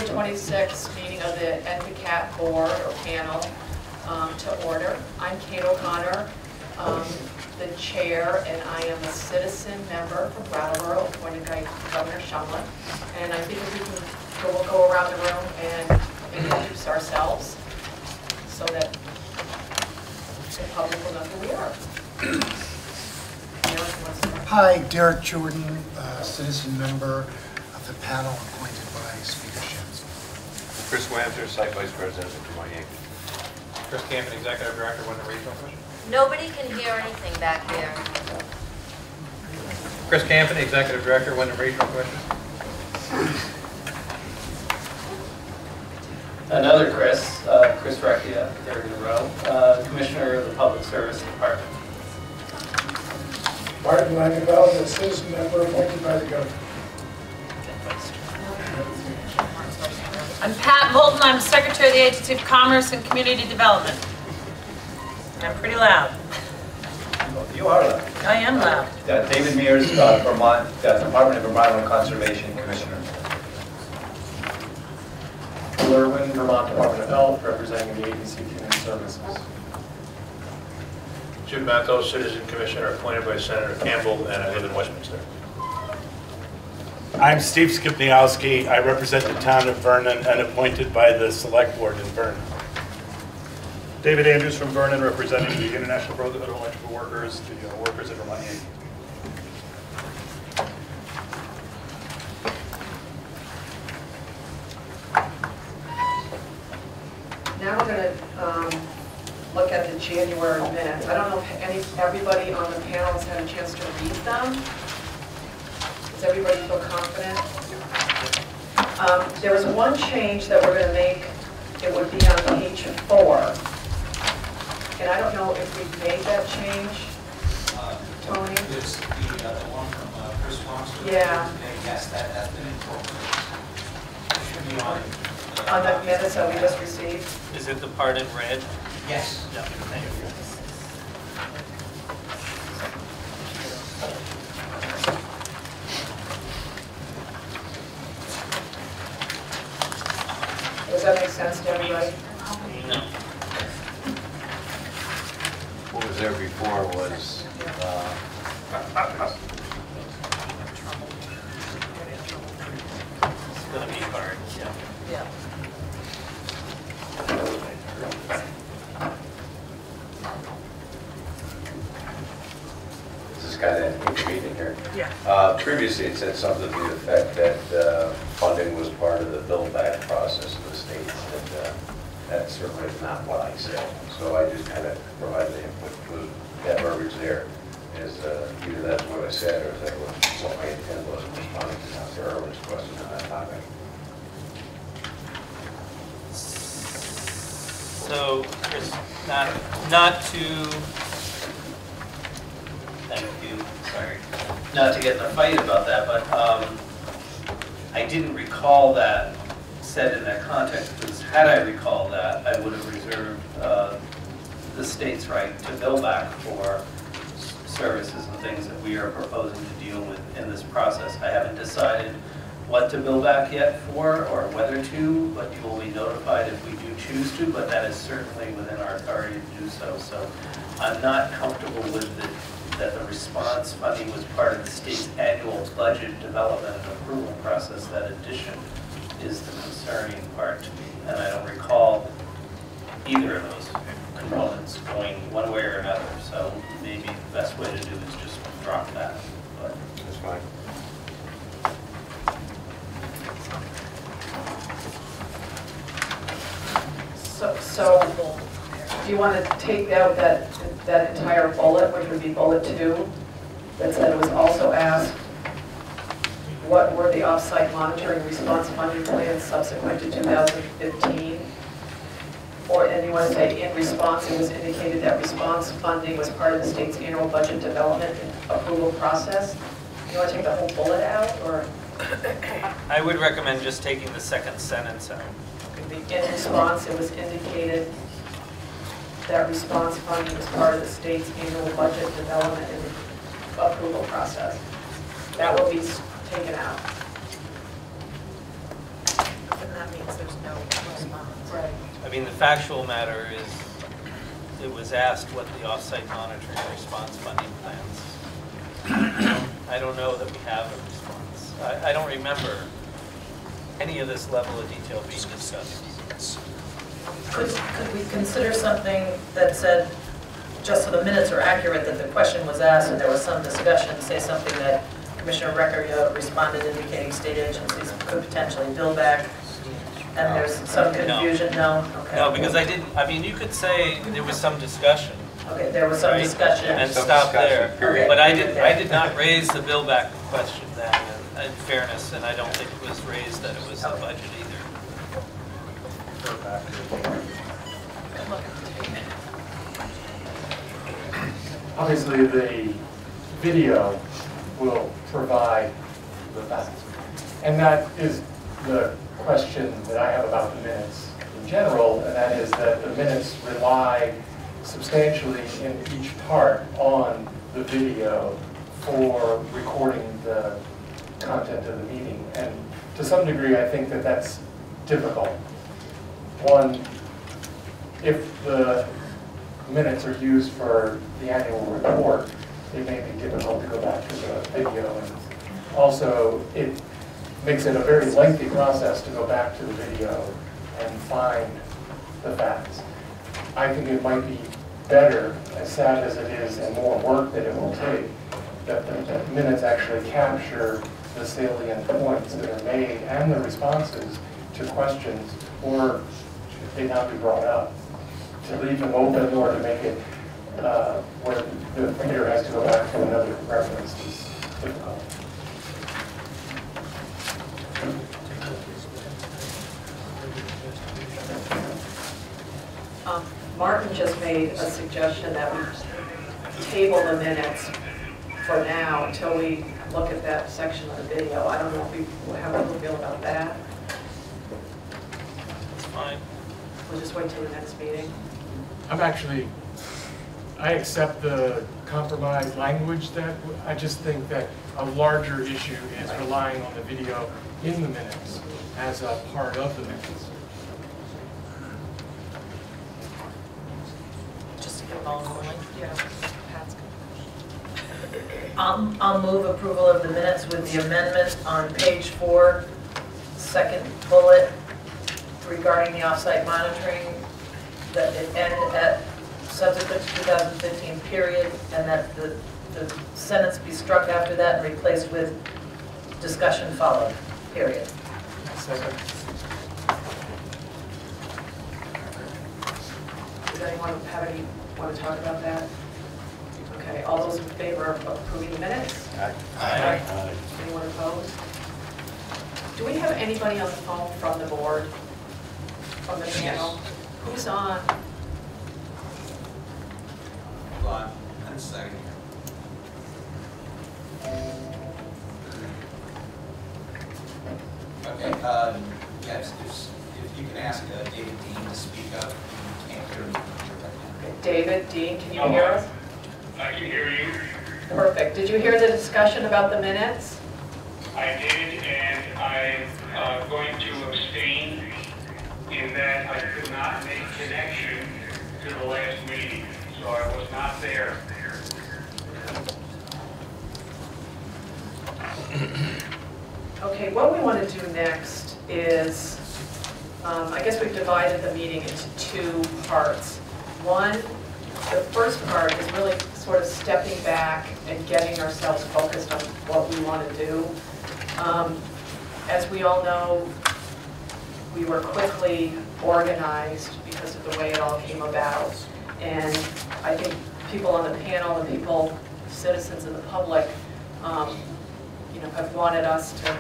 26th meeting of the Entergy board or panel to order. I'm Kate O'Connor, the chair, and I am a citizen member from Brattleboro, appointed by Governor Shumlin. And I think if we can we'll go around the room and introduce ourselves so that the public will know who we are. Hi, Derek Jordan, citizen member of the panel appointed by Speaker Shenson. Chris Wamser, Site Vice President of Des Moines Yankee. Chris Campbell, Executive Director, Wyndham Regional Commission. Nobody can hear anything back here. Chris Campbell, Executive Director, Wyndham Regional Commission. Another Chris, Chris Recchia, third in a row, Commissioner of the Public Service Department. Martin Langenfeld, a citizen member appointed by the governor. I'm Pat Moulton. I'm Secretary of the Agency of Commerce and Community Development. I'm pretty loud. You are loud. I am loud. David Mears, Vermont, Department of Environmental Conservation Commissioner. Irwin, Vermont Department of Health, representing the Agency of Human Services. Jim Matos, Citizen Commissioner, appointed by Senator Campbell, and I live in Westminster. I'm Steve Skipniowski. I represent the town of Vernon and appointed by the Select Board in Vernon. David Andrews from Vernon, representing the International Brotherhood of Electrical Workers, the workers at Vermont Yankee. Now we're going to look at the January minutes. I don't know if everybody on the panel has had a chance to read them. Does everybody feel confident? There was one change that we're going to make. It would be on page 4. And I don't know if we've made that change. Tony? It's the one from Chris Wamser. Yeah. Yes, that has been incorporated. It should be on the minutes that we just received. Is it the part in red? Yes. Yeah, thank you. Does that make sense to everybody? No. What was there before was It's going to be hard. Yeah. Yeah. this is kind of inconvenient here. Yeah. Previously, it said something to the effect that funding was part of the build-back process of the state, and that certainly is not what I said. So I just kind of provided the input because that verbiage there is either that's what I said or is that what my intent was in responding to Dr. Irwin's question on that topic. So, Chris, not to, thank you, sorry, not to get in a fight about that, but I didn't recall that said in that context, because had I recalled that, I would have reserved the state's right to bill back for services and things that we are proposing to deal with in this process. I haven't decided what to bill back yet for or whether to, but you will be notified if we do choose to, but that is certainly within our authority to do so. So I'm not comfortable with that the response funding was part of the state's annual budget development and approval process. That addition is the concerning part to me. And I don't recall either of those components going one way or another. So maybe the best way to do is just drop that. But that's fine. So do you want to take out that entire bullet, which would be bullet 2, that said it was also asked what were the off-site monitoring response funding plans subsequent to 2015? Or, and you want to say in response, it was indicated that response funding was part of the state's annual budget development and approval process. You want to take the whole bullet out, or? I would recommend just taking the second sentence out. In response, it was indicated that response funding was part of the state's annual budget development and approval process. That will be taken out. that means there's no response. Right. I mean, the factual matter is, it was asked what the off-site monitoring response funding plans. I don't know that we have a response. I don't remember any of this level of detail being discussed. Could we consider something that said, just so the minutes are accurate, that the question was asked and there was some discussion, say something that Commissioner Recker responded indicating state agencies could potentially bill back, and there's some confusion? No? Okay. No, because I mean, you could say there was some discussion. Okay, there was some right? discussion. And Some stop discussion, there. period. But I did not raise the bill back question then, in fairness, and I don't think it was raised that it was the budget either. Obviously, the video will provide the facts. And that is the question that I have about the minutes in general, and that is that the minutes rely substantially in each part on the video for recording the content of the meeting. And to some degree, I think that that's difficult. One, if the minutes are used for the annual report, it may be difficult to go back to the video. And also, it makes it a very lengthy process to go back to the video and find the facts. I think it might be better, as sad as it is, and more work that it will take, that the minutes actually capture the salient points that are made and the responses to questions, or they not be brought up. To leave them open or to make it where the reader has to go back to another reference is difficult. Martin just made a suggestion that we table the minutes for now until we look at that section of the video. I don't know if how people feel about that. It's fine. We'll just wait till the next meeting. I accept the compromise language. That I just think that a larger issue is relying on the video in the minutes as a part of the minutes. Just to get it all going. Yeah. I'll move approval of the minutes with the amendment on page 4, second bullet, regarding the off-site monitoring, that it end at subsequent to 2015 period, and that the sentence be struck after that and replaced with discussion followed, period. Second. Does anyone want to talk about that? Okay, all those in favor of approving the minutes? Aye. Anyone opposed? Do we have anybody on the phone from the board, from the panel? Who's on? Hold on, one second. Okay, yes, if you can ask David Dean to speak up, you can't hear me. David, Dean, can you hear us? I can hear you. Perfect. Did you hear the discussion about the minutes? I did, and I'm going to abstain in that I could not make connection to the last meeting, so I was not there. Okay, what we want to do next is, I guess we've divided the meeting into two parts. One, the first part is really sort of stepping back and getting ourselves focused on what we want to do. As we all know, we were quickly organized because of the way it all came about. And I think people on the panel and people, citizens in the public, have wanted us to,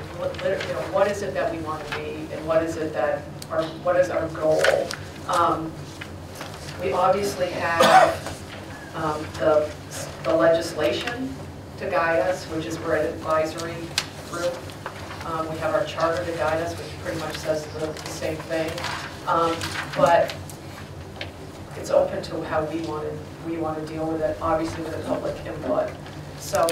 what is it that we want to be, and what is it that, what is our goal? We obviously have the legislation to guide us, which is we're an advisory group. We have our charter to guide us, which pretty much says the same thing. But it's open to how we want to deal with it, obviously with the public input. So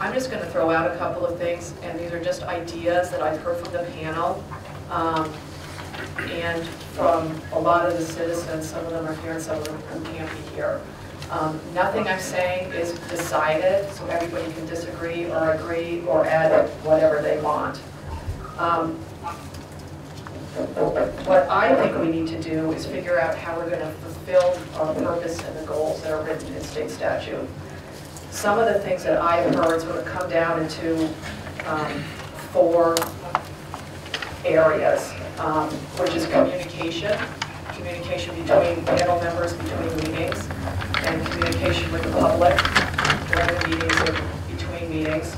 I'm just going to throw out a couple of things, and these are just ideas that I've heard from the panel. and from a lot of the citizens. Some of them are here and some of them who can't be here. Nothing I'm saying is decided, so everybody can disagree or agree or add whatever they want. What I think we need to do is figure out how we're going to fulfill our purpose and the goals that are written in state statute. Some of the things that I've heard sort of come down into 4 areas, which is communication between panel members between meetings, and communication with the public during the meetings and between meetings.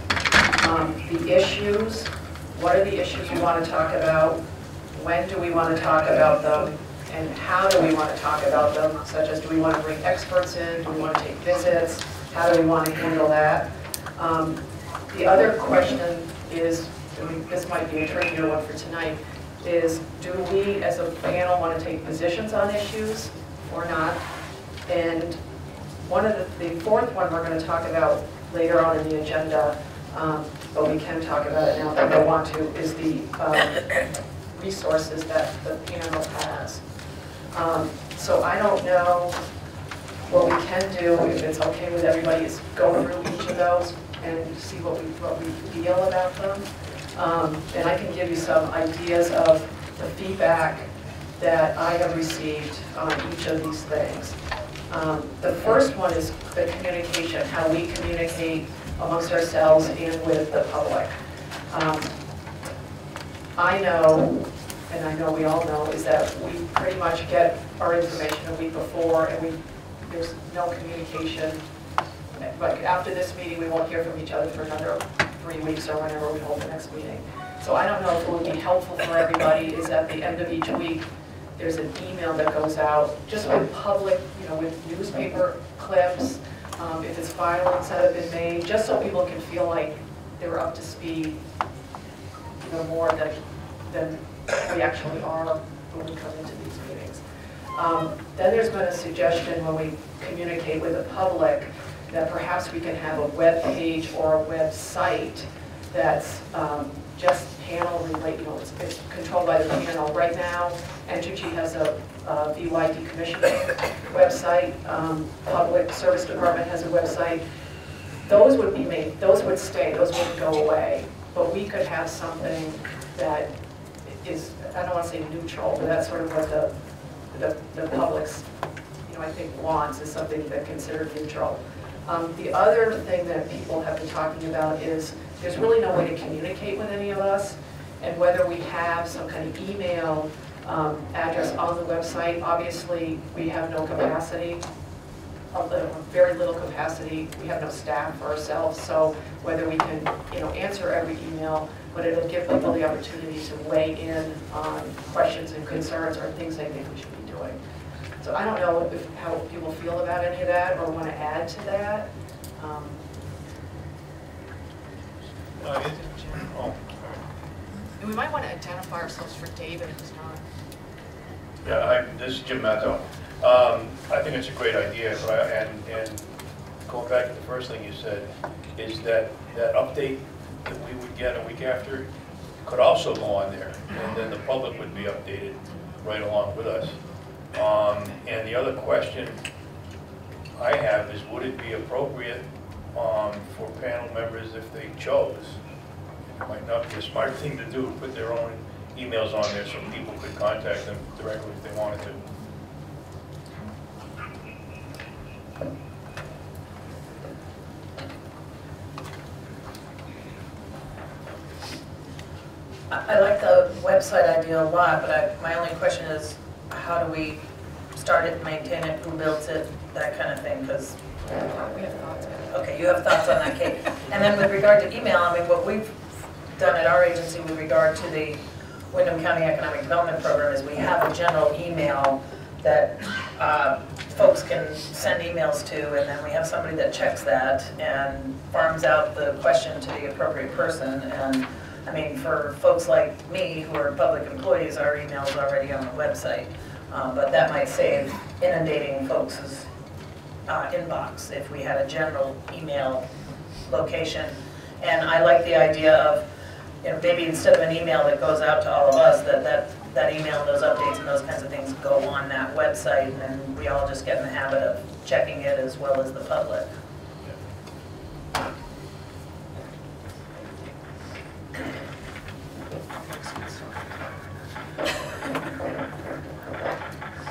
The issues, what are the issues we want to talk about? When do we want to talk about them? And how do we want to talk about them? Such as, do we want to bring experts in? Do we want to take visits? How do we want to handle that? The other question is, this might be a trickier one for tonight, is do we as a panel want to take positions on issues or not? And the 4th one we're going to talk about later on in the agenda, but we can talk about it now if we want to, is the resources that the panel has. So I don't know what we can do, if it's okay with everybody, is go through each of those and see what we feel about them. And I can give you some ideas of the feedback that I have received on each of these things. The first one is the communication, how we communicate amongst ourselves and with the public. I know, and I know we all know, is that we pretty much get our information a week before, and there's no communication. Like after this meeting, we won't hear from each other for another 3 weeks or whenever we hold the next meeting. So I don't know if it would be helpful for everybody is at the end of each week, there's an email that goes out just with public, with newspaper clips, if it's filings that have been made, just so people can feel like they're up to speed, more than we actually are when we come into these meetings. Then there's been a suggestion when we communicate with the public that perhaps we can have a web page or a website that's just panel related, it's controlled by the panel. Right now, Entergy has a VY decommissioning website, Public Service Department has a website. Those would be made, those would stay, those wouldn't go away. But we could have something that is, I don't want to say neutral, but that's sort of what the public's, I think wants, is something that's considered neutral. The other thing that people have been talking about is there's really no way to communicate with any of us, and whether we have some kind of email address on the website. Obviously, we have no capacity, very little capacity. We have no staff for ourselves, so whether we can, answer every email, but it'll give people the opportunity to weigh in on questions and concerns or things they think we should be doing. So I don't know how people feel about any of that or want to add to that. And we might want to identify ourselves for David who's not. Yeah, this is Jim Matto. I think it's a great idea, and going back to the first thing you said, is that update that we would get a week after could also go on there, and then the public would be updated right along with us. And the other question I have is, would it be appropriate for panel members if they chose? It might not be a smart thing to do, put their own emails on there so people could contact them directly if they wanted to. I like the website idea a lot, but my only question is, how do we start it, maintain it, who builds it, that kind of thing, because... We have thoughts. Okay, you have thoughts on that, Kate. And then with regard to email, what we've done at our agency with regard to the Windham County Economic Development Program is we have a general email that folks can send emails to, and then we have somebody that checks that and farms out the question to the appropriate person. And for folks like me who are public employees, our email is already on the website. But that might save inundating folks' inbox if we had a general email location. And I like the idea of, maybe instead of an email that goes out to all of us, that that email, those updates and those kinds of things go on that website, and then we all just get in the habit of checking it as well as the public.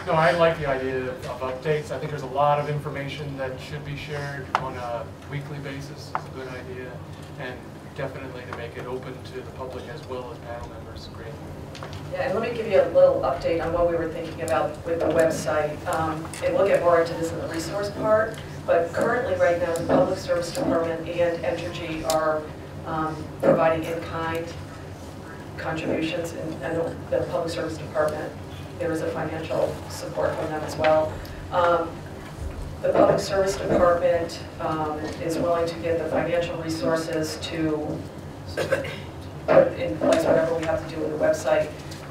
No, I like the idea of updates. I think there's a lot of information that should be shared on a weekly basis. It's a good idea. And definitely to make it open to the public as well as panel members. Great. Yeah, and let me give you a little update on what we were thinking about with the website. And we'll get more into this in the resource part, but currently right now the Public Service Department and Entergy are providing in-kind contributions, and the Public Service Department, there is a financial support from them as well. The Public Service Department is willing to give the financial resources to put in place whatever we have to do with the website.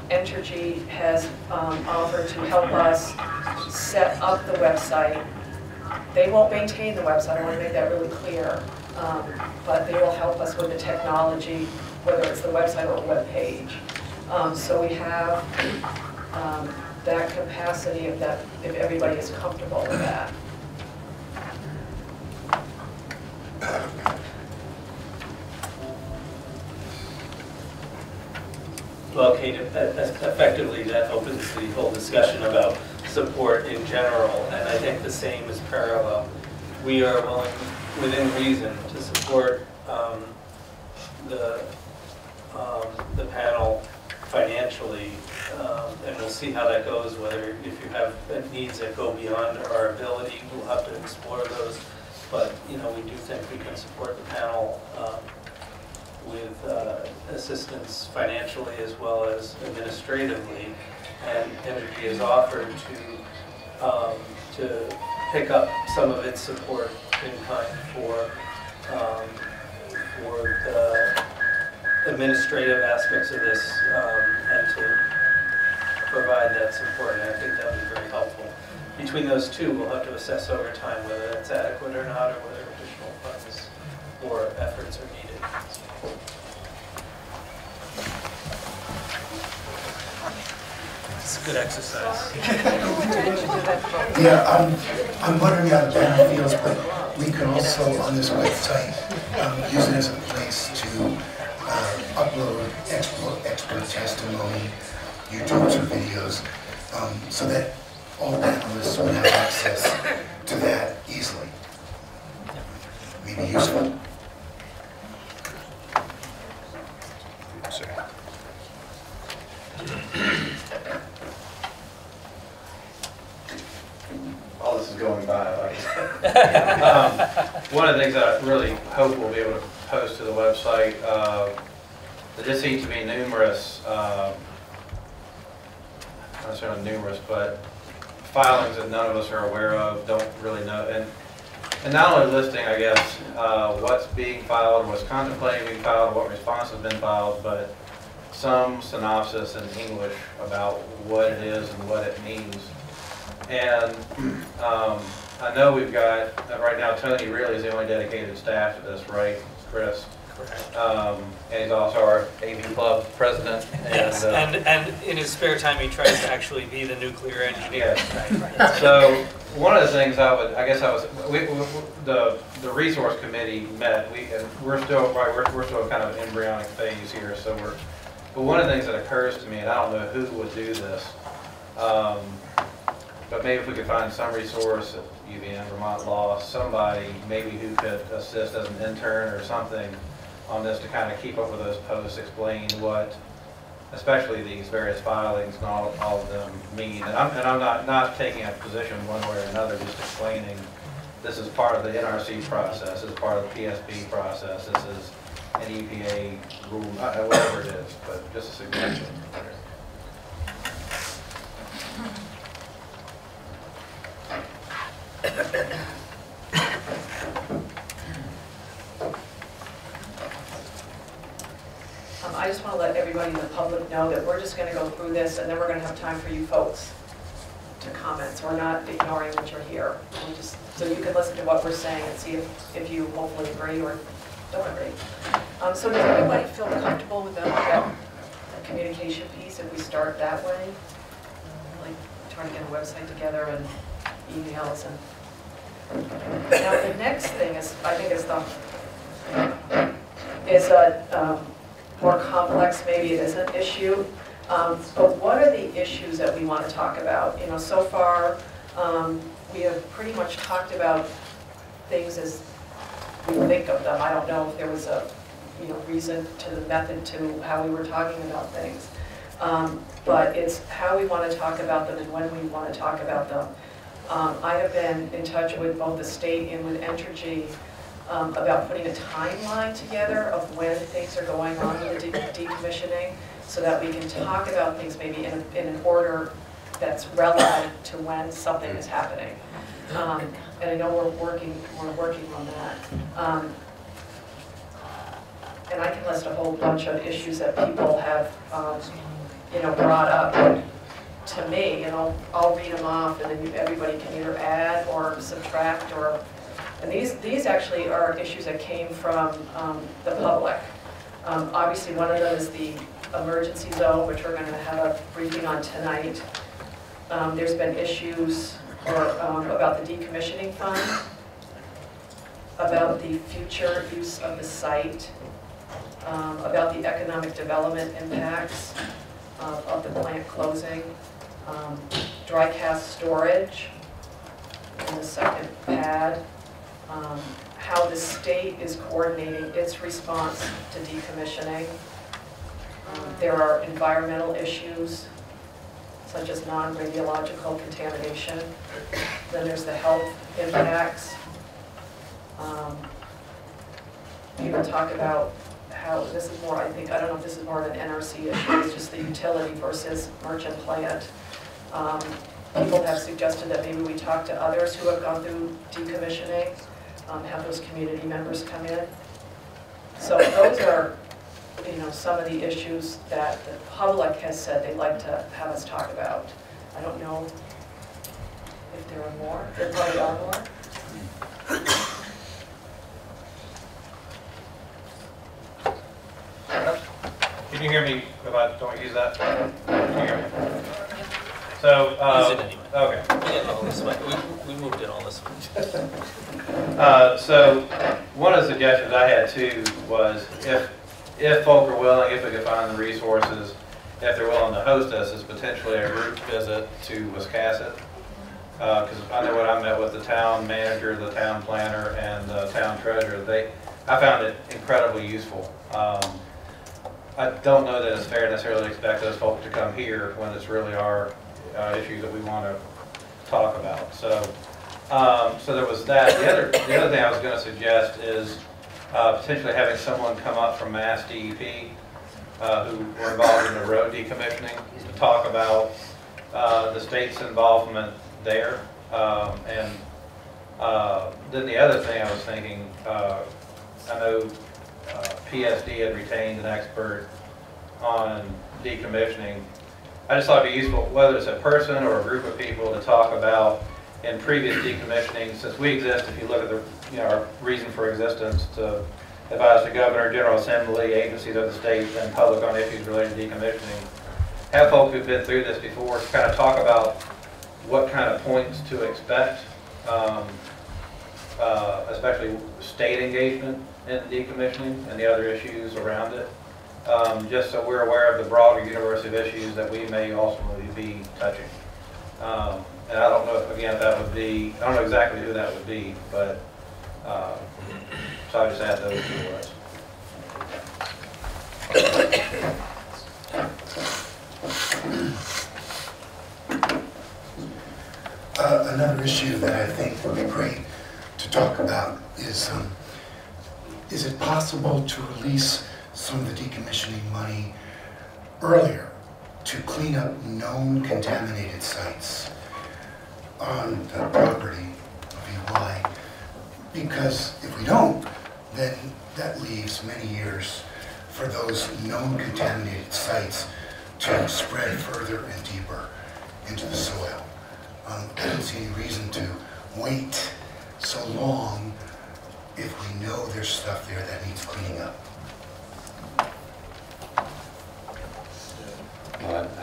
Entergy has offered to help us set up the website. They won't maintain the website, I want to make that really clear, but they will help us with the technology, whether it's the website or a web page. So we have that capacity if everybody is comfortable with that. Well, Kate, effectively that opens the whole discussion about support in general, and I think the same is parallel. We are willing, within reason, to support the panel financially, and we'll see how that goes, whether if you have needs that go beyond our ability, we'll have to explore those. But, you know, we do think we can support the panel with assistance financially as well as administratively, and Entergy has offered to pick up some of its support in kind for the administrative aspects of this, and to provide that support, and I think that would be very helpful. Between those two, we'll have to assess over time whether that's adequate or not, or whether additional funds or efforts are needed. It's a good exercise. Yeah, I'm wondering how the panel feels, but we can also, on this website, use it as a place to upload expert testimony, YouTubes or videos, so that all panelists would have access to that easily. Maybe useful. All this is going by, like. One of the things that I really hope we'll be able to post to the website, there just seems to be numerous, not necessarily numerous, but filings that none of us are aware of, don't really know, and not only listing, I guess, what's being filed, what's contemplating being filed, what response has been filed, but some synopsis in English about what it is and what it means. And I know we've got, right now, Tony really is the only dedicated staff to this, right, Chris? Correct. And he's also our AV Club president. Yes, and in his spare time, he tries to actually be the nuclear engineer. Yes. So one of the things the resource committee met. We're still kind of an embryonic phase here. So but one of the things that occurs to me, and I don't know who would do this, but maybe if we could find some resource at UVM, Vermont Law, somebody maybe who could assist as an intern or something on this to kind of keep up with those posts, explain what, especially these various filings and all of them mean. And I'm not taking a position one way or another, just explaining this is part of the NRC process, this is part of the PSP process, this is an EPA rule, whatever it is, but just a suggestion. I just want to let everybody in the public know that we're just going to go through this, and then we're going to have time for you folks to comment. So we're not ignoring what you're here. So you can listen to what we're saying and see if you hopefully agree or don't agree. So does everybody feel comfortable with that communication piece? weeks if we start that way. Like trying to get a website together and emails and. Now the next thing is, I think is a more complex, maybe it is an issue. But what are the issues that we want to talk about? You know, so far we have pretty much talked about things as we think of them. I don't know if there was a reason to the method to how we were talking about things. But it's how we want to talk about them and when we want to talk about them. I have been in touch with both the state and with Entergy about putting a timeline together of when things are going on with the decommissioning so that we can talk about things maybe in an order that's relevant to when something is happening. And I know we're working on that. And I can list a whole bunch of issues that people have brought up to me, and I'll read them off, and then everybody can either add or subtract, and these actually are issues that came from the public. Obviously, one of them is the emergency zone, which we're going to have a briefing on tonight. There's been issues about the decommissioning fund, about the future use of the site, about the economic development impacts of the plant closing, dry cast storage in the second pad, how the state is coordinating its response to decommissioning. There are environmental issues such as non-radiological contamination. Then there's the health impacts. People talk about how this is more, I don't know if this is more of an NRC issue, it's just the utility versus merchant plant. People have suggested that maybe we talk to others who have gone through decommissioning, have those community members come in. So those are, some of the issues that the public has said they'd like to have us talk about. I don't know if there are more. There probably are more. Can you hear me if I don't use that? Can you hear me? So, okay. We moved it on this one. So, one of the suggestions I had too was if folk are willing, if we could find the resources, if they're willing to host us, is potentially a group visit to Wiscasset. Because I know when I met with the town manager, the town planner, and the town treasurer, I found it incredibly useful. I don't know that it's fair necessarily to expect those folks to come here when it's really our issues that we want to talk about. So, so there was that. The other thing I was going to suggest is potentially having someone come up from Mass DEP who were involved in the road decommissioning to talk about the state's involvement there. And then the other thing I was thinking, I know PSD had retained an expert on decommissioning. I just thought it'd be useful, whether it's a person or a group of people, to talk about in previous decommissioning, since we exist, if you look at the our reason for existence, to advise the Governor, General Assembly, agencies of the state, and public on issues related to decommissioning. Have folks who've been through this before kind of talk about what kind of points to expect, especially state engagement in decommissioning and the other issues around it, just so we're aware of the broader universe of issues that we may ultimately be touching. And I don't know if that would be, I don't know exactly who that would be, but so I just add those two words. Another issue that I think would be great to talk about is it possible to release some of the decommissioning money earlier to clean up known contaminated sites on the property of EY? Because if we don't, then that leaves many years for those known contaminated sites to spread further and deeper into the soil. I don't see any reason to wait so long if we know there's stuff there that needs cleaning up.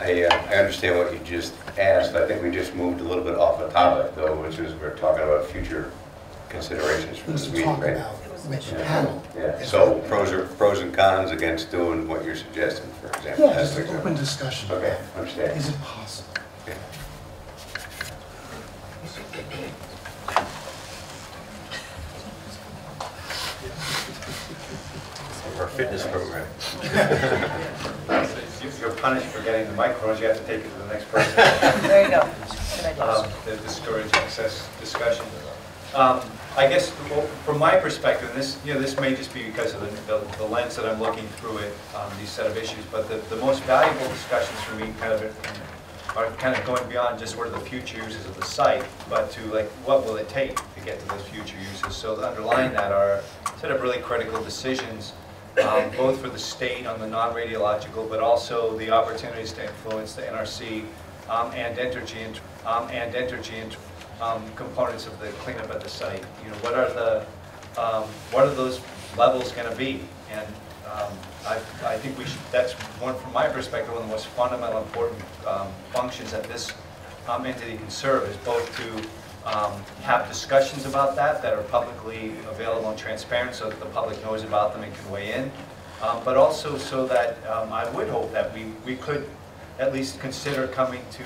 I understand what you just asked. I think we just moved a little bit off the topic, though, which is we're talking about future considerations for this meeting, right? With the panel. Yeah. So pros and cons against doing what you're suggesting, for example. Yeah, just an open discussion. Okay, understand. Is it possible? Okay. Our fitness program. You're punished for getting the microphones, you have to take it to the next person. There you go. Good idea. The discourage excess discussion. I guess from my perspective, this may just be because of the lens that I'm looking through it, these set of issues, but the most valuable discussions for me are kind of going beyond just what are the future uses of the site, but to like what will it take to get to those future uses. So underlying that are a set of really critical decisions, both for the state on the non-radiological, but also the opportunities to influence the NRC and Entergy components of the cleanup at the site. You know, what are those levels going to be? And I think we should. That's one, from my perspective, one of the most fundamental, important functions that this entity can serve is both to have discussions about that are publicly available and transparent, so that the public knows about them and can weigh in. But also so that I would hope that we could at least consider coming to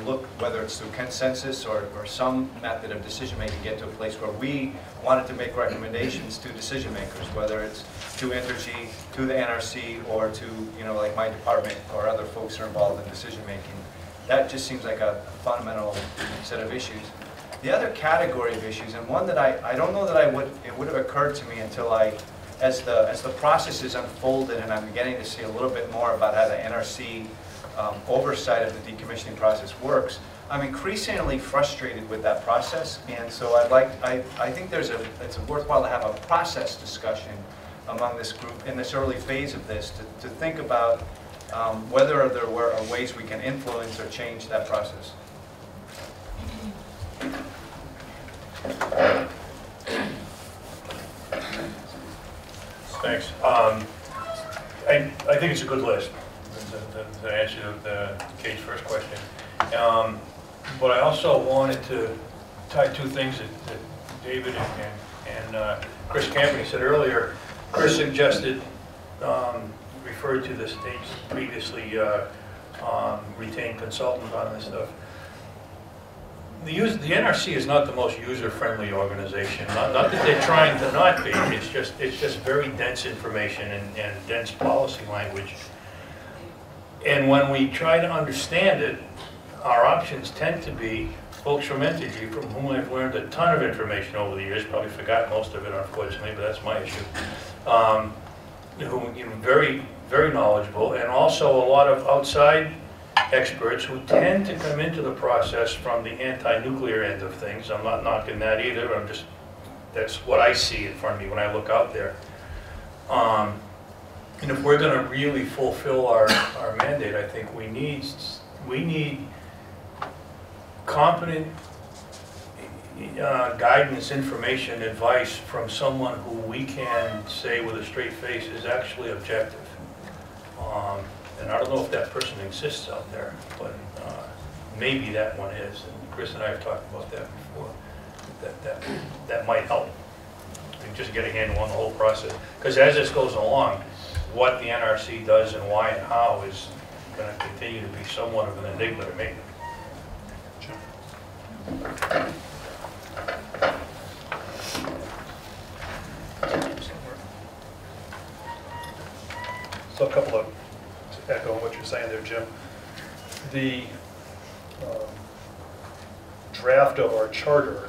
look, whether it's through consensus or some method of decision-making, get to a place where we wanted to make recommendations to decision makers, whether it's to Entergy, to the NRC, or to, like my department or other folks who are involved in decision-making. That just seems like a fundamental set of issues. The other category of issues, and one that I don't know that it would have occurred to me until as the process is unfolded and I'm beginning to see a little bit more about how the NRC oversight of the decommissioning process works, I'm increasingly frustrated with that process, and so I think it's worthwhile to have a process discussion among this group in this early phase of this to think about whether there are ways we can influence or change that process. Thanks. I think it's a good list. To answer Kate's first question. But I also wanted to tie two things that David and Chris Campany said earlier. Chris suggested, referred to the state's previously retained consultant on this stuff. The NRC is not the most user-friendly organization. Not that they're trying to not be. It's just very dense information and dense policy language. And when we try to understand it, our options tend to be folks from Entergy, from whom I've learned a ton of information over the years, probably forgot most of it, unfortunately, but that's my issue, who very, very knowledgeable, and also a lot of outside experts who tend to come into the process from the anti-nuclear end of things. I'm not knocking that either, that's what I see in front of me when I look out there. And if we're going to really fulfill our mandate, I think we need competent guidance, information, advice from someone who we can say with a straight face is actually objective. And I don't know if that person exists out there, but maybe that one is. And Chris and I have talked about that before. That might help. And just get a handle on the whole process. Because as this goes along, what the NRC does and why and how is going to continue to be somewhat of an enigma to me. So a couple of, to echo what you're saying there, Jim. The draft of our charter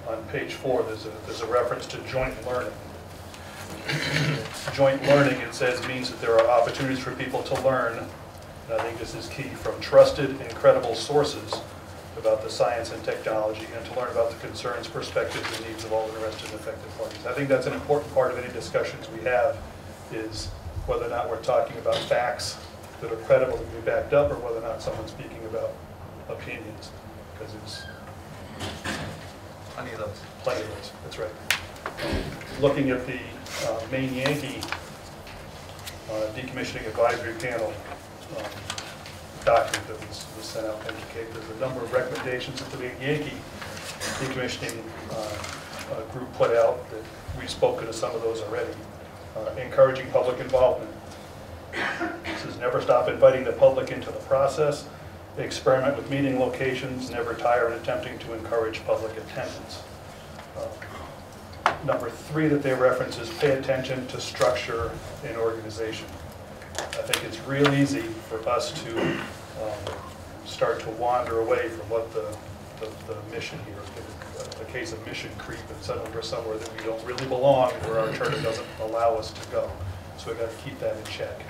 on page 4, there's a reference to joint learning. Joint learning, it says, means that there are opportunities for people to learn, and I think this is key, from trusted and credible sources about the science and technology, and to learn about the concerns, perspectives, and needs of all interested and affected parties. I think that's an important part of any discussions we have, is whether or not we're talking about facts that are credible to be backed up, or whether or not someone's speaking about opinions, because it's Plenty of those. Plenty of those, that's right. Looking at the Maine Yankee decommissioning advisory panel, document that was sent out to indicate there's a number of recommendations that the Yankee decommissioning group put out that we've spoken to some of those already. Encouraging public involvement. This is never stop inviting the public into the process. Experiment with meeting locations, never tire in attempting to encourage public attendance. Number 3 that they reference is pay attention to structure and organization. I think it's real easy for us to start to wander away from what the mission here is. A case of mission creep, and suddenly we're somewhere that we don't really belong, where our charter doesn't allow us to go. So we've got to keep that in check.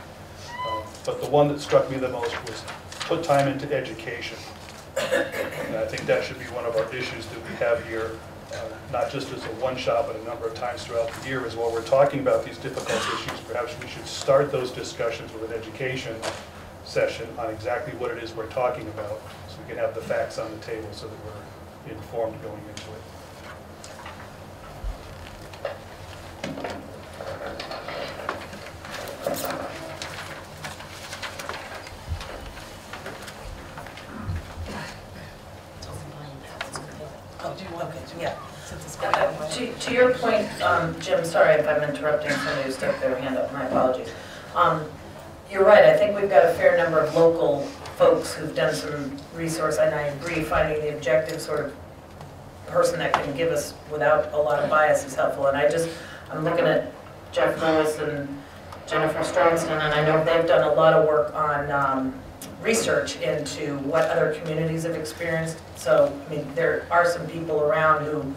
But the one that struck me the most was put time into education. And I think that should be one of our issues that we have here, not just as a one-shot, but a number of times throughout the year, is while we're talking about these difficult issues, perhaps we should start those discussions with an education session on exactly what it is we're talking about, so we can have the facts on the table so that we're informed going into it. To your point, Jim, sorry if I'm interrupting somebody who stuck their hand up, my apologies. You're right, I think we've got a fair number of local folks who've done some resource, and I agree finding the objective sort of person that can give us without a lot of bias is helpful. And I'm looking at Jeff Lewis and Jennifer Stronston, and I know they've done a lot of work on research into what other communities have experienced. So, I mean, there are some people around who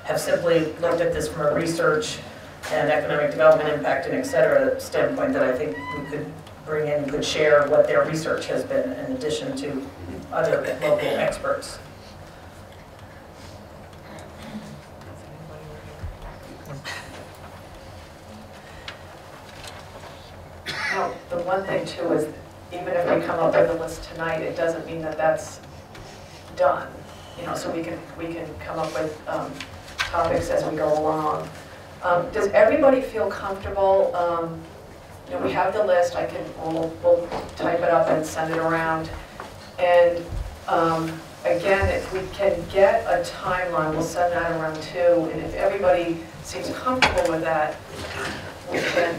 have simply looked at this from a research and economic development impact and et cetera standpoint that I think we could bring in, could share what their research has been in addition to other local experts. Now, the one thing too is, even if we come up with a list tonight, it doesn't mean that that's done. You know, so we can come up with topics as we go along. Does everybody feel comfortable? You know, we have the list. We'll type it up and send it around. And again, if we can get a timeline, we'll send that around too. And if everybody seems comfortable with that, we can.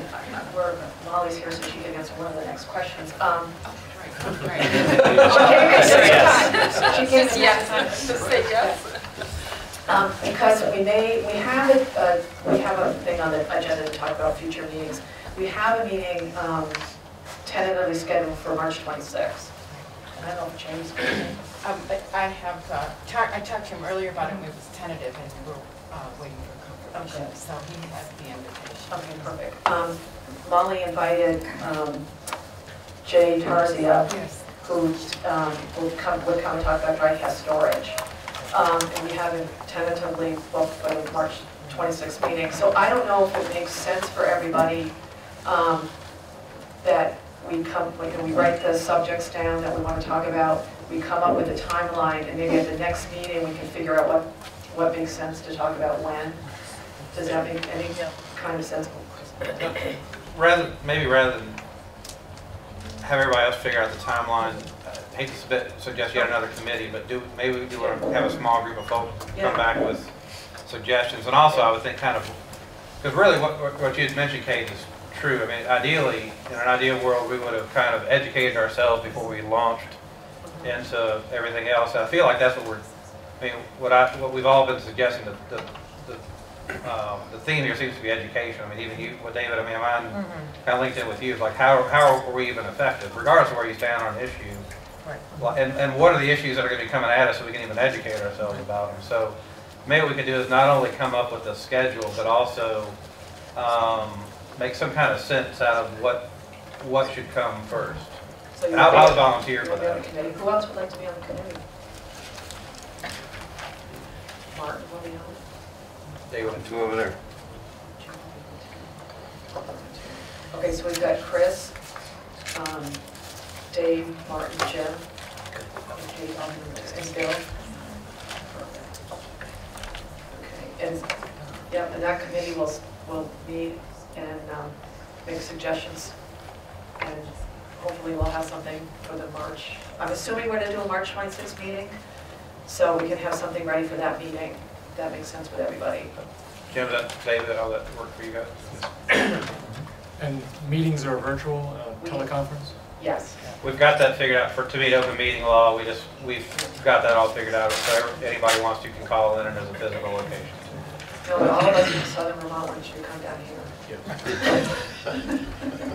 Molly's here, so she can answer one of the next questions. She can say yes. Because we have a thing on the agenda to talk about future meetings. We have a meeting tentatively scheduled for March 26th. And I don't know if James is going I talked to him earlier about it. It was tentative, and we're waiting for confirmation. Okay. So he has the invitation. Okay, perfect. Molly invited Jay Tarzia, yes, who would come and talk about dry cask storage. And we have it tentatively booked for the March 26th meeting. So I don't know if it makes sense for everybody that we write the subjects down that we want to talk about, we come up with a timeline, and maybe at the next meeting we can figure out what makes sense to talk about when. Does that make any kind of sense? Rather than have everybody else figure out the timeline, I hate to suggest yet another committee, but maybe we do want to have a small group of folks come back with suggestions. And also, I would think because really what you had mentioned, Kate, is true. I mean, ideally, in an ideal world, we would have kind of educated ourselves before we launched into everything else. And I feel like that's what we've all been suggesting. The theme here seems to be education. I mean, even you, David, I mean, mine kind of linked in with you. It's like, how are we even effective, regardless of where you stand on an issue? Right. And what are the issues that are going to be coming at us so we can even educate ourselves about them? So maybe what we could do is not only come up with a schedule, but also make some kind of sense out of what should come first. So and I'll volunteer for that. Who else would like to be on the committee? Martin, will be on it? David, two over there. Okay, so we've got Chris, Dave, Martin, Jim, and Bill. Okay, and that committee will meet and make suggestions and hopefully we'll have something for the March, I'm assuming we're gonna do a March 26th meeting, so we can have something ready for that meeting. That makes sense with everybody. Jim, David, how that work for you guys? And meetings are virtual, teleconference? Yes. We've got that figured out to meet open meeting law. We've got that all figured out. So anybody wants to can call in and there's a physical location. No, but all of us in southern Vermont want you to come down here.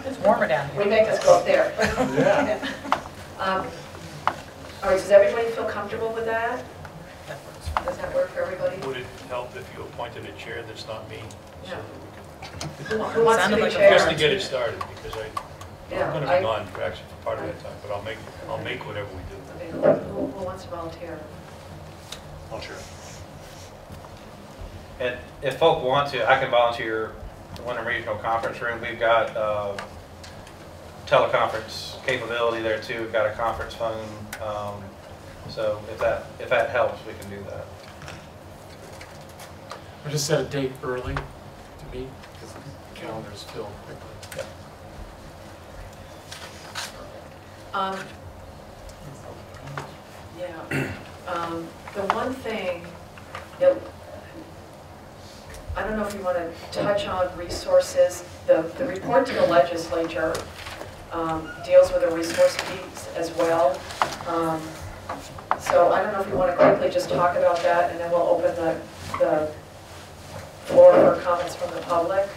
It's warmer down here. We make us go up there. Yeah. All right, does everybody feel comfortable with that? Does that work for everybody? Would it help if you appointed a chair that's not me? So Yeah. that we Who wants to be can, chair? just to get it started, because I'm going to I- be gone for actually for part of that time, but I'll make whatever we do. Okay, who wants to volunteer? I'll share. And if folk want to, I can volunteer the Wyndham Regional Conference Room. We've got teleconference capability there too. We've got a conference phone. So if that helps, we can do that. Or just set a date early to meet, because the calendars fill quickly. The one thing, that I don't know if you want to touch on resources. The report to the legislature deals with a resource piece as well. So I don't know if you want to quickly just talk about that, and then we'll open the floor for comments from the public.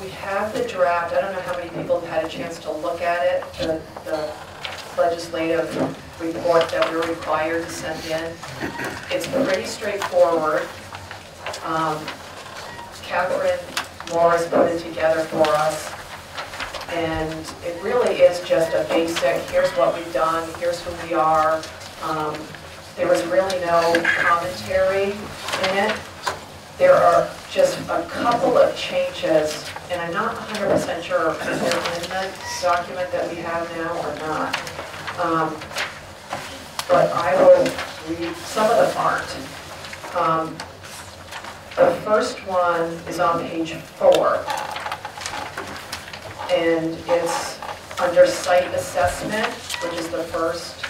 We have the draft. I don't know how many people have had a chance to look at it, the legislative report that we're required to send in. It's pretty straightforward. Catherine Morris put it together for us. And it really is just a basic, here's what we've done, here's who we are. There was really no commentary in it. There are just a couple of changes, and I'm not 100% sure if they're in the document that we have now or not. But I will read, some of them aren't. The first one is on page 4. And it's under site assessment, which is the first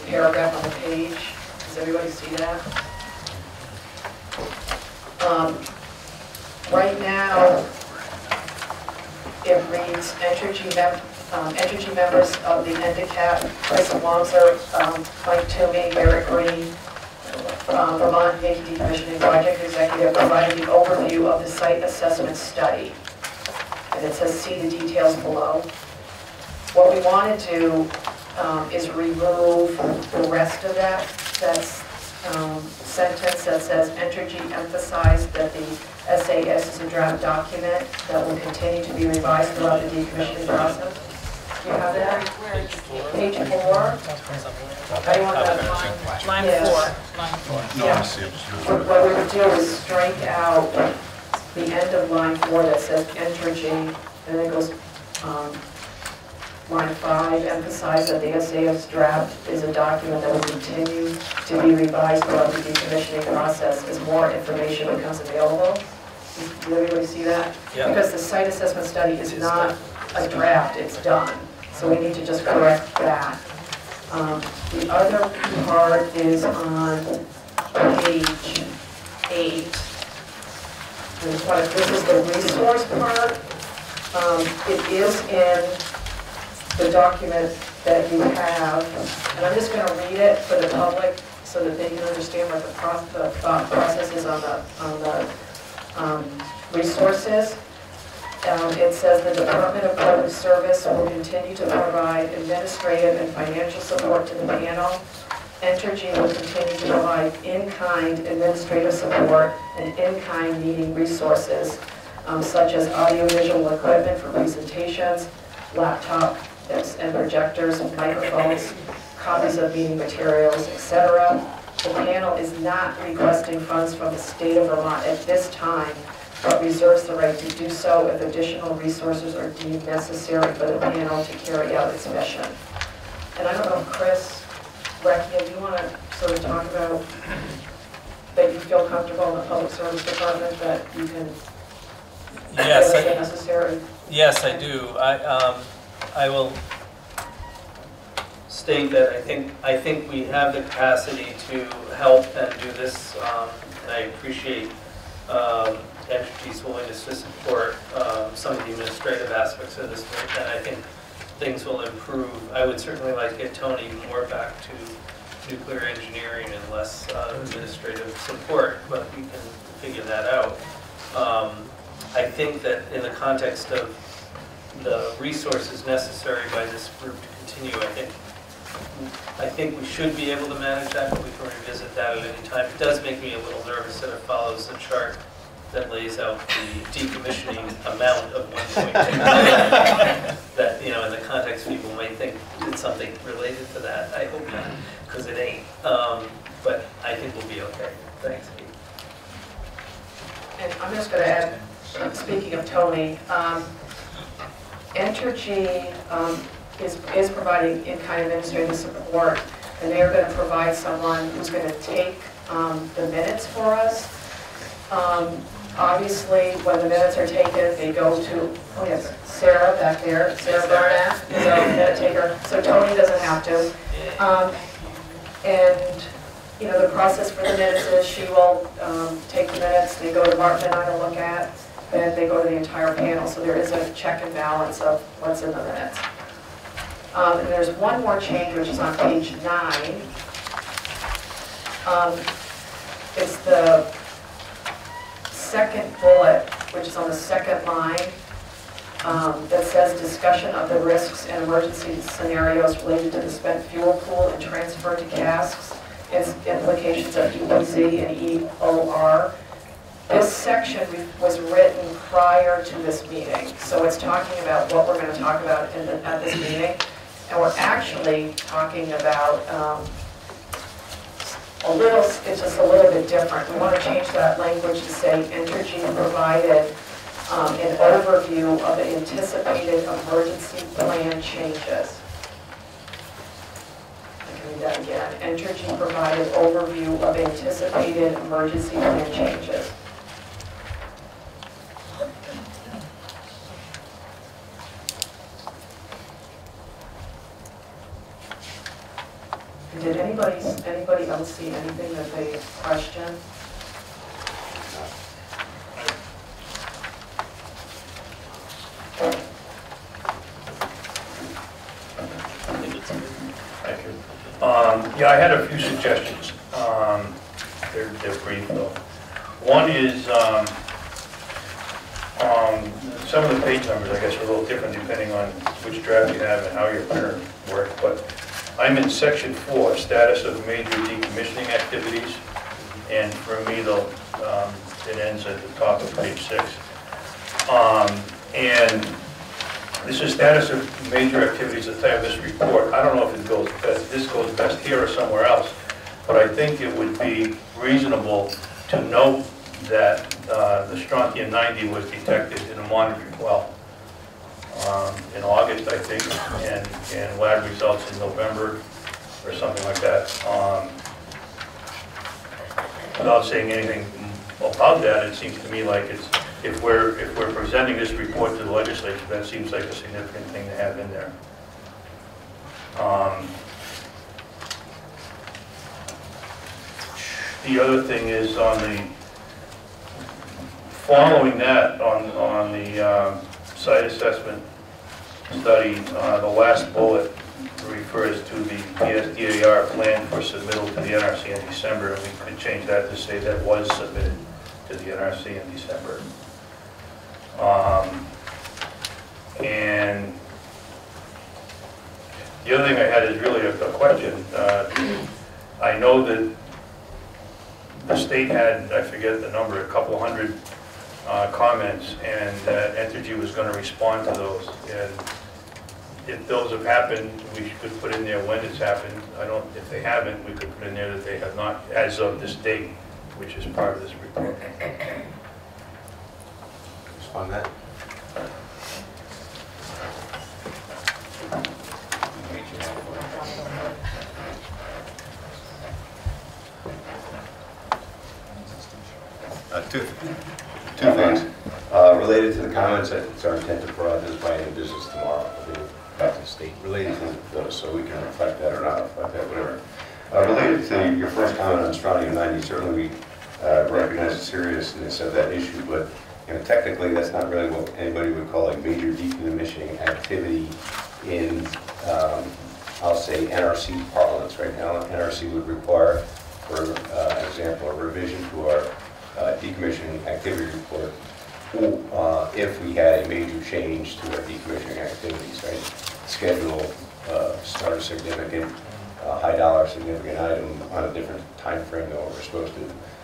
paragraph on the page. Does everybody see that? Right now, it reads Entergy members of the NDCAP, Chris Wamser, Mike Toomey, Barrett Green, Vermont Yankee Decommissioning Project Executive, provided the overview of the site assessment study. And it says, see the details below. What we want to do is remove the rest of that sentence that says, Entergy emphasized that the SAS is a draft document that will continue to be revised throughout the decommissioning process. Do you have that? Page 4. How do you want that? Line Yeah. 4. Line 4. No, yeah. What we would do is strike out the end of line 4 that says Entergy, and then it goes line 5, emphasize that the SAS draft is a document that will continue to be revised throughout the decommissioning process as more information becomes available. Did everybody see that? Yeah. Because the site assessment study is not a draft, it's done. So we need to just correct that. The other part is on page 8. This is the resource part. It is in the document that you have, and I'm just going to read it for the public so that they can understand what the thought process is on the resources. It says the Department of Public Service will continue to provide administrative and financial support to the panel. Entergy will continue to provide in-kind administrative support and in-kind meeting resources, such as audiovisual equipment for presentations, laptops and projectors, microphones, copies of meeting materials, etc. The panel is not requesting funds from the state of Vermont at this time, but reserves the right to do so if additional resources are deemed necessary for the panel to carry out its mission. And I don't know if Chris, Rekia, do you want to sort of talk about that you feel comfortable in the Public Service Department that you can Yes, if necessary? Yes, I do. I will state that I think we have the capacity to help and do this. And I appreciate Entergy's willingness to support some of the administrative aspects of this, and I think things will improve. I would certainly like to get Tony more back to nuclear engineering and less administrative support, but we can figure that out. I think that in the context of the resources necessary by this group to continue, I think we should be able to manage that, but we can revisit that at any time. It does make me a little nervous that it follows the chart that lays out the decommissioning amount of 1.2 million. That, you know, in the context, people might think it's something related to that. I hope not, because it ain't. But I think we'll be okay. Thanks, Pete. And I'm just going to add, speaking of Tony, Entergy is providing in-kind administrative support, and they're going to provide someone who's going to take the minutes for us. Obviously, when the minutes are taken, they go to, oh yes, Sarah back there, Sarah Barnett, so minute taker. So Tony doesn't have to. And you know, the process for the minutes is she will take the minutes, they go to Martin and I to look at, and they go to the entire panel. So there is a check and balance of what's in the minutes. And there's one more change, which is on page 9. It's the second bullet, which is on the second line, that says discussion of the risks and emergency scenarios related to the spent fuel pool and transfer to casks, its implications of EOZ and EOR. This section was written prior to this meeting, so it's talking about what we're going to talk about at this meeting, and we're actually talking about it's just a little bit different. We want to change that language to say Entergy provided an overview of the anticipated emergency plan changes. I can read that again. Entergy provided overview of anticipated emergency plan changes. Did anybody else see anything that they questioned? Thank you. Yeah, I had a few suggestions. They're brief though. One is some of the page numbers, I guess, are a little different depending on which draft you have and how your printer works. But I'm in section 4, status of major decommissioning activities, and for me, it ends at the top of page 6. And this is status of major activities at the time of this report. I don't know if this goes best here or somewhere else, but I think it would be reasonable to note that the strontium-90 was detected in a monitoring well in August, I think, and lab results in November or something like that. Without saying anything about that, it seems to me like if we're presenting this report to the legislature, that seems like a significant thing to have in there. The other thing is on the following that on the site assessment study, the last bullet refers to the PSDAR plan for submittal to the NRC in December, and we could change that to say that was submitted to the NRC in December. And the other thing I had is really a question. I know that the state had, I forget the number, a couple hundred comments, and Entergy was going to respond to those. And if those have happened, we could put in there when it's happened. If they haven't, we could put in there that they have not as of this date, which is part of this report. Respond to that. Two things. related to the comments, it's our intent to provide this by any business tomorrow. We'll be back to the state related to those, so we can reflect that or not reflect that, whatever. Related to your first comment on strontium 90, certainly we recognize the seriousness of that issue, but technically that's not really what anybody would call a major decommissioning activity in, I'll say, NRC parlance. Right now, NRC would require, for example, a revision to our decommissioning activity report if we had a major change to our decommissioning activities, right? Schedule, start a significant, high dollar significant item on a different time frame than what we're supposed to.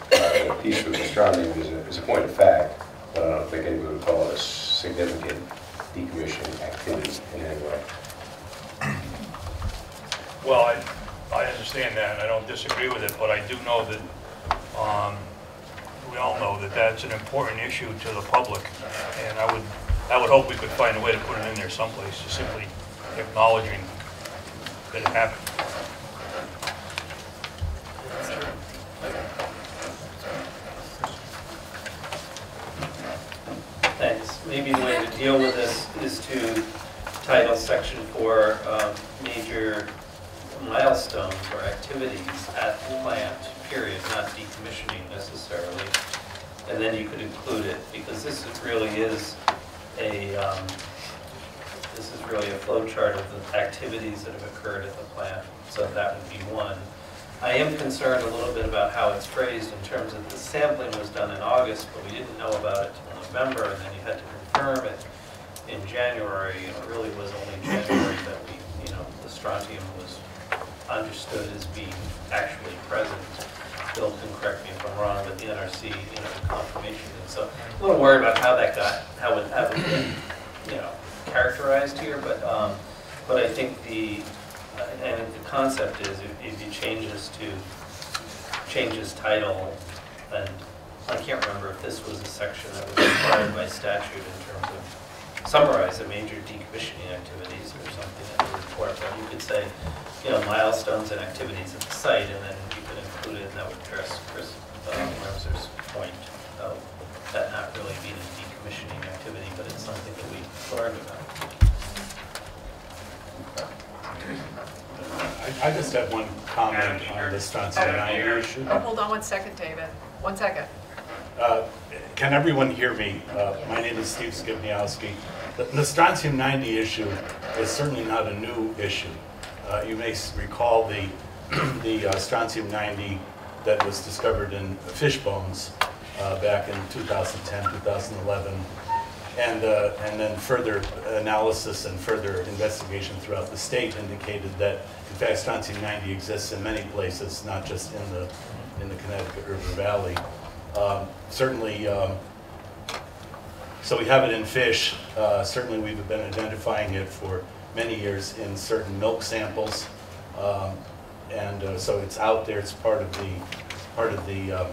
The piece with the strontium is a point of fact, but I don't think anybody would call it a significant decommissioning activity in any way. Well, I understand that, and I don't disagree with it, but I do know that we all know that that's an important issue to the public, and I would hope we could find a way to put it in there someplace, just simply acknowledging that it happened. Thanks. Maybe the way to deal with this is to title section 4 major milestones or activities at the plant, period, not decommissioning necessarily. And then you could include it, because this really is a flow chart of the activities that have occurred at the plant. So that would be one. I am concerned a little bit about how it's phrased in terms of the sampling was done in August, but we didn't know about it till November, and then you had to confirm it in January. And it really was only January that the strontium was understood as being actually present. Bill can correct me if I'm wrong, but the NRC, confirmation. And so I'm a little worried about how that got, how it been, characterized here. But I think the concept is if you change this title, and I can't remember if this was a section that was required by statute in terms of summarize the major decommissioning activities or something in the report, but you could say, milestones and activities at the site, and then you could include it, and that would address Chris Mercer's point of that not really being a decommissioning activity, but it's something that we learned about. I just have one comment on the strontium 90 issue. Oh, hold on one second, David. 1 second. Can everyone hear me? My name is Steve Skibniowski. The strontium 90 issue is certainly not a new issue. You may recall the strontium 90 that was discovered in fish bones back in 2010, 2011. And then further analysis and further investigation throughout the state indicated that, in fact, strontium 90 exists in many places, not just in the Connecticut River Valley. Certainly, so we have it in fish. Certainly, we've been identifying it for many years in certain milk samples, and so it's out there. It's part of the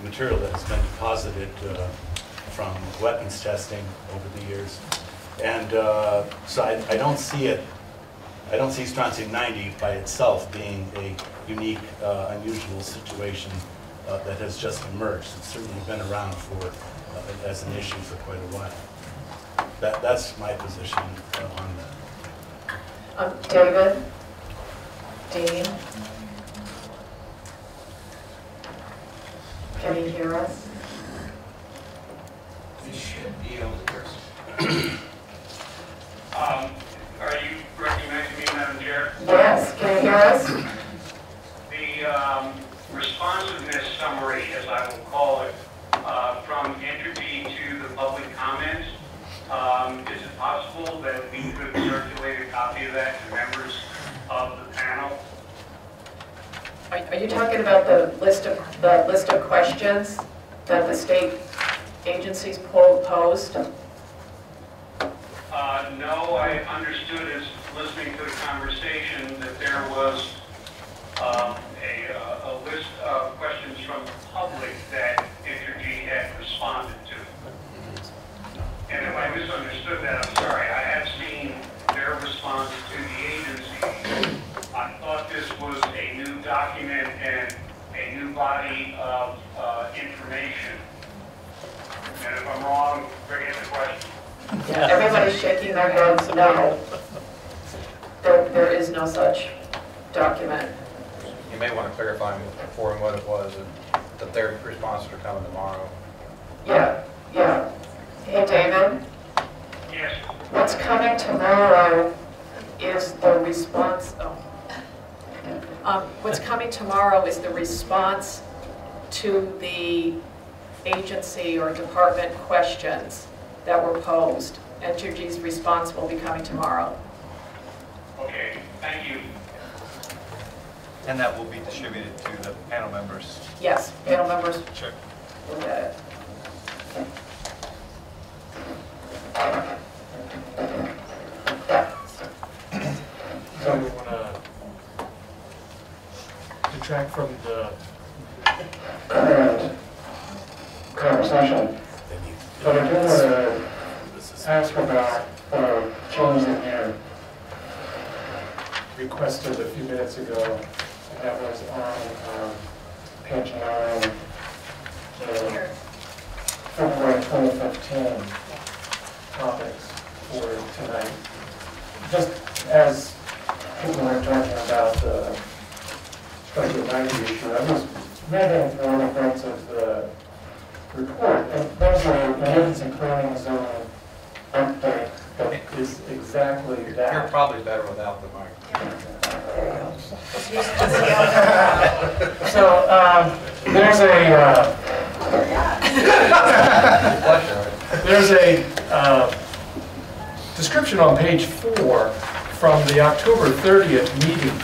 material that has been deposited from weapons testing over the years, and so I don't see it. I don't see strontium 90 by itself being a unique, unusual situation that has just emerged. It's certainly been around as an issue for quite a while. That's my position on that. David? Dean? Can you hear us? You should be able to hear us. Are you recognizing me, Madam Chair? Yes, can you hear us? The responsiveness summary, as I will call it, from Entergy to the public comments, is it possible that we could circulate a copy of that to members of the panel? Are you talking about the list of questions that the state agencies posed? No, I understood as listening to the conversation that there was a list of questions from the public that Entergy had responded to. And if I misunderstood that, I'm sorry. I have seen their response to the agency. I thought this was a new document and a new body of information. And if I'm wrong, bring in the question. Yeah, everybody's shaking their heads no. There is no such document. You may want to clarify for him what it was, and that their responses are coming tomorrow. Yeah, yeah. Hey, David? Yes. What's coming tomorrow is the response, what's coming tomorrow is the response to the agency or department questions that were posed. Entergy's response will be coming tomorrow. Okay, thank you. And that will be distributed to the panel members. Yes, panel members Sure. will get it. So we want to detract from the current conversation. But I do want to ask about the change that you requested a few minutes ago. And that was on page 9, the February 2015 topics for tonight. Just as people were talking about the Structure 90 issue, I was reading one of the parts of the report, and there's an emergency planning zone update that is exactly that. You're probably better without the mic. So there's a description on page 4 from the October 30th meeting,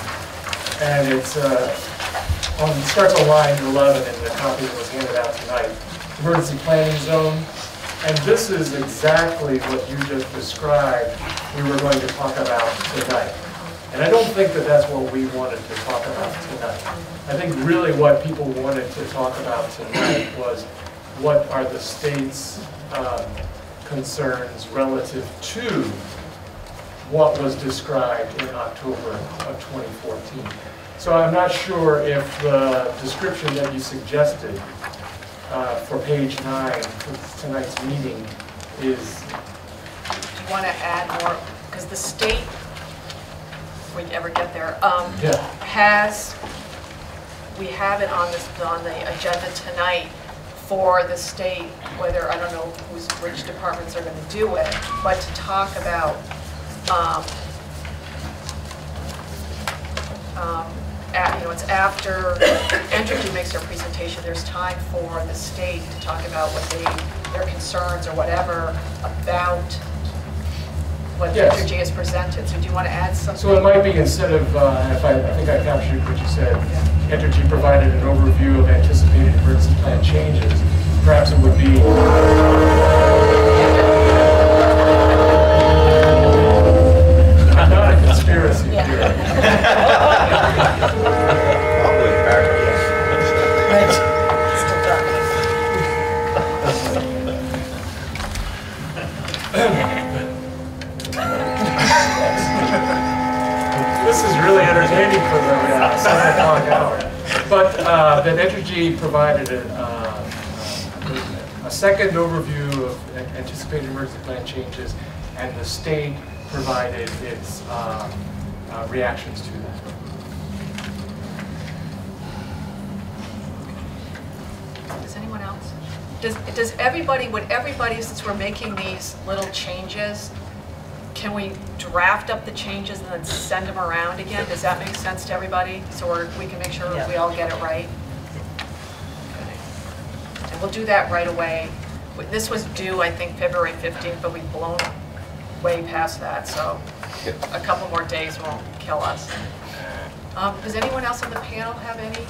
and it starts on line 11 in the copy that was handed out tonight. Emergency planning zone, and this is exactly what you just described we were going to talk about tonight. And I don't think that that's what we wanted to talk about tonight. I think really what people wanted to talk about tonight was what are the state's concerns relative to what was described in October of 2014. So I'm not sure if the description that you suggested for page 9 for tonight's meeting is... Do you want to add more? Because the state, if we ever get there, we have it on the agenda tonight for the state, whether, I don't know which departments are going to do it, but to talk about it's after Entergy makes their presentation, there's time for the state to talk about what their concerns or whatever about what Entergy has presented. So do you want to add something? So it might be instead of, I think I captured what you said, Entergy provided an overview of anticipated emergency plan changes. Perhaps it would be... not a conspiracy theory. This is really entertaining for the 7 o'clock hour. But that Entergy provided a second overview of anticipated emergency plan changes, and the state provided its reactions to that. Does anyone else? Does everybody, since we're making these little changes, can we draft up the changes and then send them around again? Does that make sense to everybody? So we can make sure we all get it right? Okay. And we'll do that right away. This was due, I think, February 15th, but we've blown way past that, so a couple more days won't kill us. Does anyone else on the panel have anything?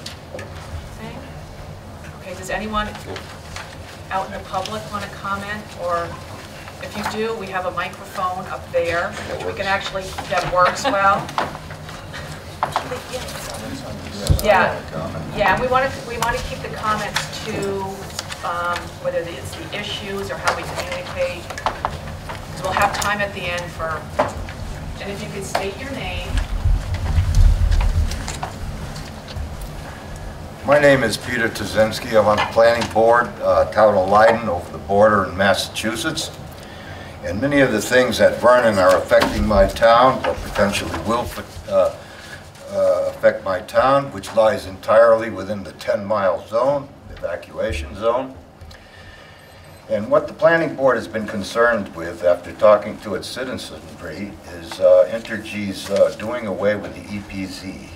Okay, does anyone out in the public want to comment? Or if you do, we have a microphone up there, which we can actually, that works well. Yeah, we want to keep the comments to whether it's the issues or how we communicate. Because we'll have time at the end for, and if you could state your name. My name is Peter Tuzinski. I'm on the planning board, town of Leiden, over the border in Massachusetts. And many of the things at Vernon are affecting my town, or potentially will affect my town, which lies entirely within the 10-mile zone, the evacuation zone. And what the planning board has been concerned with after talking to its citizenry is Entergy's doing away with the EPZ,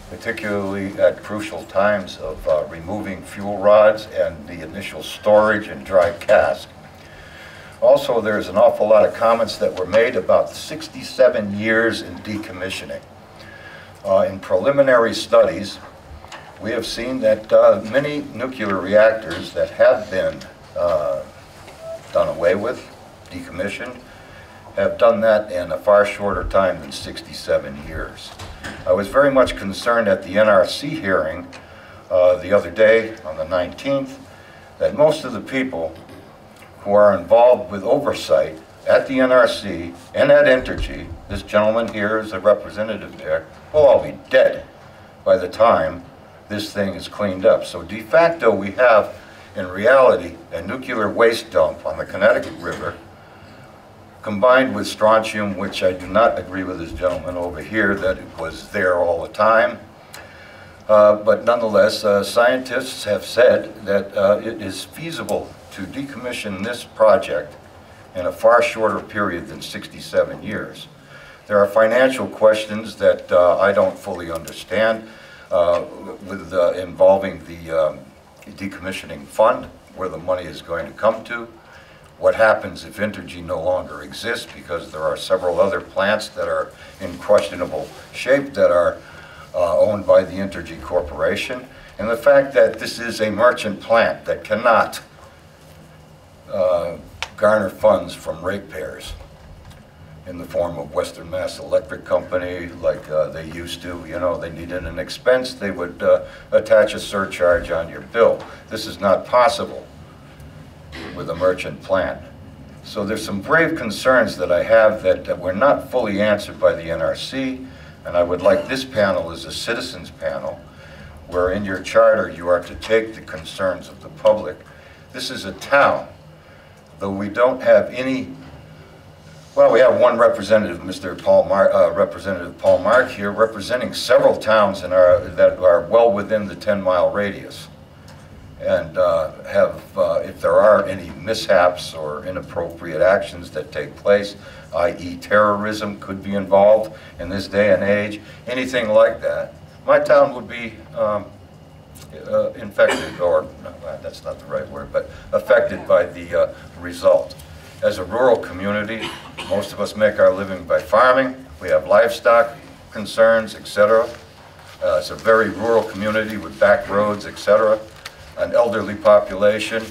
particularly at crucial times of removing fuel rods and the initial storage and dry cask. Also, there's an awful lot of comments that were made about 67 years in decommissioning. In preliminary studies, we have seen that many nuclear reactors that have been done away with, decommissioned, have done that in a far shorter time than 67 years. I was very much concerned at the NRC hearing the other day on the 19th that most of the people who are involved with oversight at the NRC and at Entergy, this gentleman here is a representative there, will all be dead by the time this thing is cleaned up. So de facto we have, in reality, a nuclear waste dump on the Connecticut River combined with strontium, which I do not agree with this gentleman over here that it was there all the time. But nonetheless, scientists have said that it is feasible to decommission this project in a far shorter period than 67 years. There are financial questions that I don't fully understand with involving the decommissioning fund, where the money is going to come to. What happens if Entergy no longer exists, because there are several other plants that are in questionable shape that are owned by the Entergy Corporation. And the fact that this is a merchant plant that cannot garner funds from ratepayers in the form of Western Mass Electric Company like they used to. You know, they needed an expense, they would attach a surcharge on your bill. This is not possible with a merchant plant. So there's some grave concerns that I have that were not fully answered by the NRC, and I would like this panel as a citizens panel, where in your charter you are to take the concerns of the public. This is a town, though we don't have any. Well, we have one representative, Representative Paul Mark here, representing several towns that are well within the 10-mile radius. And if there are any mishaps or inappropriate actions that take place, i.e. terrorism could be involved in this day and age, anything like that, my town would be infected, or no, that's not the right word, but affected by the result. As a rural community, most of us make our living by farming. We have livestock concerns, etc. It's a very rural community with back roads, etc. An elderly population.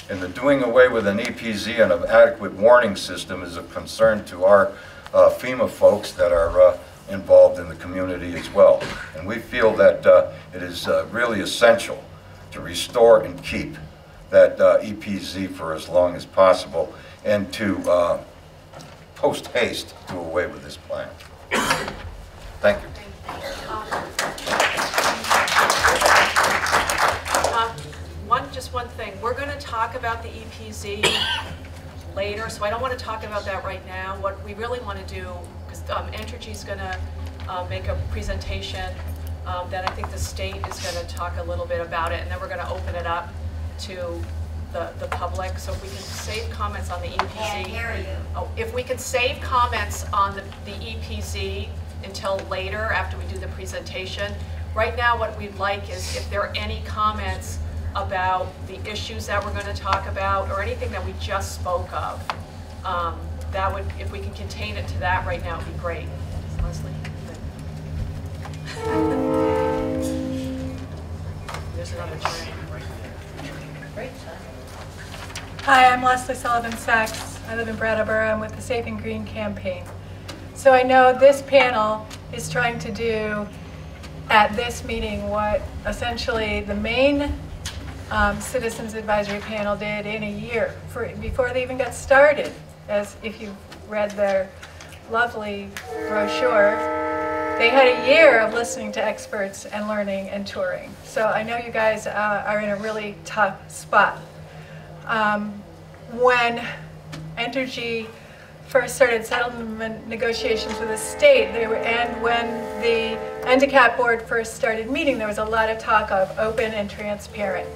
And the doing away with an EPZ and an adequate warning system is a concern to our FEMA folks that are involved in the community as well. And we feel that it is really essential to restore and keep that EPZ for as long as possible, and to post haste do away with this plan. Thank you. Just one thing. We're going to talk about the EPZ later, so I don't want to talk about that right now. What we really want to do, because Entergy is going to make a presentation, then I think the state is going to talk a little bit about it, and then we're going to open it up to the public. So if we can save comments on the EPZ. Can't hear you. Oh, if we can save comments on the EPZ until later after we do the presentation. Right now what we'd like is if there are any comments about the issues that we're going to talk about or anything that we just spoke of. That would, if we can contain it to that right now, it would be great. Leslie? There's another chair. Great. Hi, I'm Leslie Sullivan Sachs. I live in Brattleboro. I'm with the Safe and Green campaign. So I know this panel is trying to do at this meeting what essentially the main Citizens Advisory Panel did in a year before they even got started. As if you read their lovely brochure, they had a year of listening to experts and learning and touring. So I know you guys are in a really tough spot. When Entergy first started settlement negotiations with the state, and when the NDCAP board first started meeting, there was a lot of talk of open and transparent.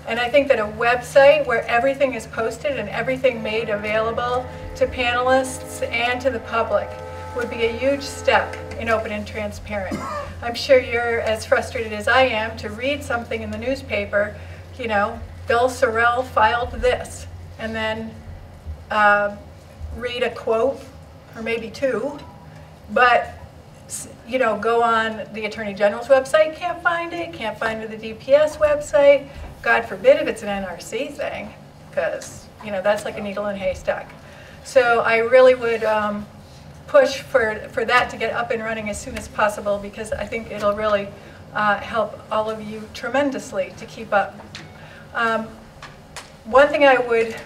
And I think that a website where everything is posted and everything made available to panelists and to the public would be a huge step in open and transparent. I'm sure you're as frustrated as I am to read something in the newspaper, you know, Bill Sorrell filed this, and then read a quote, or maybe two, but you know, go on the Attorney General's website, can't find it at the DPS website. God forbid if it's an NRC thing, because you know that's like a needle in a haystack. So I really would push for that to get up and running as soon as possible, because I think it'll really help all of you tremendously to keep up. One thing I would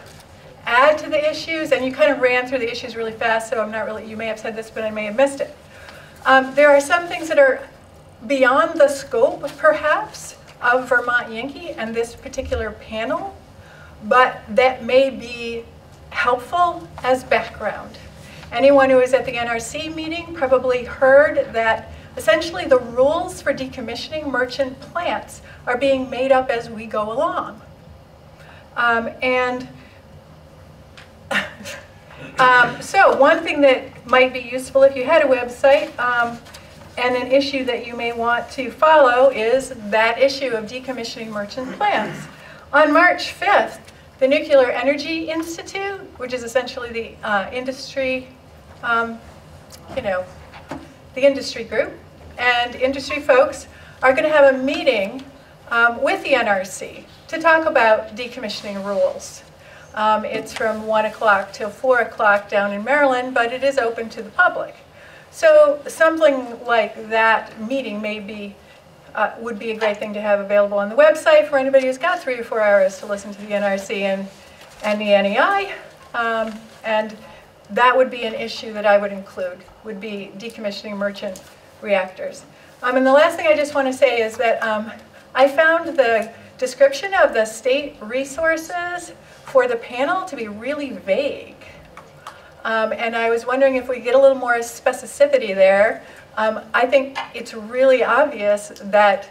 add to the issues, and you kind of ran through the issues really fast, so I'm not really, you may have said this, but I may have missed it. There are some things that are beyond the scope, perhaps, of Vermont Yankee and this particular panel, but that may be helpful as background. Anyone who was at the NRC meeting probably heard that essentially the rules for decommissioning merchant plants are being made up as we go along. So one thing that might be useful if you had a website and an issue that you may want to follow is that issue of decommissioning merchant plants. On March 5th, the Nuclear Energy Institute, which is essentially the industry, you know, the industry group, and industry folks are going to have a meeting with the NRC to talk about decommissioning rules. It's from 1 o'clock till 4 o'clock down in Maryland, but it is open to the public. So something like that meeting may be, would be a great thing to have available on the website for anybody who's got 3 or 4 hours to listen to the NRC and the NEI. And that would be an issue that I would include, would be decommissioning merchant reactors. And the last thing I just want to say is that I found the description of the state resources for the panel to be really vague. And I was wondering if we get a little more specificity there. I think it's really obvious that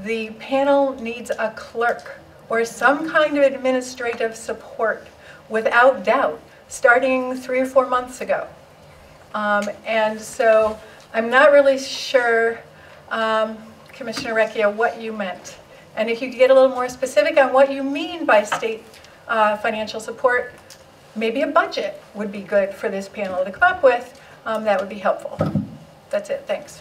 the panel needs a clerk or some kind of administrative support, without doubt, starting 3 or 4 months ago. And so I'm not really sure, Commissioner Recchia, what you meant. And if you could get a little more specific on what you mean by state financial support, maybe a budget would be good for this panel to come up with. That would be helpful. That's it. Thanks.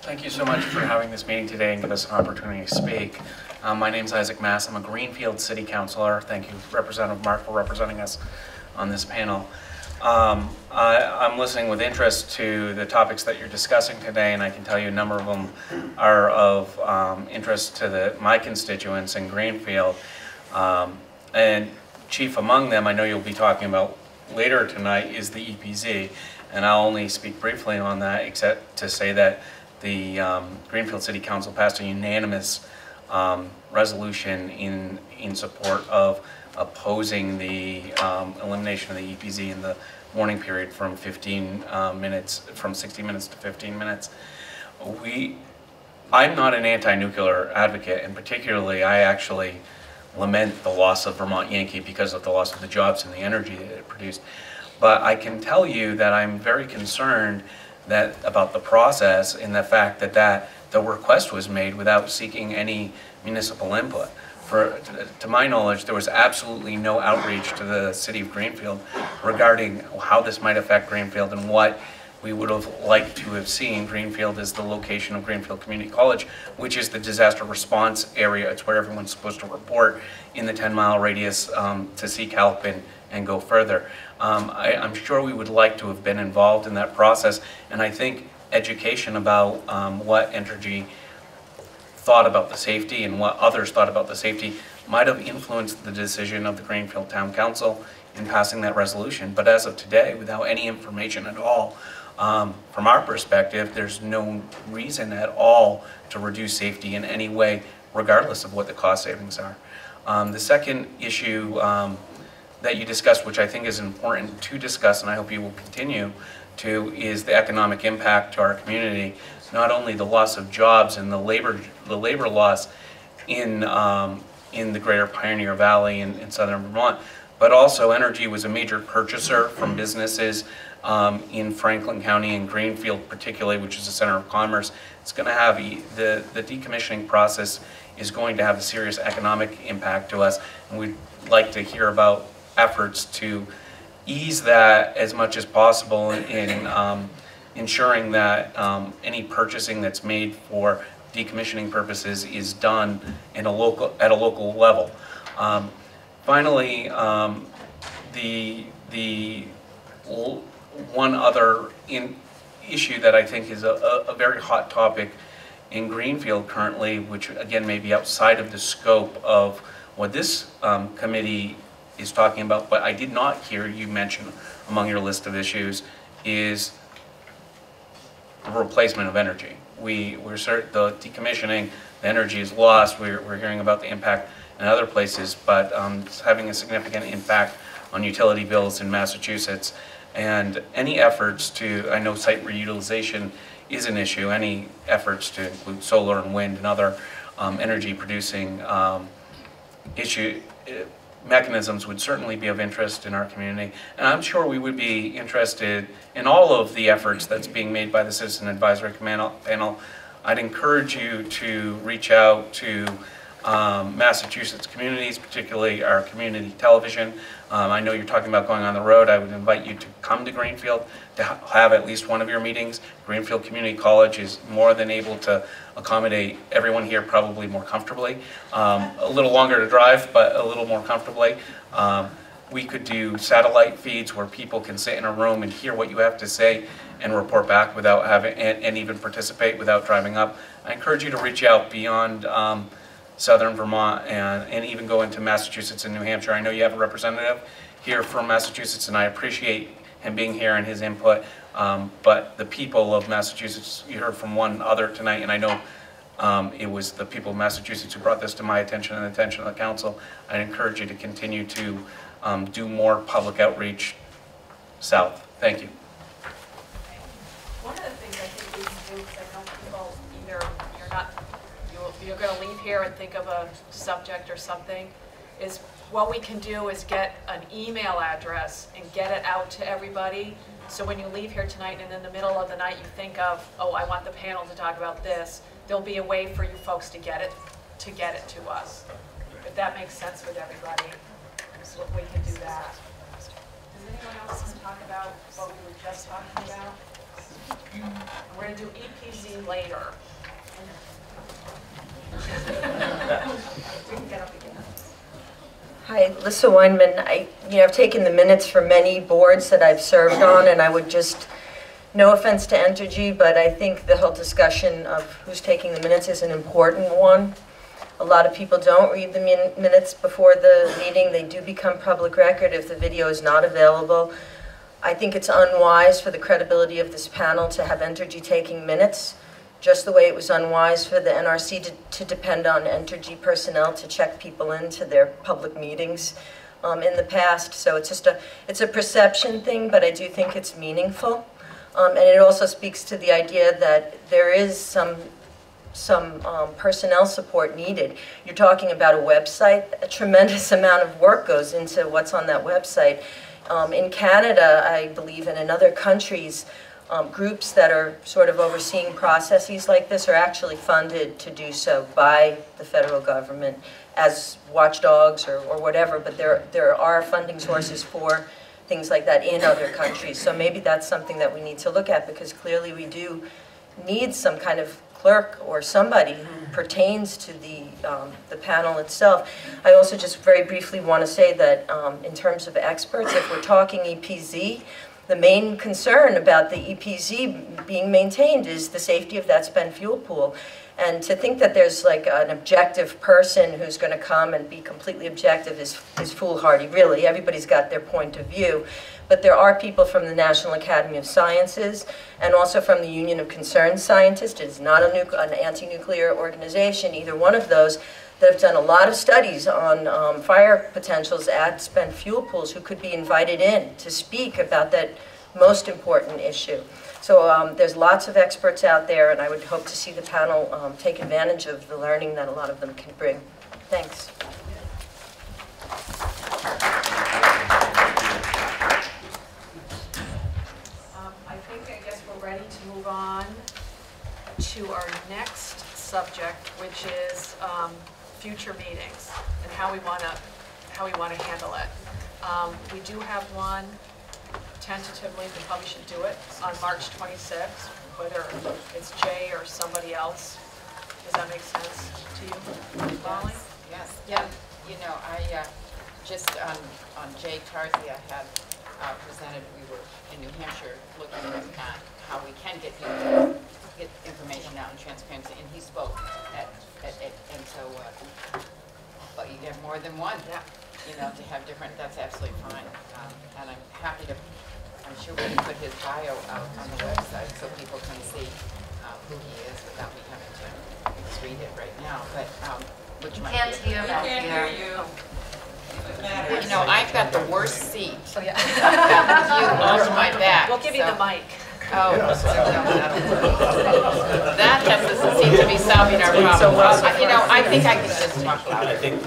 Thank you so much for having this meeting today and give us an opportunity to speak. My name is Isaac Mass. I'm a Greenfield City Councilor. Thank you, Representative Mark, for representing us on this panel. I'm listening with interest to the topics that you're discussing today, and I can tell you a number of them are of interest to my constituents in Greenfield. And chief among them, I know you'll be talking about later tonight, is the EPZ. And I'll only speak briefly on that, except to say that the Greenfield City Council passed a unanimous resolution in support of opposing the elimination of the EPZ in the morning period from 60 minutes to 15 minutes. I'm not an anti-nuclear advocate, and particularly I actually lament the loss of Vermont Yankee because of the loss of the jobs and the energy that it produced. But I can tell you that I'm very concerned about the process, in the fact that the request was made without seeking any municipal input. To my knowledge, there was absolutely no outreach to the city of Greenfield regarding how this might affect Greenfield and what we would have liked to have seen. Greenfield is the location of Greenfield Community College, which is the disaster response area. It's where everyone's supposed to report in the 10-mile radius to seek help and go further. I'm sure we would like to have been involved in that process, and I think education about what Entergy thought about the safety and what others thought about the safety might have influenced the decision of the Greenfield Town Council in passing that resolution. But as of today, without any information at all, from our perspective, there's no reason at all to reduce safety in any way, regardless of what the cost savings are. The second issue that you discussed, which I think is important to discuss, and I hope you will continue to, is the economic impact to our community. Not only the loss of jobs and the labor loss in the greater Pioneer Valley in southern Vermont, but also Entergy was a major purchaser from businesses in Franklin County and Greenfield particularly, which is a center of commerce. It's going to have, the decommissioning process is going to have a serious economic impact to us, and we'd like to hear about efforts to ease that as much as possible in ensuring that any purchasing that's made for decommissioning purposes is done at a local level. Finally, the one other issue that I think is a very hot topic in Greenfield currently, which again may be outside of the scope of what this committee is talking about, but I did not hear you mention among your list of issues, is the replacement of Entergy. We're certain the decommissioning, the energy is lost. We're hearing about the impact in other places, but it's having a significant impact on utility bills in Massachusetts. And any efforts to, I know site reutilization is an issue, any efforts to include solar and wind and other energy producing mechanisms would certainly be of interest in our community. And I'm sure we would be interested in all of the efforts that's being made by the Citizen Advisory Panel. I'd encourage you to reach out to Massachusetts communities, particularly our community television. I know you're talking about going on the road. I would invite you to come to Greenfield to have at least one of your meetings. Greenfield Community College is more than able to accommodate everyone here probably more comfortably. A little longer to drive, but a little more comfortably. We could do satellite feeds where people can sit in a room and hear what you have to say and report back without having, and even participate without driving up. I encourage you to reach out beyond southern Vermont and even go into Massachusetts and New Hampshire. I know you have a representative here from Massachusetts, and I appreciate him being here and his input. But the people of Massachusetts, you heard from one other tonight, and I know it was the people of Massachusetts who brought this to my attention and the attention of the council. I encourage you to continue to do more public outreach south. Thank you. One of the things I think we can do, because I know people either you're going to leave here and think of a subject or something, is what we can do is get an email address and get it out to everybody. So when you leave here tonight and in the middle of the night you think of, oh, I want the panel to talk about this, there'll be a way for you folks to get it to us. If that makes sense with everybody, so we can do that. Does anyone else want to talk about what we were just talking about? We're going to do EPZ later. We can get up again. Hi, Lissa Weinman. I've taken the minutes for many boards that I've served on, and I would just, no offense to Entergy, but I think the whole discussion of who's taking the minutes is an important one. A lot of people don't read the minutes before the meeting. They do become public record if the video is not available. I think it's unwise for the credibility of this panel to have Entergy taking minutes, just the way it was unwise for the NRC to depend on Entergy personnel to check people into their public meetings in the past. So it's a perception thing, but I do think it's meaningful. And it also speaks to the idea that there is some personnel support needed. You're talking about a website. A tremendous amount of work goes into what's on that website. In Canada, I believe, and in other countries, groups that are sort of overseeing processes like this are actually funded to do so by the federal government as watchdogs or whatever, but there are funding sources for things like that in other countries. So maybe that's something that we need to look at, because clearly we do need some kind of clerk or somebody who pertains to the panel itself. I also just very briefly want to say that in terms of experts, if we're talking EPZ, the main concern about the EPZ being maintained is the safety of that spent fuel pool. And to think that there's like an objective person who's going to come and be completely objective is foolhardy, really. Everybody's got their point of view. But there are people from the National Academy of Sciences and also from the Union of Concerned Scientists. It is not an anti-nuclear organization, either one of those, that have done a lot of studies on fire potentials at spent fuel pools who could be invited in to speak about that most important issue. So there's lots of experts out there, and I would hope to see the panel take advantage of the learning that a lot of them can bring. Thanks. I guess we're ready to move on to our next subject, which is future meetings and how we want to handle it. We do have one tentatively. We probably should do it on March 26th, whether it's Jay or somebody else. Does that make sense to you, Molly? Yes. Yeah. You know, I just on Jay Tarzi, I had presented. We were in New Hampshire looking at how we can get people to get information out in transparency, and he spoke at and so. But you get more than one. Yeah. You know, to have different. That's absolutely fine, and I'm happy to. I'm sure we can put his bio out on the website so people can see who he is without me having to read it right now. But which might Can't be hear you. You know, I've got the worst seat. Oh, yeah. You lost my back. We'll give you the mic. Oh, that doesn't seem to be solving our problem. You know, I think I can just talk louder. I think,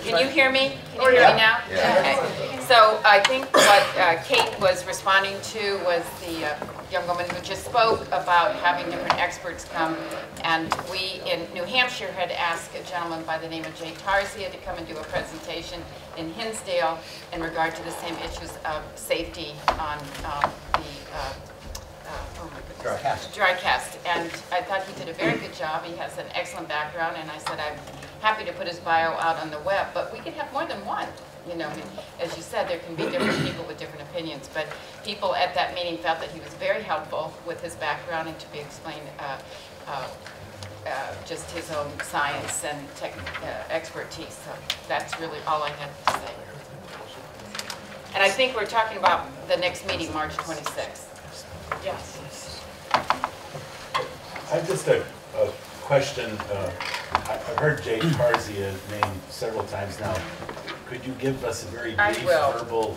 Can you hear me? Can you hear me now? Yeah. Okay. So I think what Kate was responding to was the young woman who just spoke about having different experts come. And we in New Hampshire had asked a gentleman by the name of Jay Tarzia to come and do a presentation in Hinsdale in regard to the same issues of safety on dry cast. And I thought he did a very good job. He has an excellent background, and I said I'm happy to put his bio out on the web, but we could have more than one. You know, as you said, there can be different people with different opinions, but people at that meeting felt that he was very helpful with his background and to be explained just his own science and expertise. So that's really all I had to say. And I think we're talking about the next meeting, March 26th. Yes. I have just a question. I've heard Jay Tarzia named several times now. Could you give us a very brief verbal,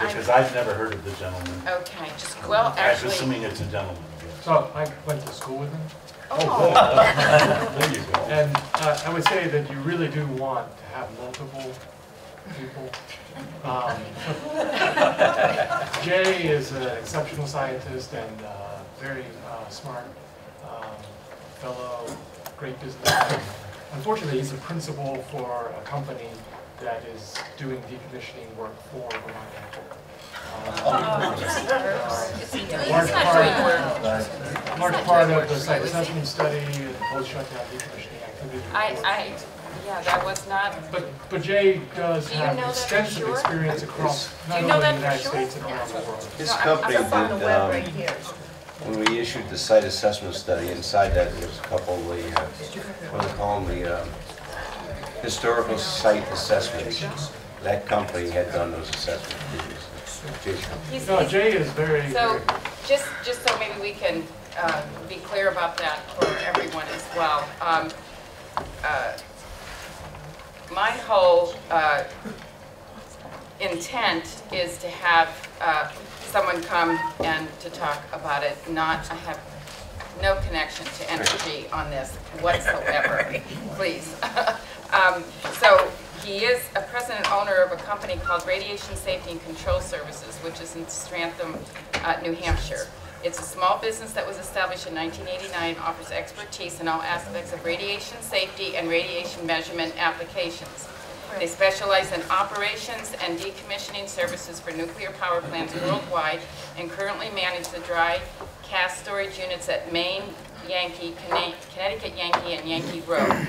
because I've never heard of the gentleman. Okay. Well, actually, I'm assuming it's a gentleman. So I went to school with him. Oh, there you go. And I would say that you really do want to have multiple people. Jay is an exceptional scientist and very smart fellow, great businessman. Unfortunately, he's a principal for a company that is doing decommissioning work for Vermont Airport. Large part of the site assessment study and post-shutdown decommissioning activity. Yeah, that was not. But Jay does have extensive experience across not only the United States and around the world. His company did, when we issued the site assessment study, inside that there's a couple of the, what do they call them, the historical site assessments. That company had done those assessments previously. No, Jay is very. So, just so maybe we can be clear about that for everyone as well. My whole intent is to have someone come and to talk about it. I have no connection to Entergy on this whatsoever, please. So he is a president owner of a company called Radiation Safety and Control Services, which is in Stratham, New Hampshire. It's a small business that was established in 1989, offers expertise in all aspects of radiation safety and radiation measurement applications. They specialize in operations and decommissioning services for nuclear power plants worldwide and currently manage the dry cast storage units at Maine Yankee, Connecticut Yankee, and Yankee Road.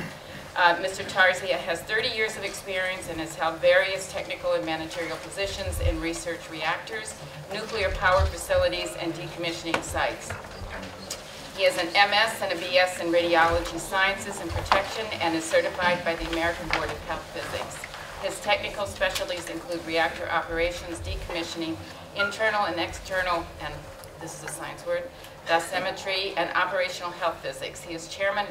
Mr. Tarzia has 30 years of experience and has held various technical and managerial positions in research reactors, nuclear power facilities, and decommissioning sites. He has an MS and a BS in Radiology Sciences and Protection and is certified by the American Board of Health Physics. His technical specialties include reactor operations, decommissioning, internal and external, and this is a science word, dosimetry, and operational health physics. He is chairman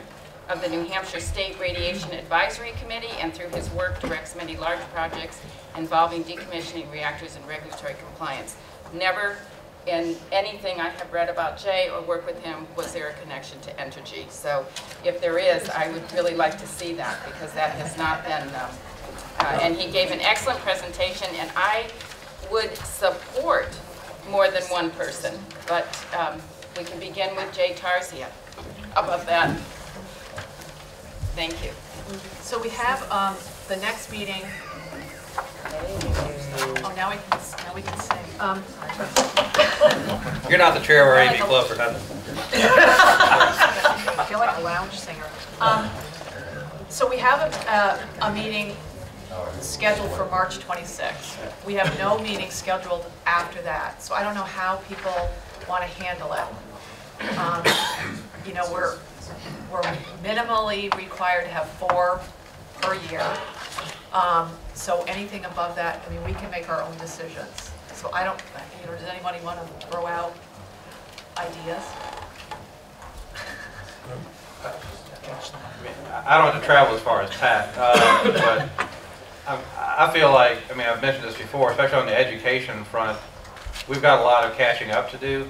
of the New Hampshire State Radiation Advisory Committee, and through his work directs many large projects involving decommissioning reactors and regulatory compliance. Never in anything I have read about Jay or worked with him was there a connection to Entergy. So if there is, I would really like to see that, because that has not been, and he gave an excellent presentation, and I would support more than one person, but we can begin with Jay Tarzia. How about that? Thank you. So we have the next meeting. Oh, now we can sing. You're not the chair or Amy Club for nothing. I feel like a lounge singer. So we have a meeting scheduled for March 26th. We have no meeting scheduled after that, so I don't know how people want to handle it. You know, we're minimally required to have 4 per year. So anything above that, I mean, we can make our own decisions. So I don't, you know, does anybody want to throw out ideas? I don't have to travel as far as Pat, but I feel like, I mean, I've mentioned this before, especially on the education front, we've got a lot of catching up to do.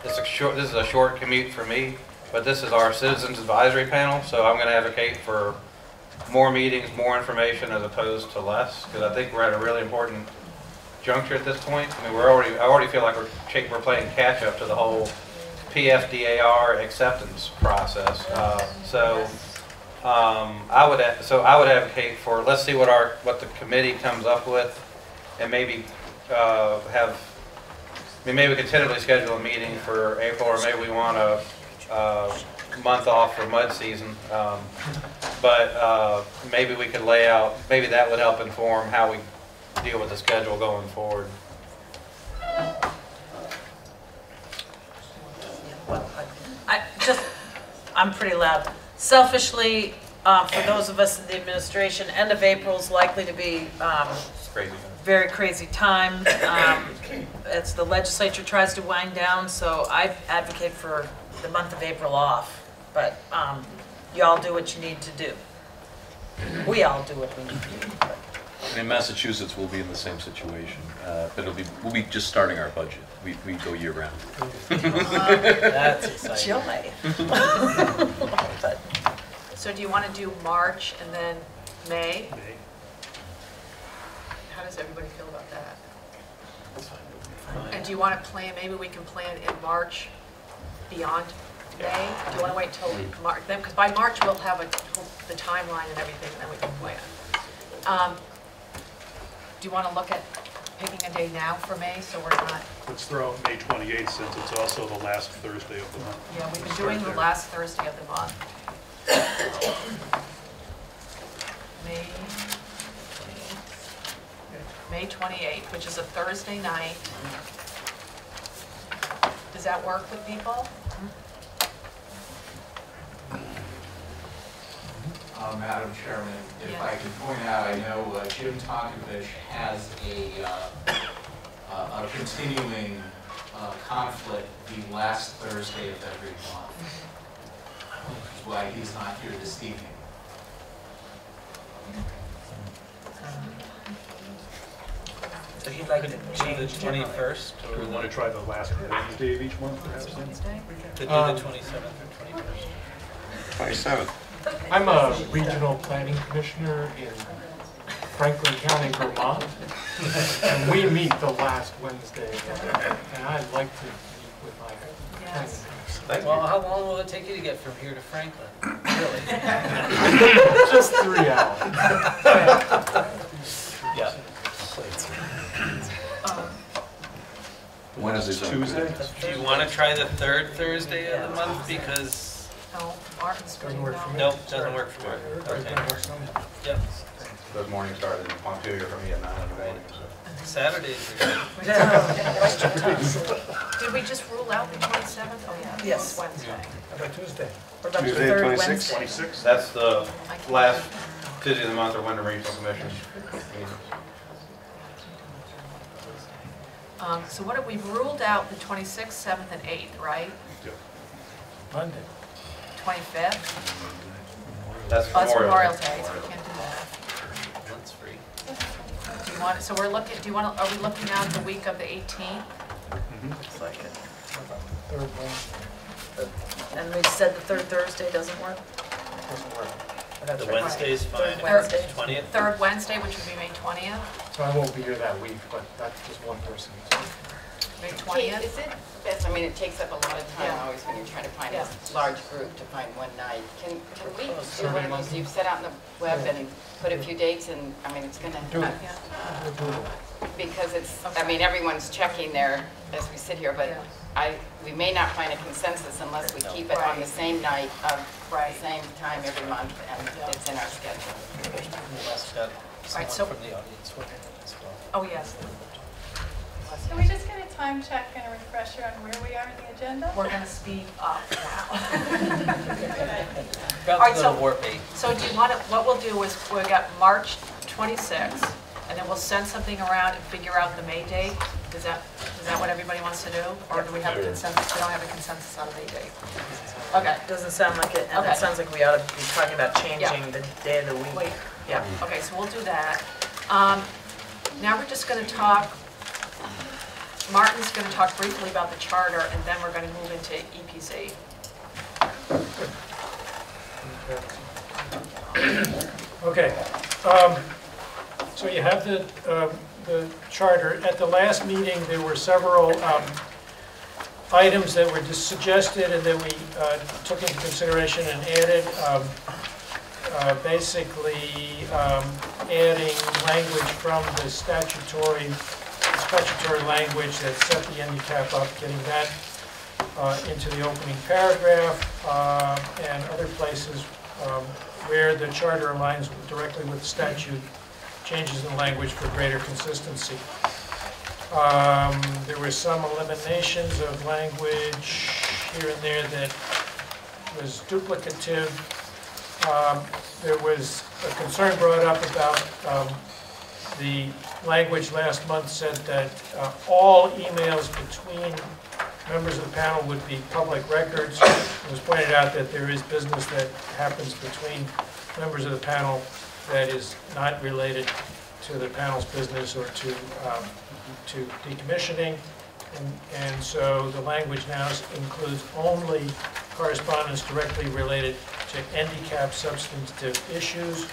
This is a short commute for me, but this is our Citizens Advisory Panel, so I'm going to advocate for more meetings, more information as opposed to less, because I think we're at a really important juncture at this point. I mean, I already feel like we're playing catch up to the whole PFDAR acceptance process. I would advocate for, let's see what the committee comes up with, and maybe maybe we could tentatively schedule a meeting for April, or maybe we want a month off for mud season. But maybe we could lay out, maybe that would help inform how we deal with the schedule going forward. I'm pretty loud. Selfishly, for those of us in the administration, end of April is likely to be very crazy time. As the legislature tries to wind down, so I advocate for the month of April off. But y'all do what you need to do. We all do what we need to do. And in Massachusetts, we'll be in the same situation, but we'll be just starting our budget. We go year round. That's exciting. Joy. So do you want to do March and then May? How does everybody feel about that? And do you want to plan, maybe we can plan in March beyond May? Do you want to wait till March? Because by March we'll have the timeline and everything, and then we can plan. Do you want to look at picking a day now for May, so we're not... Let's throw out May 28th, since it's also the last Thursday of the month. Yeah, we've been doing the last Thursday of the month. May 28th, which is a Thursday night. Does that work with people? Madam Chairman, if I could point out, I know Jim Tonkovich has a continuing conflict the last Thursday of every month, which is why he's not here this evening. So he'd like to do the 21st? Do we want to try the last Wednesday of each month, perhaps? Wednesday? To do the 27th or 21st? 27th. I'm a regional planning commissioner in Franklin County, Vermont, and we meet the last Wednesday, and I'd like to meet with my Yes. Well, how long will it take you to get from here to Franklin? Really? Just 3 hours. Yeah. When is it? Tuesday? Do you want to try the 3rd Thursday of the month? Because No, Martin's Doesn't work for me. Nope, doesn't work for me. Okay. Yep. Those mornings started in Montpelier for me at 9 in the morning. Saturdays. Did we just rule out the 27th? Oh, yeah. Yes. Wednesday. How about Tuesday? What about the Tuesday, third 26th? Wednesday? 26? That's the last Tuesday of the month or when the regional commission meetings. So what have we ruled out? The 26th, 7th, and 8th, right? Monday. 25th? That's Oh, it's Memorial Memorial Day. Day, so we can't do that. That's free. Do you want, so we're looking, do you want, are we looking at the week of the 18th? Looks like it. Third Wednesday. And we said the third Thursday doesn't work? Doesn't work. The Wednesday is fine. Third Wednesday. 20th? Third Wednesday, which would be May 20th? So I won't be here that week, but that's just one person. May Kate, 20th? is it best, I mean, it takes up a lot of time Yeah. always when you're trying to find Yeah. a large group to find one night. Can we do one of those, you've set out on the web and put a few dates and, I mean, it's gonna, Do it. because it's, I mean, everyone's checking there as we sit here, but we may not find a consensus unless we keep it on the same night of the same time every month and it's in our schedule. Right, so- from the audience will hear it as well. Oh, yes. Can we just get a time check and a refresher on where we are in the agenda? We're gonna speed up now. Got All right, to so- the warp 8. So do you want to, what we'll do is, we've got March 26th, and then we'll send something around and figure out the May date. Is that what everybody wants to do? Or do we have a consensus? We don't have a consensus on a May date. Okay. Doesn't sound like it, and Okay. it sounds like we ought to be talking about changing the day of the week. Wait. Yeah. Okay, so we'll do that. Now we're just going to talk, Martin's going to talk briefly about the charter, and then we're going to move into EPC. Okay. So you have the charter. At the last meeting, there were several items that were just suggested and that we took into consideration and added. Basically, adding language from the statutory language that set the handicap up, getting that into the opening paragraph, and other places where the charter aligns directly with the statute, changes in language for greater consistency. There were some eliminations of language here and there that was duplicative. There was a concern brought up about the language last month said that all emails between members of the panel would be public records. It was pointed out that there is business that happens between members of the panel that is not related to the panel's business or to decommissioning. And so the language now includes only correspondence directly related to handicap substantive issues.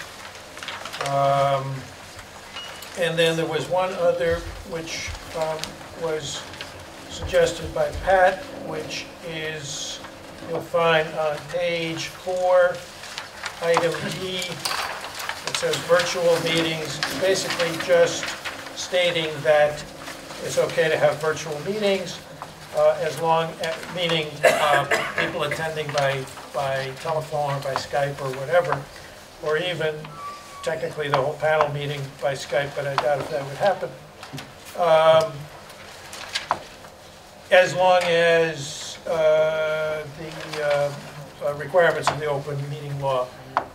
And then there was one other which was suggested by Pat, which is, you'll find on page 4, item D. It says virtual meetings, basically just stating that it's okay to have virtual meetings as long, meaning people attending by telephone or by Skype or whatever, or even technically the whole panel meeting by Skype, but I doubt if that would happen. As long as the requirements of the open meeting law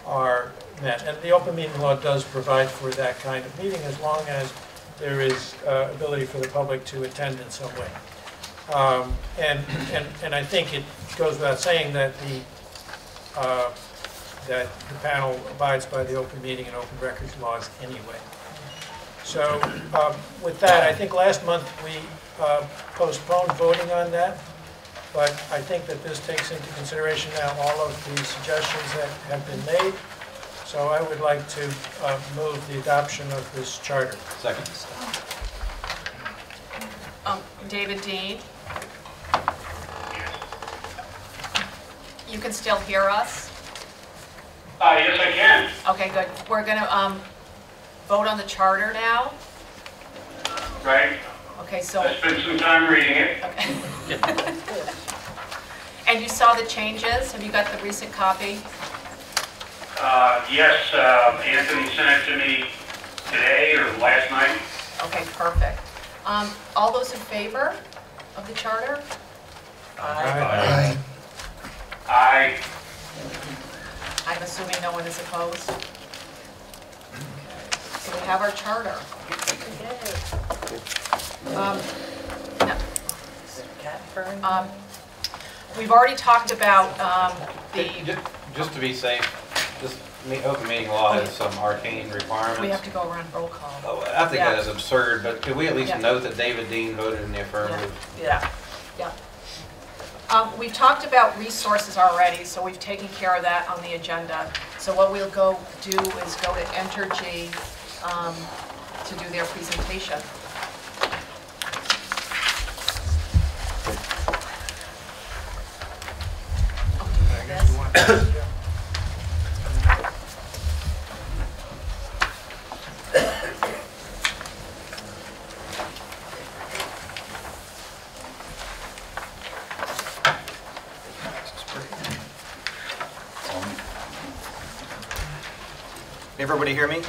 are met. And the open meeting law does provide for that kind of meeting as long as there is ability for the public to attend in some way. And I think it goes without saying that the panel abides by the open meeting and open records laws anyway. So with that, I think last month we postponed voting on that, but I think that this takes into consideration now all of the suggestions that have been made. So I would like to move the adoption of this charter. Second. David Dean? You can still hear us? Yes, I can. Okay, good. We're going to vote on the charter now. Right. Okay, so... I spent some time reading it. Okay. And you saw the changes? Have you got the recent copy? Yes, Anthony sent it to me today or last night. Okay, perfect. All those in favor of the charter? Aye. Aye. I'm assuming no one is opposed. So we have our charter. We've already talked about Just to be safe, this open meeting law has some arcane requirements. we have to go around roll call. Oh, I think Yeah. that is absurd, but could we at least Yeah. note that David Dean voted in the affirmative? Yeah. We've talked about resources already, so we've taken care of that on the agenda. So what we'll go do is go to Entergy to do their presentation. Can everybody hear me?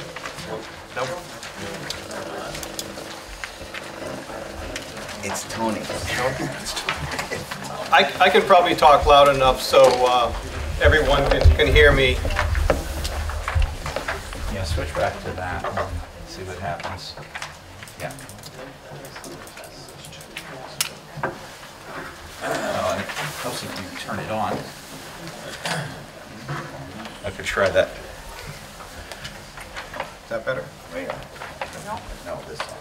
Nope. It's Tony. I can probably talk loud enough so everyone can hear me. Yeah, switch back to that and see what happens. Yeah. It helps if you turn it on. I could try that. Is that better? No, this one.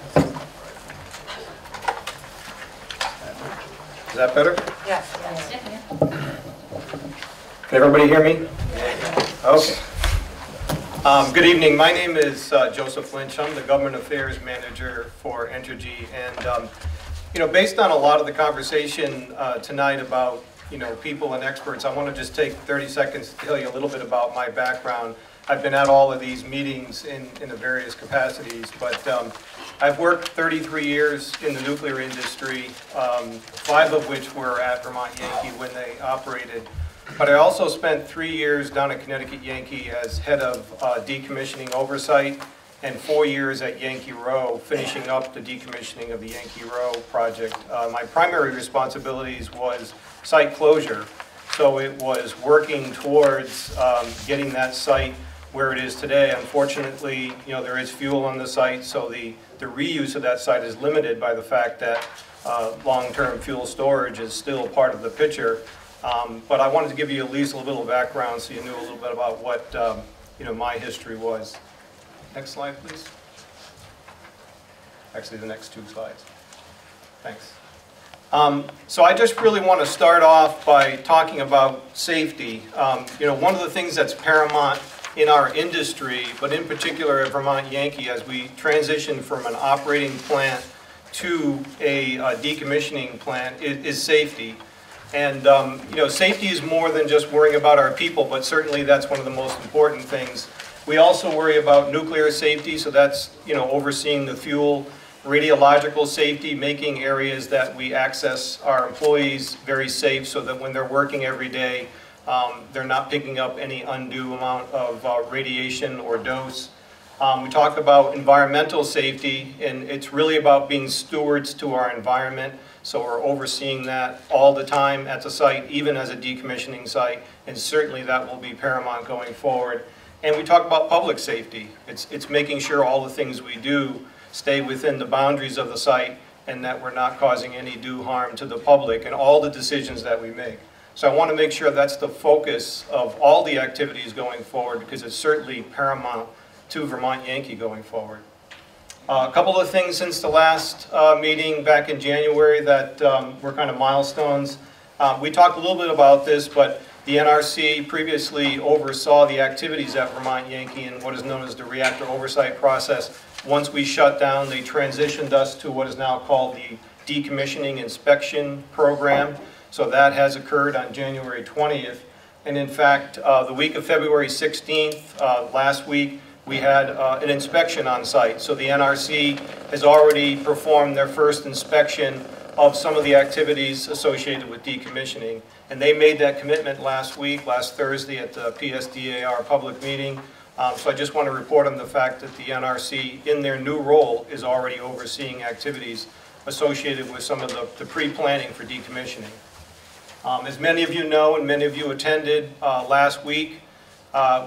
Is that better? Yes. Can everybody hear me? Okay. Good evening. My name is Joseph Lynch. I'm the Government Affairs Manager for Entergy. And, based on a lot of the conversation tonight about, people and experts, I want to just take 30 seconds to tell you a little bit about my background. I've been at all of these meetings in the various capacities, but I've worked 33 years in the nuclear industry, 5 of which were at Vermont Yankee when they operated. But I also spent 3 years down at Connecticut Yankee as head of decommissioning oversight and 4 years at Yankee Row, finishing up the decommissioning of the Yankee Row project. My primary responsibilities was site closure. So it was working towards getting that site where it is today. Unfortunately, there is fuel on the site, so the reuse of that site is limited by the fact that long-term fuel storage is still part of the picture. But I wanted to give you at least a little background so you knew a little bit about what my history was. Next slide, please. Actually, the next 2 slides. Thanks. So I just really want to start off by talking about safety. One of the things that's paramount in our industry, but in particular at Vermont Yankee, as we transition from an operating plant to a decommissioning plant, is safety. And safety is more than just worrying about our people, but certainly that's one of the most important things. We also worry about nuclear safety, so that's overseeing the fuel, radiological safety, making areas that we access our employees very safe so that when they're working every day, they're not picking up any undue amount of radiation or dose. We talk about environmental safety, and it's really about being stewards to our environment. So we're overseeing that all the time at the site, even as a decommissioning site, and certainly that will be paramount going forward. And we talk about public safety. It's making sure all the things we do stay within the boundaries of the site and that we're not causing any due harm to the public and all the decisions that we make. So I want to make sure that's the focus of all the activities going forward because it's certainly paramount to Vermont Yankee going forward. A couple of things since the last meeting back in January that were kind of milestones. We talked a little bit about this, but the NRC previously oversaw the activities at Vermont Yankee in what is known as the reactor oversight process. Once we shut down, they transitioned us to what is now called the Decommissioning Inspection Program. So that has occurred on January 20th. And in fact, the week of February 16th, last week, we had an inspection on site. So the NRC has already performed their first inspection of some of the activities associated with decommissioning. And they made that commitment last Thursday at the PSDAR public meeting. So I just want to report on the fact that the NRC, in their new role, is already overseeing activities associated with some of the pre-planning for decommissioning. As many of you know, and many of you attended last week,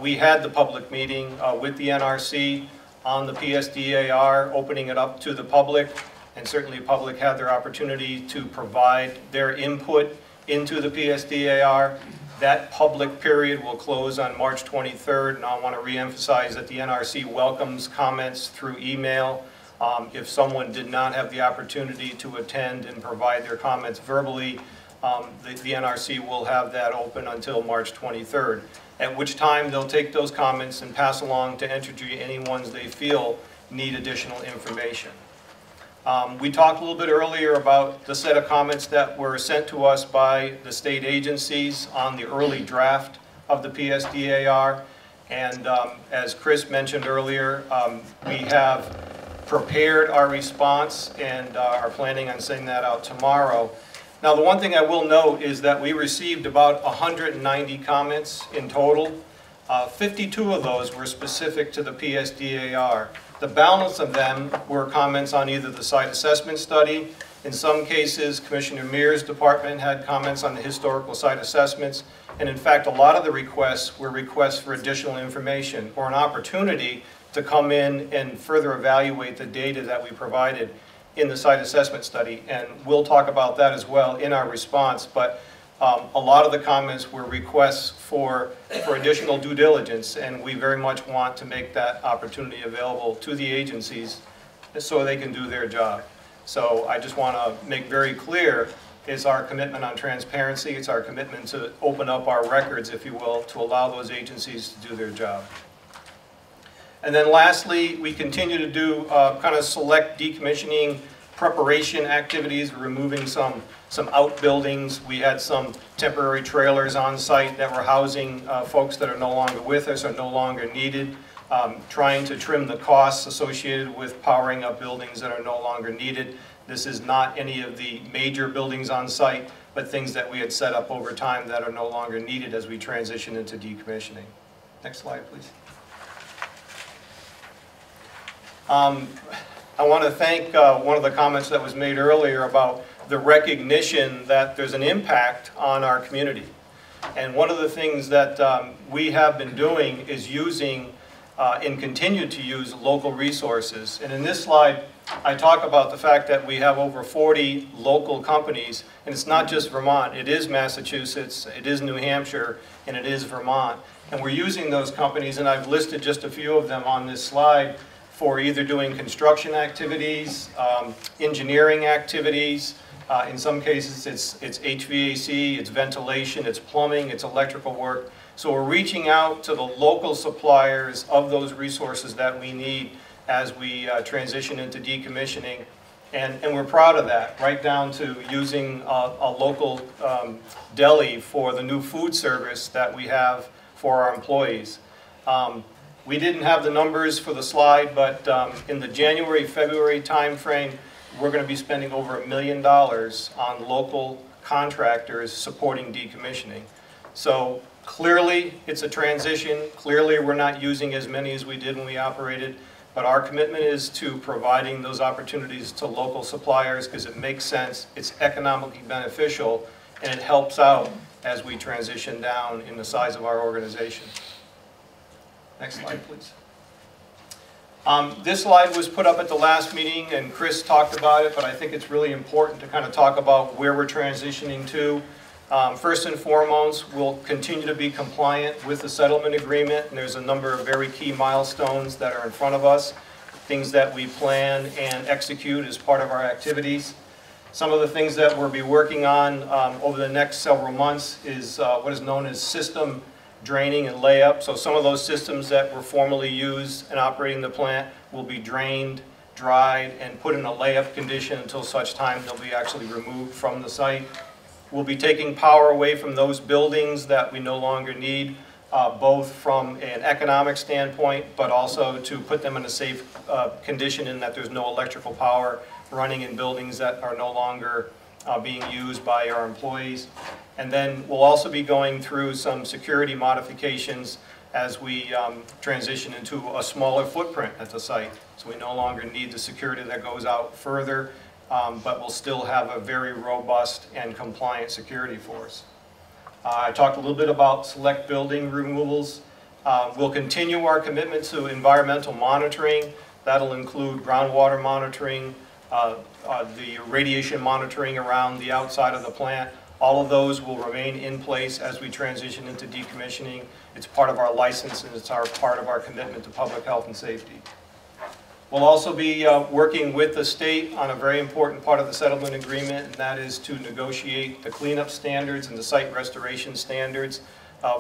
we had the public meeting with the NRC on the PSDAR, opening it up to the public, and certainly the public had their opportunity to provide their input into the PSDAR. That public period will close on March 23rd, and I want to reemphasize that the NRC welcomes comments through email. If someone did not have the opportunity to attend and provide their comments verbally, the NRC will have that open until March 23rd, at which time they'll take those comments and pass along to Entergy any ones they feel need additional information. We talked a little bit earlier about the set of comments that were sent to us by the state agencies on the early draft of the PSDAR. And as Chris mentioned earlier, we have prepared our response and are planning on sending that out tomorrow. Now, the one thing I will note is that we received about 190 comments in total. 52 of those were specific to the PSDAR. The balance of them were comments on either the site assessment study. In some cases, Commissioner Mears' department had comments on the historical site assessments. And in fact, a lot of the requests were requests for additional information or an opportunity to come in and further evaluate the data that we provided in the site assessment study. And we'll talk about that as well in our response. But a lot of the comments were requests for additional due diligence, and we very much want to make that opportunity available to the agencies so they can do their job. So I just want to make very clear, it's our commitment on transparency, it's our commitment to open up our records, if you will, to allow those agencies to do their job. And then lastly, we continue to do kind of select decommissioning preparation activities, removing some outbuildings. We had some temporary trailers on site that were housing folks that are no longer with us or no longer needed, trying to trim the costs associated with powering up buildings that are no longer needed. This is not any of the major buildings on site, but things that we had set up over time that are no longer needed as we transition into decommissioning. Next slide, please. I want to thank one of the comments that was made earlier about the recognition that there's an impact on our community. And one of the things that we have been doing is using and continue to use local resources. And in this slide, I talk about the fact that we have over 40 local companies, and it's not just Vermont, it is Massachusetts, it is New Hampshire, and it is Vermont. And we're using those companies, and I've listed just a few of them on this slide, for either doing construction activities, engineering activities. In some cases, it's HVAC, it's ventilation, it's plumbing, it's electrical work. So we're reaching out to the local suppliers of those resources that we need as we transition into decommissioning. And we're proud of that, right down to using a local deli for the new food service that we have for our employees. We didn't have the numbers for the slide, but in the January-February timeframe, we're going to be spending over $1 million on local contractors supporting decommissioning. So clearly, it's a transition. Clearly, we're not using as many as we did when we operated, but our commitment is to providing those opportunities to local suppliers because it makes sense, it's economically beneficial, and it helps out as we transition down in the size of our organization. Next slide, please. This slide was put up at the last meeting, and Chris talked about it, but I think it's really important to kind of talk about where we're transitioning to. First and foremost, we'll continue to be compliant with the settlement agreement, and there's a number of very key milestones that are in front of us, things that we plan and execute as part of our activities. Some of the things that we'll be working on over the next several months is what is known as system draining and layup. So some of those systems that were formerly used in operating the plant will be drained, dried, and put in a layup condition until such time they'll be actually removed from the site. We'll be taking power away from those buildings that we no longer need, both from an economic standpoint, but also to put them in a safe condition in that there's no electrical power running in buildings that are no longer being used by our employees. And then we'll also be going through some security modifications as we transition into a smaller footprint at the site. So we no longer need the security that goes out further, but we'll still have a very robust and compliant security force. I talked a little bit about select building removals. We'll continue our commitment to environmental monitoring. That'll include groundwater monitoring, the radiation monitoring around the outside of the plant. All of those will remain in place as we transition into decommissioning. It's part of our license and it's part of our commitment to public health and safety. We'll also be working with the state on a very important part of the settlement agreement, and that is to negotiate the cleanup standards and the site restoration standards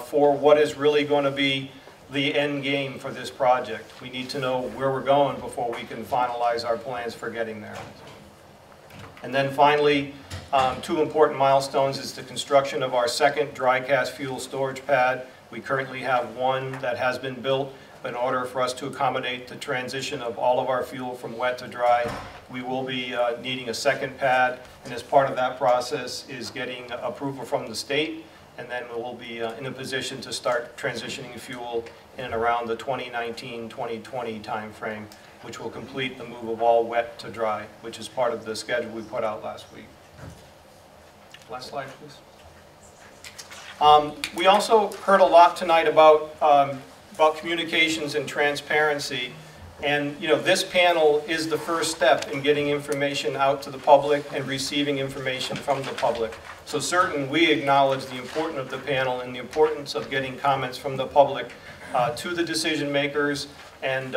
for what is really going to be the end game for this project. We need to know where we're going before we can finalize our plans for getting there. And then finally, two important milestones is the construction of our second dry cast fuel storage pad. We currently have one that has been built. In order for us to accommodate the transition of all of our fuel from wet to dry, we will be needing a second pad, and as part of that process is getting approval from the state, and then we'll be in a position to start transitioning fuel in and around the 2019-2020 timeframe, which will complete the move of all wet to dry, which is part of the schedule we put out last week. Last slide, please. We also heard a lot tonight about communications and transparency, and this panel is the first step in getting information out to the public and receiving information from the public. So certainly we acknowledge the importance of the panel and the importance of getting comments from the public to the decision makers and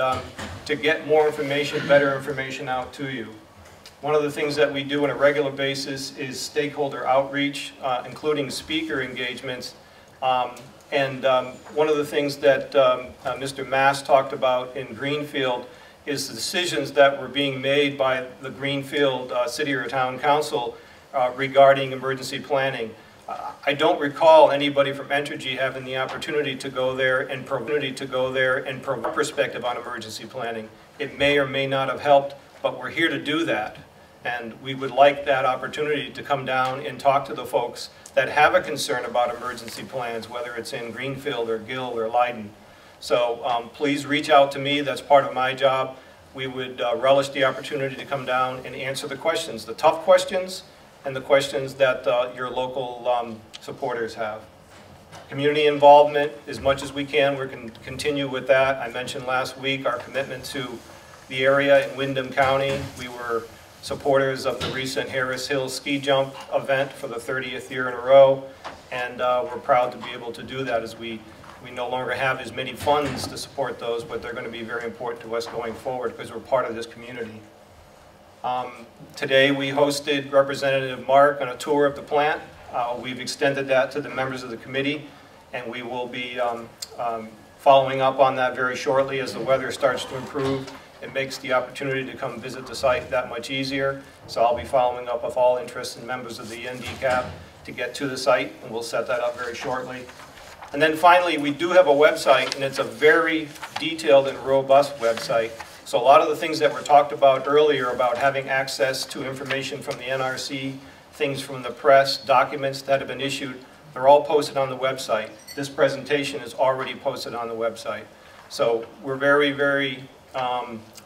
to get more information, better information out to you. One of the things that we do on a regular basis is stakeholder outreach, including speaker engagements. And one of the things that Mr. Mass talked about in Greenfield is the decisions that were being made by the Greenfield City or Town Council regarding emergency planning. I don't recall anybody from Entergy having the opportunity to go there and provide perspective on emergency planning. It may or may not have helped, but we're here to do that. And we would like that opportunity to come down and talk to the folks that have a concern about emergency plans, whether it's in Greenfield or Gill or Leiden. So please reach out to me. That's part of my job. We would relish the opportunity to come down and answer the questions, the tough questions and the questions that your local supporters have. Community involvement as much as we can. We're going to continue with that. I mentioned last week our commitment to the area in Windham County. We were supporters of the recent Harris Hill ski jump event for the 30th year in a row, and we're proud to be able to do that as we no longer have as many funds to support those, but they're going to be very important to us going forward because we're part of this community. Today we hosted Representative Mark on a tour of the plant. We've extended that to the members of the committee, and we will be following up on that very shortly as the weather starts to improve. It makes the opportunity to come visit the site that much easier. So I'll be following up with all interested members of the NDCAP to get to the site, and we'll set that up very shortly. And then finally, we do have a website, and it's a very detailed and robust website. So a lot of the things that were talked about earlier about having access to information from the NRC, things from the press, documents that have been issued, they're all posted on the website. This presentation is already posted on the website. So we're very, very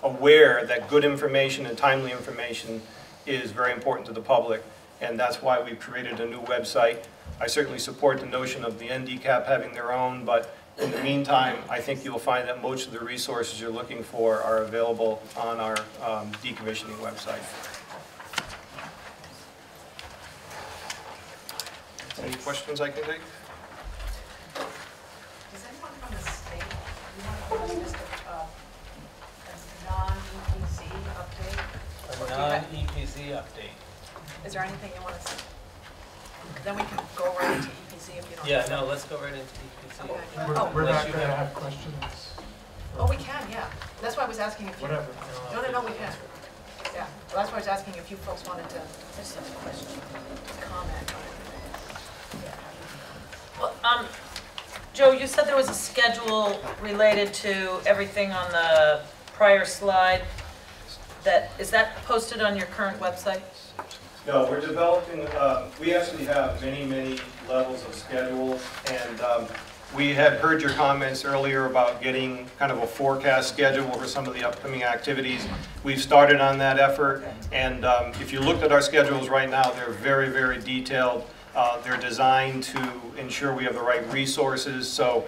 aware that good information and timely information is very important to the public, and that's why we've created a new website. I certainly support the notion of the NDCAP having their own, but in the meantime, I think you'll find that most of the resources you're looking for are available on our decommissioning website. Any questions I can take? Does anyone from the state, you want to give us just a non-EPC update? A non-EPC update. Is there anything you want to say? Then we can go right into EPC if you don't. Yeah, no, let's go right into EPC. Okay. We're not going to have questions. Oh, we can, yeah. That's why I was asking if you. Whatever. No, we can. Yeah, well, that's why I was asking if you folks wanted to, just a question, comment on it. Well, Joe, you said there was a schedule related to everything on the prior slide. Is that posted on your current website? No, we're developing, we actually have many, many levels of schedules, and we had heard your comments earlier about getting kind of a forecast schedule for some of the upcoming activities. We've started on that effort, and if you looked at our schedules right now, they're very, very detailed. They're designed to ensure we have the right resources. So,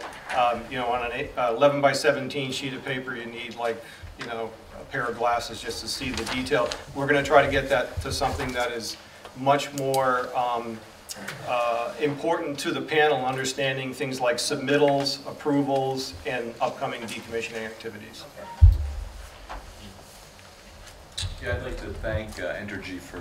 you know, on an 11 by 17 sheet of paper, you need like, you know, a pair of glasses just to see the detail. We're going to try to get that to something that is much more important to the panel, understanding things like submittals, approvals, and upcoming decommissioning activities. Yeah, I'd like to thank Entergy for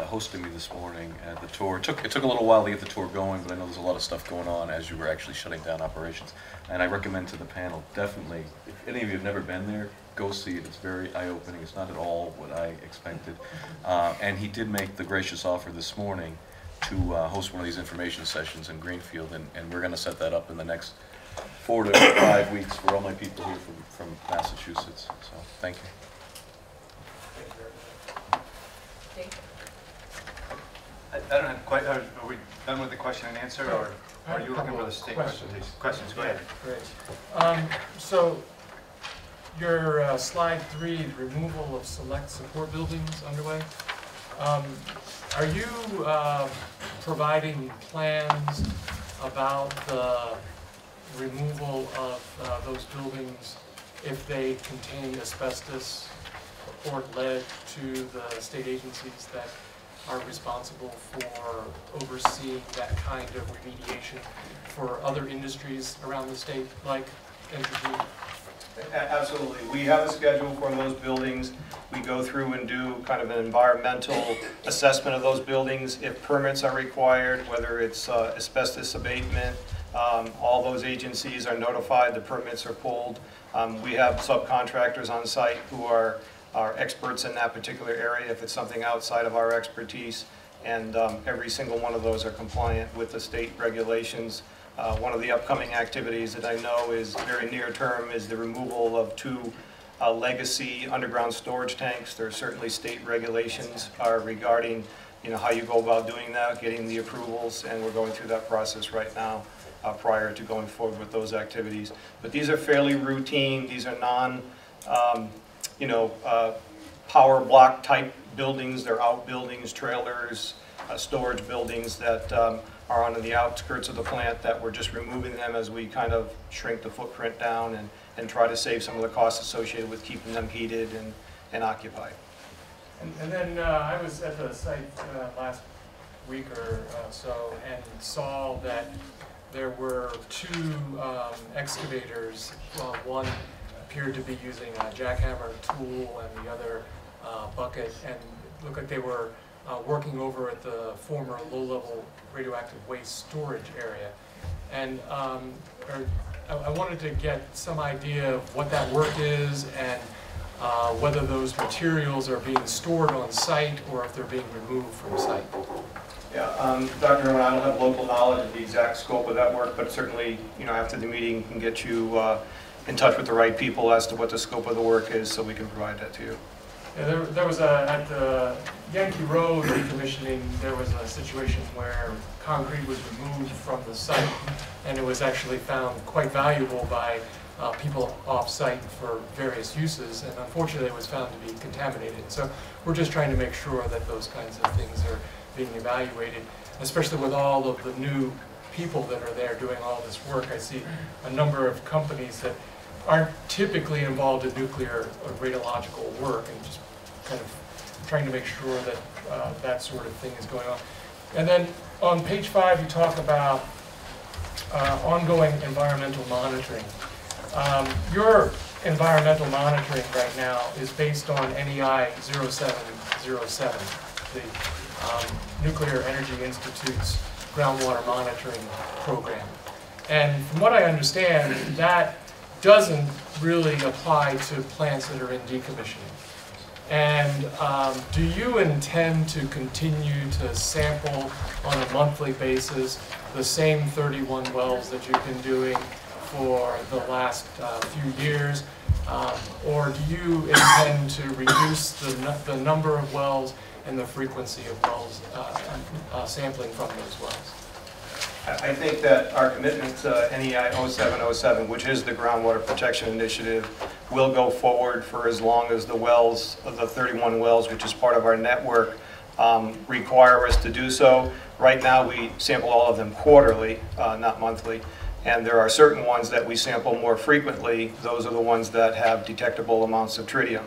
hosting me this morning at the tour. It took a little while to get the tour going, but I know there's a lot of stuff going on as you were actually shutting down operations. And I recommend to the panel, definitely, if any of you have never been there, go see it. It's very eye-opening. It's not at all what I expected. And he did make the gracious offer this morning to host one of these information sessions in Greenfield, and we're going to set that up in the next 4 to 5 weeks for all my people here from Massachusetts. So, thank you. I don't have quite, are we done with the question and answer, or are you looking for the state questions? Go ahead. Great. So your slide 3, the removal of select support buildings underway. Are you providing plans about the removal of those buildings if they contain asbestos or lead to the state agencies that are responsible for overseeing that kind of remediation for other industries around the state, like Entergy? Absolutely. We have a schedule for those buildings. We go through and do kind of an environmental assessment of those buildings. If permits are required, whether it's asbestos abatement, all those agencies are notified, the permits are pulled. We have subcontractors on site who are experts in that particular area if it's something outside of our expertise, and every single one of those are compliant with the state regulations. One of the upcoming activities that I know is very near term is the removal of 2 legacy underground storage tanks. There are certainly state regulations regarding, you know, how you go about doing that, getting the approvals, and we're going through that process right now prior to going forward with those activities. But these are fairly routine. These are non power block type buildings. They're outbuildings, trailers, storage buildings that are on the outskirts of the plant that we're just removing them as we kind of shrink the footprint down and try to save some of the costs associated with keeping them heated and occupied. And then I was at the site last week or so and saw that there were 2 excavators. One appeared to be using a jackhammer tool and the other bucket, and it looked like they were working over at the former low-level radioactive waste storage area. And I wanted to get some idea of what that work is and whether those materials are being stored on site or if they're being removed from site. Yeah, Dr. Irwin, I don't have local knowledge of the exact scope of that work, but certainly, you know, after the meeting, can get you in touch with the right people as to what the scope of the work is, so we can provide that to you. Yeah, there was at the Yankee Road decommissioning, there was a situation where concrete was removed from the site, and it was actually found quite valuable by people off-site for various uses, and unfortunately it was found to be contaminated. So we're just trying to make sure that those kinds of things are being evaluated, especially with all of the new people that are there doing all this work. I see a number of companies that aren't typically involved in nuclear or radiological work, and just kind of trying to make sure that that sort of thing is going on. And then on page 5, you talk about ongoing environmental monitoring. Your environmental monitoring right now is based on NEI 0707, the Nuclear Energy Institute's groundwater monitoring program. And from what I understand, that doesn't really apply to plants that are in decommissioning. And do you intend to continue to sample on a monthly basis the same 31 wells that you've been doing for the last few years? Or do you intend to reduce the number of wells and the frequency of wells, sampling from those wells. I think that our commitment to NEI 0707, which is the Groundwater Protection Initiative, will go forward for as long as the wells, the 31 wells, which is part of our network, require us to do so. Right now, we sample all of them quarterly, not monthly, and there are certain ones that we sample more frequently. Those are the ones that have detectable amounts of tritium.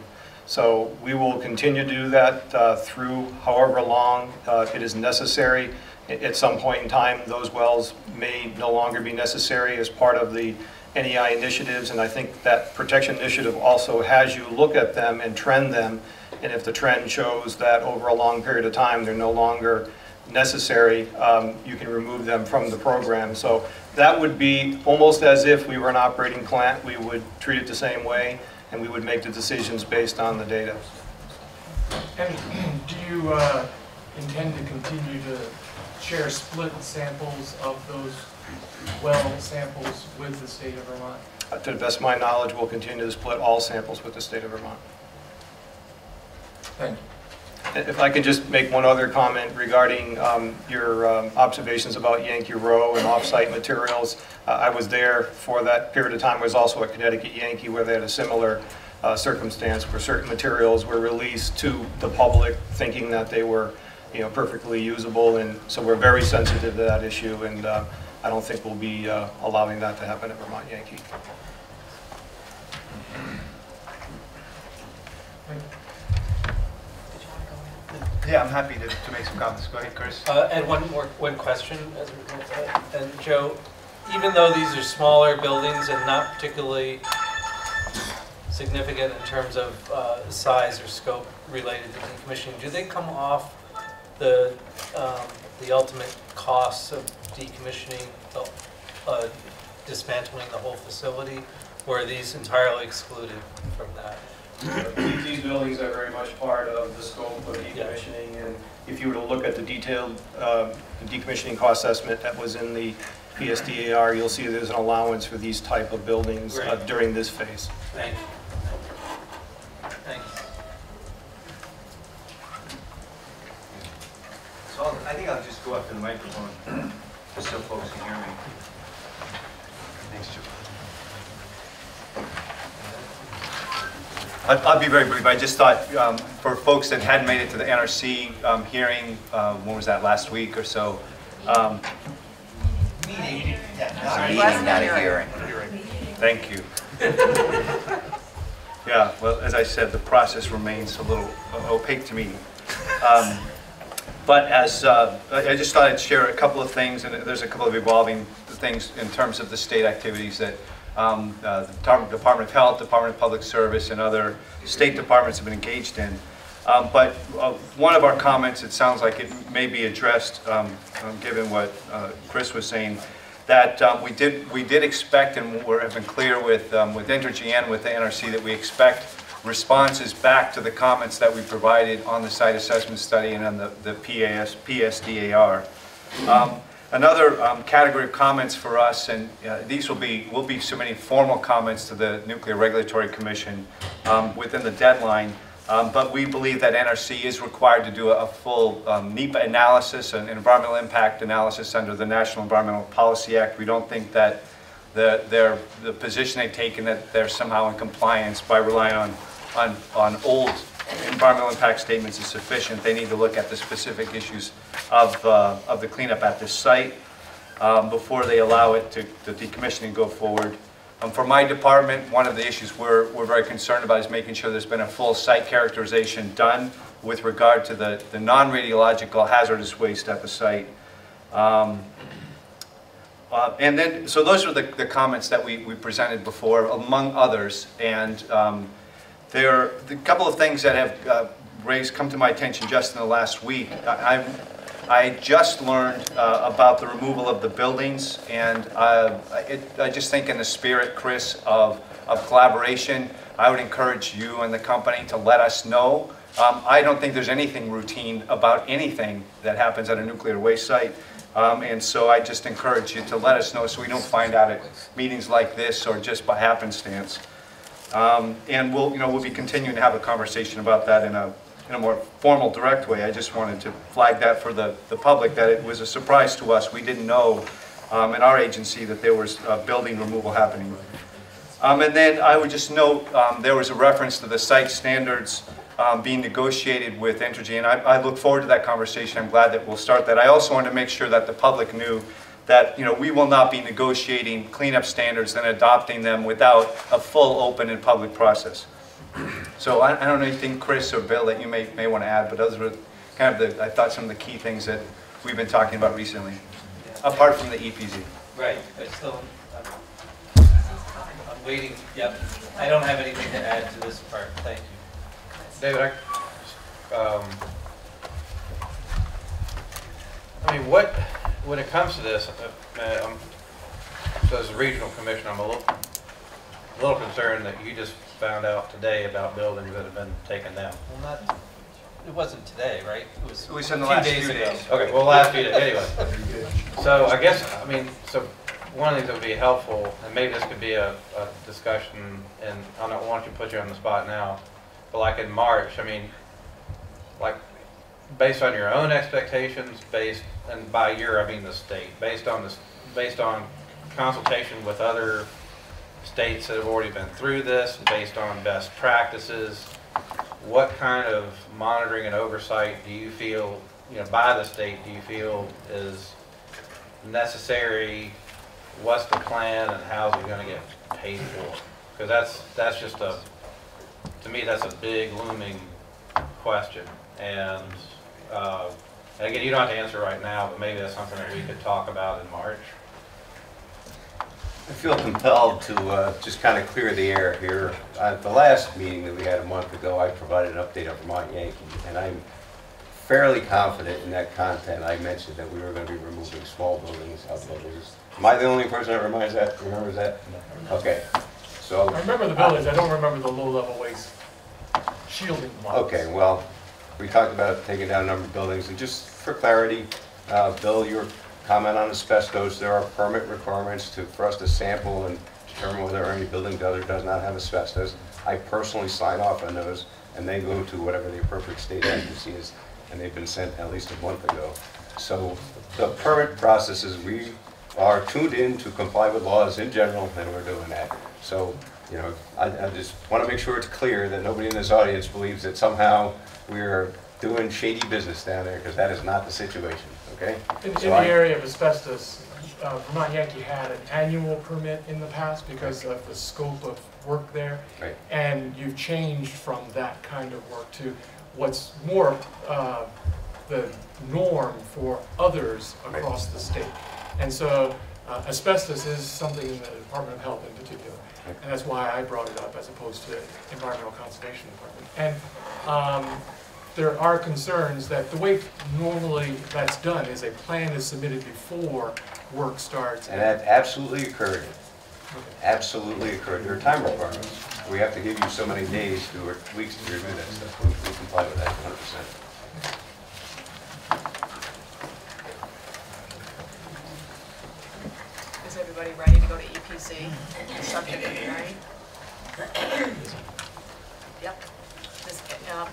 So we will continue to do that through however long it is necessary. At some point in time, those wells may no longer be necessary as part of the NEI initiatives, and I think that protection initiative also has you look at them and trend them, and if the trend shows that over a long period of time they're no longer necessary, you can remove them from the program. So that would be almost as if we were an operating plant. We would treat it the same way, and we would make the decisions based on the data. And do you intend to continue to share split samples of those well samples with the state of Vermont? To the best of my knowledge, we'll continue to split all samples with the state of Vermont. Thank you. If I could just make one other comment regarding your observations about Yankee Row and off-site materials. I was there for that period of time. I was also at Connecticut Yankee, where they had a similar circumstance where certain materials were released to the public thinking that they were perfectly usable, and so we're very sensitive to that issue, and I don't think we'll be allowing that to happen at Vermont Yankee. Yeah, I'm happy to make some comments. Go ahead, Chris. And one question as a result of that. And Joe, even though these are smaller buildings and not particularly significant in terms of size or scope related to decommissioning, do they come off the ultimate costs of decommissioning, dismantling the whole facility, or are these entirely excluded from that? These buildings are very much part of the scope of decommissioning, and if you were to look at the detailed decommissioning cost estimate that was in the PSDAR, you'll see there's an allowance for these type of buildings during this phase. Thank you. Thanks. So I think I'll just go up to the microphone just so folks can hear me. Thanks, Joe. I'll be very brief. I just thought for folks that hadn't made it to the NRC hearing, when was that, last week or so? Meeting, not a hearing. Thank you. Yeah, well, as I said, the process remains a little opaque to me. But as I just thought I'd share a couple of things, and there's a couple of evolving things in terms of the state activities that the Department of Health, Department of Public Service, and other state departments have been engaged in. But one of our comments, it sounds like it may be addressed, given what Chris was saying, that we did expect, and have been clear with Entergy and with the NRC, that we expect responses back to the comments that we provided on the site assessment study and on the PSDAR. Another category of comments for us, and we'll be submitting formal comments to the Nuclear Regulatory Commission within the deadline, but we believe that NRC is required to do a full NEPA analysis, an environmental impact analysis under the National Environmental Policy Act. We don't think that the position they've taken that they're somehow in compliance by relying on old environmental impact statements is sufficient. They need to look at the specific issues of the cleanup at this site before they allow it to decommissioning go forward. For my department, one of the issues we're very concerned about is making sure there's been a full site characterization done with regard to the non-radiological hazardous waste at the site. And then, so those are the comments that we presented before, among others. And there are a couple of things that have come to my attention just in the last week. I just learned about the removal of the buildings, and I just think in the spirit, Chris, of collaboration, I would encourage you and the company to let us know. I don't think there's anything routine about anything that happens at a nuclear waste site. And so I just encourage you to let us know so we don't find out at meetings like this or just by happenstance. And we'll be continuing to have a conversation about that in a more formal, direct way. I just wanted to flag that for the public, that it was a surprise to us. We didn't know in our agency that there was building removal happening. And then I would just note there was a reference to the site standards being negotiated with Entergy, and I look forward to that conversation. I'm glad that we'll start that. I also wanted to make sure that the public knew that we will not be negotiating cleanup standards and adopting them without a full, open, and public process. So I don't know anything, Chris or Bill, that you may want to add, but those were kind of I thought some of the key things that we've been talking about recently, apart from the EPZ. Right, but still, I'm waiting. Yep, I don't have anything to add to this part. Thank you. David, I mean, when it comes to this, so as a regional commissioner, I'm a little concerned that you just found out today about buildings that have been taken down. Well, it wasn't today, right? It was in the a few last days few ago. days. Okay, well, last few days, anyway. So I guess, I mean, so one of the things that would be helpful, and maybe this could be a discussion, and I don't want to put you on the spot now, but like in March, I mean, like based on your own expectations, and by your, I mean the state, based on consultation with other states that have already been through this, based on best practices, what kind of monitoring and oversight do you feel, by the state, do you feel is necessary? What's the plan, and how's it going to get paid for? Because that's just to me, that's a big looming question. And again, you don't have to answer right now, but maybe that's something that we could talk about in March. I feel compelled to just kind of clear the air here. At the last meeting that we had a month ago, I provided an update on Vermont Yankee, and I'm fairly confident in that content. I mentioned that we were going to be removing small buildings, outbuildings. Am I the only person that remembers that? Okay. So I remember the buildings. I don't remember the low-level waste shielding models. Okay, well, we talked about taking down a number of buildings, and just for clarity, Bill, your comment on asbestos, there are permit requirements for us to sample and determine whether any building does or does not have asbestos. I personally sign off on those, and they go to whatever the appropriate state agency is, and they've been sent at least a month ago. So the permit processes, we are tuned in to comply with laws in general, and we're doing that. So, I just want to make sure it's clear that nobody in this audience believes that somehow we're doing shady business down there, because that is not the situation, okay? In the area of asbestos, Vermont Yankee had an annual permit in the past because of the scope of work there. Right. And you've changed from that kind of work to what's more the norm for others across the state. And so asbestos is something in the Department of Health in particular. And that's why I brought it up as opposed to Environmental Conservation Department. And there are concerns that the way normally that's done is a plan is submitted before work starts. And that absolutely occurred. Absolutely occurred. There are time requirements. We have to give you so many days or weeks to remove that stuff. We comply with that 100%. Is everybody ready to go to EPC? The subject of the night? Yep. This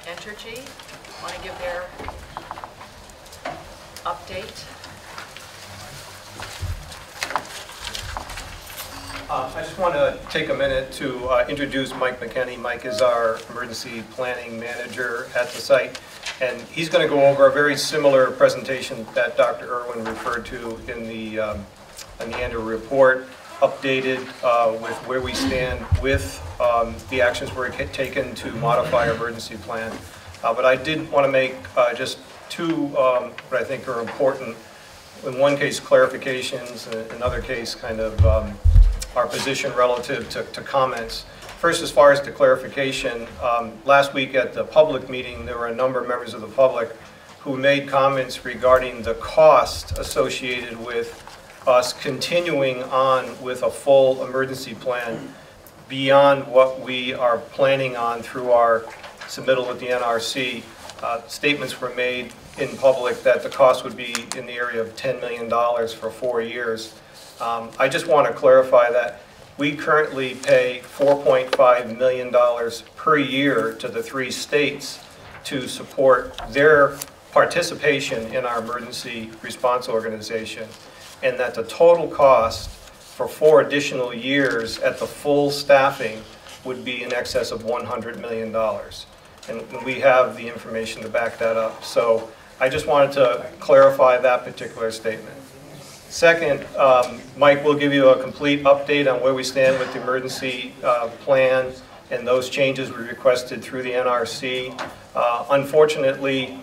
Entergy, want to give their update? I just want to take a minute to introduce Mike McKenney. Mike is our emergency planning manager at the site, and he's going to go over a very similar presentation that Dr. Irwin referred to in the annual report, updated with where we stand with the actions we're taken to modify our emergency plan. But I did want to make just two what I think are important. In one case, clarifications, and in another case, kind of our position relative to comments. First, as far as the clarification, last week at the public meeting, there were a number of members of the public who made comments regarding the cost associated with us continuing on with a full emergency plan beyond what we are planning on through our submittal with the NRC. Statements were made in public that the cost would be in the area of $10 million for 4 years. I just want to clarify that we currently pay $4.5 million per year to the 3 states to support their participation in our emergency response organization, and that the total cost for 4 additional years at the full staffing would be in excess of $100 million. And we have the information to back that up. So I just wanted to clarify that particular statement. Second, Mike will give you a complete update on where we stand with the emergency plan and those changes we requested through the NRC. Unfortunately,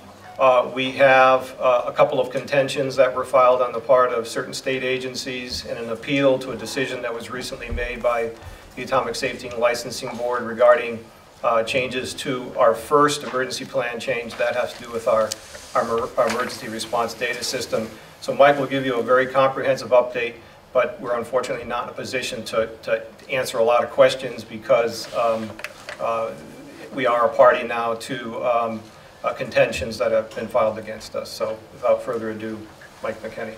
we have a couple of contentions that were filed on the part of certain state agencies and an appeal to a decision that was recently made by the Atomic Safety and Licensing Board regarding changes to our first emergency plan change that has to do with our emergency response data system. So Mike will give you a very comprehensive update, but we're unfortunately not in a position to answer a lot of questions because we are a party now to contentions that have been filed against us. So without further ado, Mike McKenney.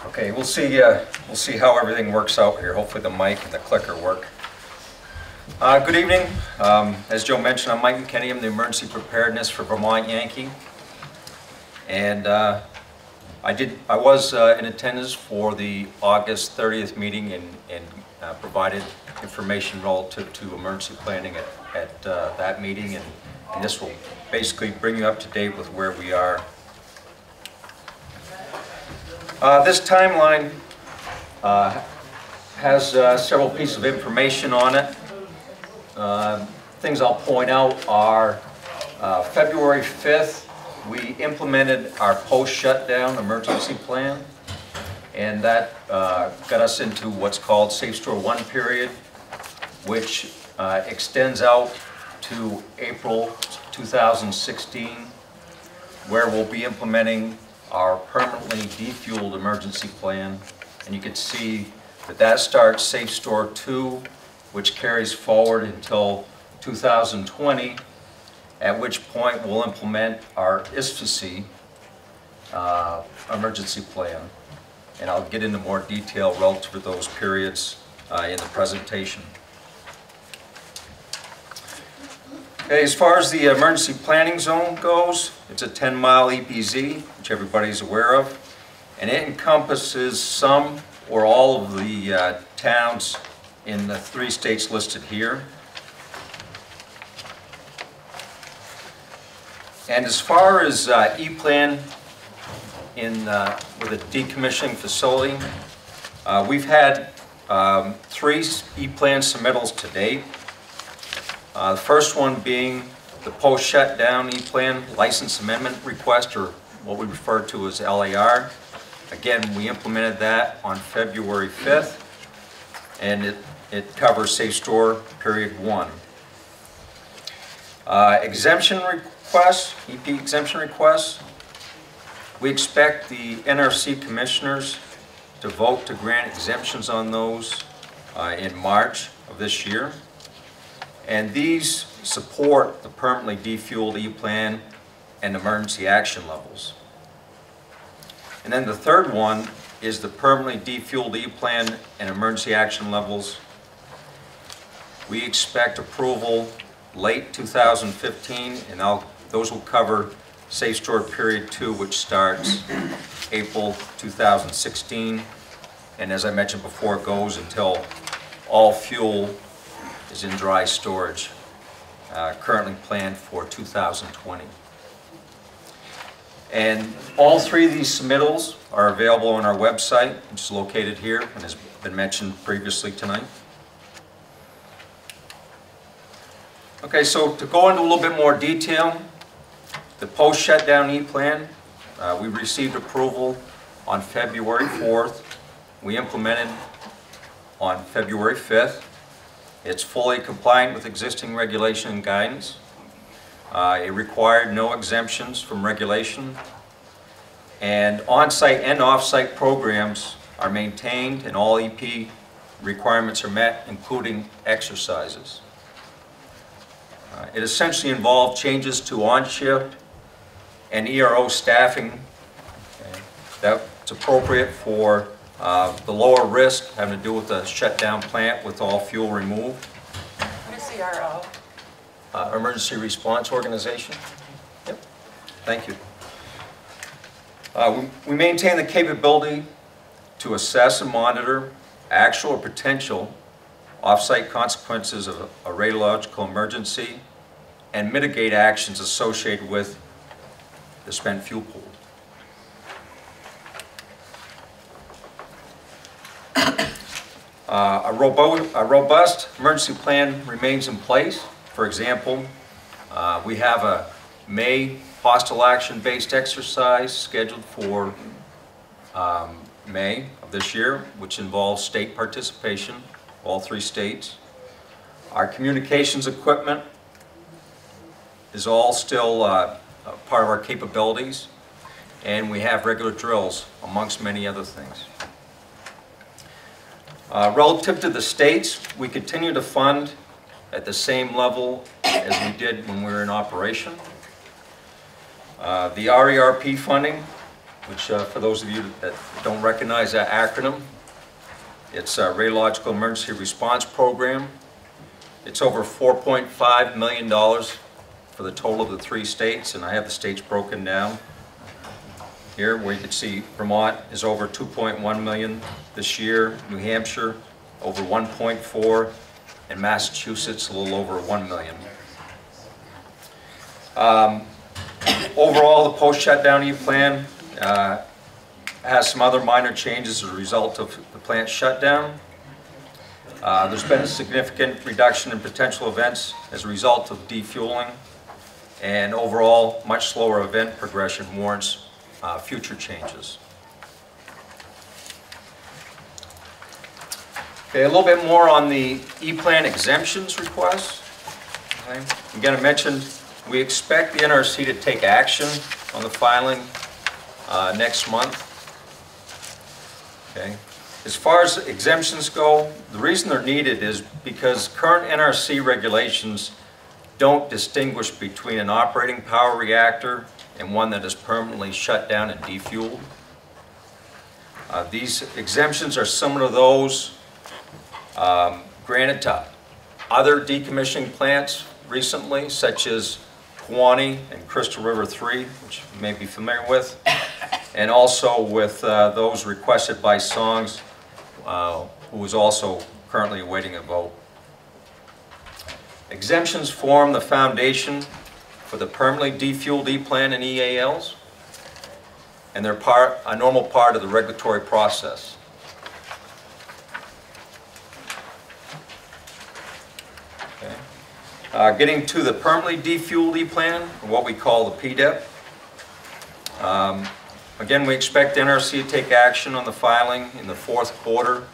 Okay, we'll see how everything works out here. Hopefully the mic and the clicker work. Good evening. As Joe mentioned, I'm Mike McKenney. I'm the Emergency Preparedness for Vermont Yankee. And I was in attendance for the August 30th meeting and provided information relative to emergency planning at that meeting. And this will basically bring you up to date with where we are. This timeline has several pieces of information on it. Things I'll point out are February 5th, we implemented our post-shutdown emergency plan, and that got us into what's called Safe Store 1 period, which extends out to April 2016, where we'll be implementing our permanently defueled emergency plan. And you can see that that starts Safe Store 2, which carries forward until 2020, at which point we'll implement our ISFC emergency plan. And I'll get into more detail relative to those periods in the presentation. Okay, as far as the emergency planning zone goes, it's a 10-mile EPZ, which everybody's aware of, and it encompasses some or all of the towns in the 3 states listed here. And as far as E-Plan with a decommissioning facility, we've had 3 E-Plan submittals to date. The first one being the post-shutdown E-Plan license amendment request, or what we refer to as LAR. Again, we implemented that on February 5th, and it covers Safe Store period 1. Exemption requests, EP exemption requests, we expect the NRC commissioners to vote to grant exemptions on those in March of this year. And these support the permanently defueled E-Plan and emergency action levels. And then the third one is the permanently defueled E-Plan and emergency action levels. We expect approval late 2015, and those will cover Safe Store period 2, which starts April 2016. And as I mentioned before, it goes until all fuel is in dry storage, currently planned for 2020. And all 3 of these submittals are available on our website, which is located here and has been mentioned previously tonight. Okay, so to go into a little bit more detail, the post-shutdown E-Plan, we received approval on February 4th. We implemented on February 5th. It's fully compliant with existing regulation and guidance. It required no exemptions from regulation. And on-site and off-site programs are maintained and all EP requirements are met, including exercises. It essentially involved changes to on-shift and ERO staffing. That's appropriate for the lower risk having to do with the shutdown plant with all fuel removed. What is CRO? Emergency Response Organization. Yep. Thank you. We maintain the capability to assess and monitor actual or potential off-site consequences of a radiological emergency and mitigate actions associated with the spent fuel pool. A robust emergency plan remains in place. For example, we have a May hostile action-based exercise scheduled for May of this year, which involves state participation, all 3 states. Our communications equipment is all still part of our capabilities, and we have regular drills, amongst many other things. Relative to the states, we continue to fund at the same level as we did when we were in operation. The RERP funding, which for those of you that don't recognize that acronym, it's a Radiological Emergency Response Program. It's over $4.5 million for the total of the 3 states, and I have the states broken down here, where you can see Vermont is over $2.1 million this year, New Hampshire over 1.4, and Massachusetts a little over $1 million. Overall, the post-shutdown E-Plan has some other minor changes as a result of the plant shutdown. There's been a significant reduction in potential events as a result of defueling, and overall, much slower event progression warrants future changes. Okay, a little bit more on the E-Plan exemptions request. Okay. Again, I mentioned we expect the NRC to take action on the filing next month. Okay. As far as exemptions go, the reason they're needed is because current NRC regulations don't distinguish between an operating power reactor and one that is permanently shut down and defueled. These exemptions are similar to those granted to other decommissioning plants recently, such as Kewanee and Crystal River 3, which you may be familiar with, and also with those requested by Songs, who is also currently awaiting a vote. Exemptions form the foundation for the permanently defueled E-Plan and EALs, and they're a normal part of the regulatory process. Okay. Getting to the permanently defueled E-Plan, or what we call the PDEP. Again, we expect NRC to take action on the filing in the 4th quarter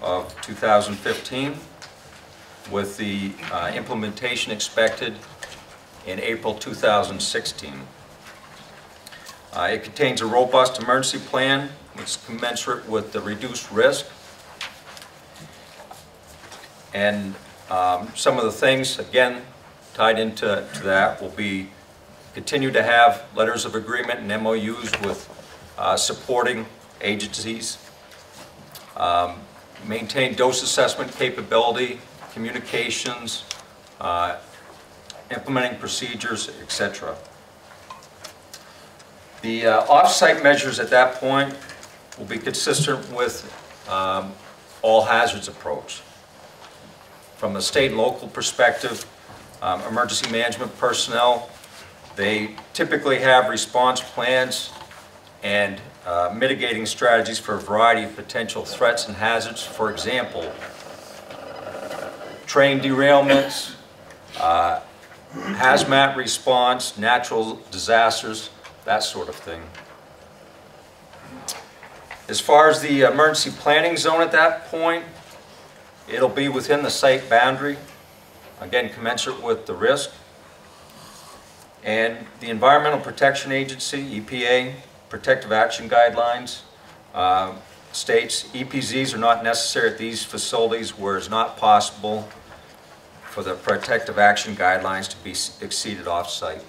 of 2015, with the implementation expected in April 2016. It contains a robust emergency plan which is commensurate with the reduced risk. And some of the things, again, tied into that will be continue to have letters of agreement and MOUs with supporting agencies, maintain dose assessment capability, communications, implementing procedures, etc. The off-site measures at that point will be consistent with all hazards approach. From a state and local perspective, emergency management personnel, they typically have response plans and mitigating strategies for a variety of potential threats and hazards. For example, train derailments, hazmat response, natural disasters, that sort of thing. As far as the emergency planning zone at that point, it'll be within the site boundary, again commensurate with the risk. And the Environmental Protection Agency, EPA, Protective Action Guidelines, states EPZs are not necessary at these facilities where it's not possible for the Protective Action Guidelines to be exceeded off-site.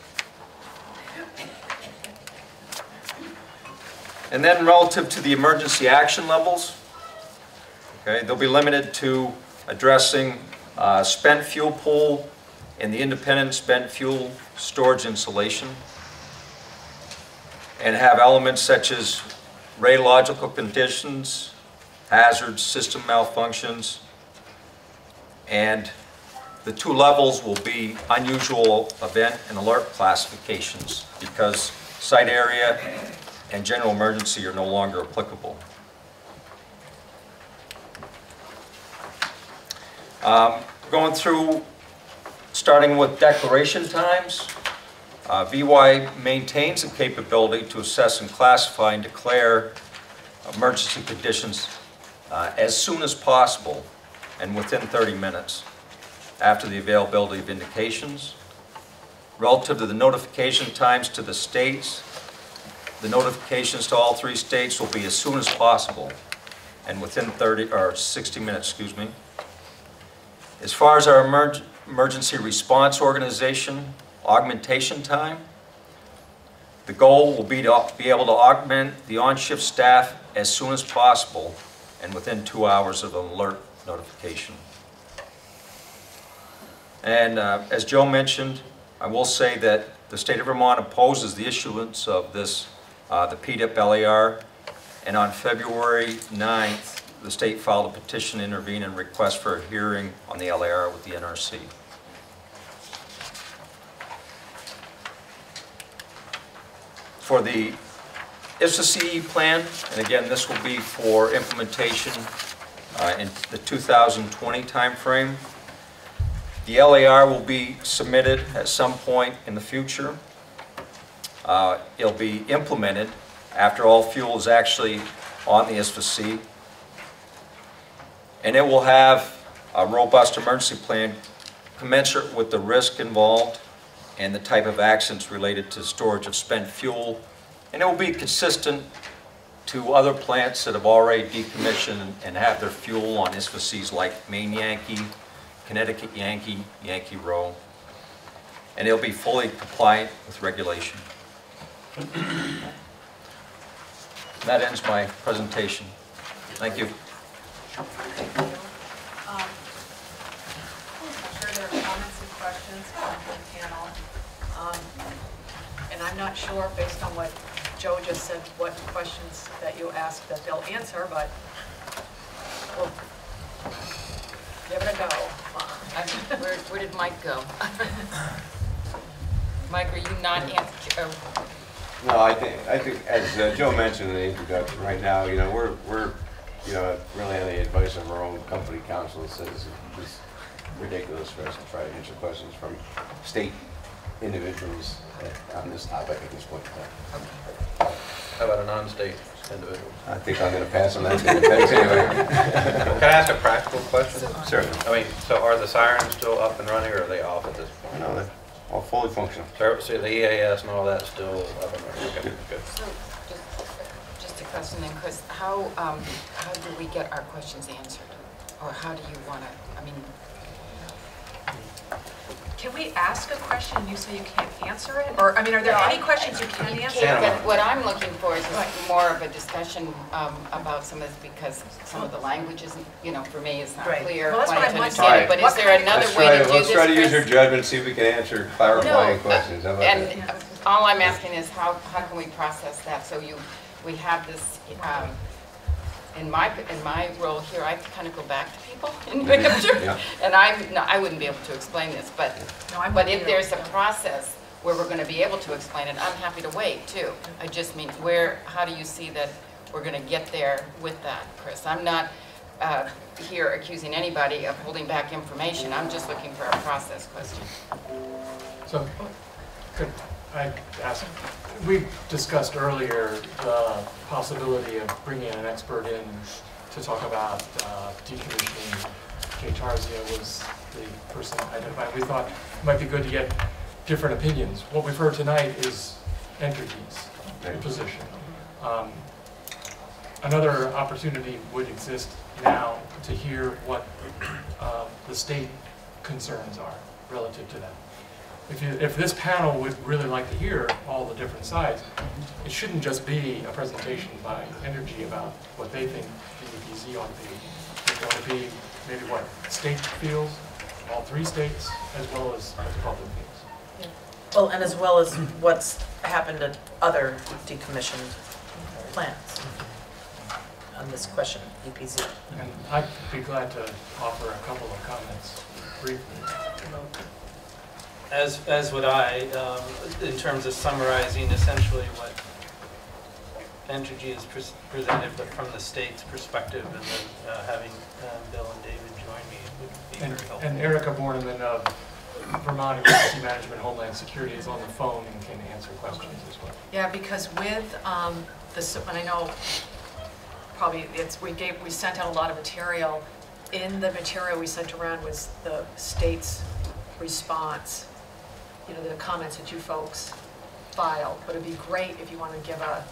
And then relative to the emergency action levels, okay, they'll be limited to addressing spent fuel pool and the independent spent fuel storage installation, and have elements such as radiological conditions, hazards, system malfunctions, and the 2 levels will be unusual event and alert classifications because site area and general emergency are no longer applicable. Going through, starting with declaration times, VY maintains the capability to assess and classify and declare emergency conditions as soon as possible and within 30 minutes after the availability of indications. Relative to the notification times to the states, the notifications to all 3 states will be as soon as possible and within 60 minutes, excuse me. As far as our emergency response organization augmentation time, the goal will be to be able to augment the on-shift staff as soon as possible and within 2 hours of an alert notification. And as Joe mentioned, I will say that the state of Vermont opposes the issuance of this, the PDIP LAR, and on February 9th, the state filed a petition to intervene and request for a hearing on the LAR with the NRC. For the IFSA plan, and again, this will be for implementation in the 2020 timeframe. The LAR will be submitted at some point in the future. It'll be implemented after all fuel is actually on the IFSA, and it will have a robust emergency plan commensurate with the risk involved and the type of accidents related to storage of spent fuel, and it will be consistent to other plants that have already decommissioned and have their fuel on ISFACs like Maine Yankee, Connecticut Yankee, Yankee Row, and it'll be fully compliant with regulation. That ends my presentation. Thank you. I'm sure there are comments and questions from the panel. And I'm not sure, based on what Joe just said, what questions that you asked that they'll answer, but we'll give it a go. Where did Mike go? Mike, are you not answering? No, I think as Joe mentioned in the introduction, right now, we're really on the advice of our own company counsel that says it's ridiculous for us to try to answer questions from state individuals on this topic at this point in time. How about a non-state individual? I think I'm going to pass on that. Thanks anyway. Can I ask a practical question? Certainly. I mean, so are the sirens still up and running, or are they off at this point? No, they're all fully functional. So the EAS and all that's still up and running? Okay, good. So, just a question then, Chris. How do we get our questions answered? Or how do you want to, I mean... Can we ask a question and you say you can't answer it? Or, I mean, are there any questions you can answer? But what I'm looking for is more of a discussion about some of this, because some of the language isn't, for me, is not clear. Well, that's what I'm understand it. But is there another way to do this? Let's try to use your judgment and see if we can answer clarifying questions. How about and that? all I'm asking is how can we process that? So we have this, in my role here, I kind of go back to people in New Hampshire, and I wouldn't be able to explain this, but if there's a process where we're going to be able to explain it, I'm happy to wait too. I just mean, how do you see that we're going to get there with that, Chris? I'm not here accusing anybody of holding back information. I'm just looking for a process question. So, could I ask? We discussed earlier the possibility of bringing an expert in to talk about decommissioning. Jay Tarzia was the person identified. We thought it might be good to get different opinions. What we've heard tonight is Entergy's position. Another opportunity would exist now to hear what the state concerns are relative to that. if this panel would really like to hear all the different sides, it shouldn't just be a presentation by Entergy about what they think DEPZ ought to be. It's going to be maybe what state feels, all 3 states, as well as the public feels. Well, and as well as what's happened at other decommissioned plants on this question, EPZ. And I'd be glad to offer a couple of comments briefly. As would I, in terms of summarizing essentially what Entergy has presented, but from the state's perspective, and then having Bill and David join me would be very helpful. And Erica Borneman of Vermont Emergency Management Homeland Security is on the phone and can answer questions as well. Yeah, because with this, and I know probably we sent out a lot of material. In the material we sent around was the state's response, you know, the comments that you folks filed. But it'd be great if you want to give a.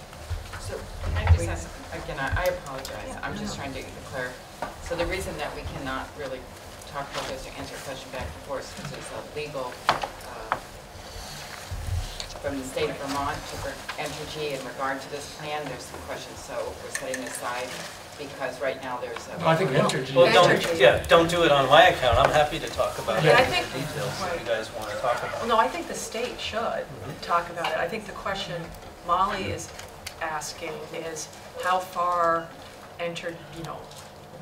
So, again, I apologize. I'm just trying to declare. So the reason that we cannot really talk about this or answer a question back and forth is because it's a legal, from the state of Vermont to Entergy in regard to this plan, there's some questions, so we're setting aside because right now there's a... I think Entergy... Well, don't do it on my account. I'm happy to talk about it. I think the details that you guys want to talk about. Well, no, I think the state should talk about it. I think the question Molly is asking is how far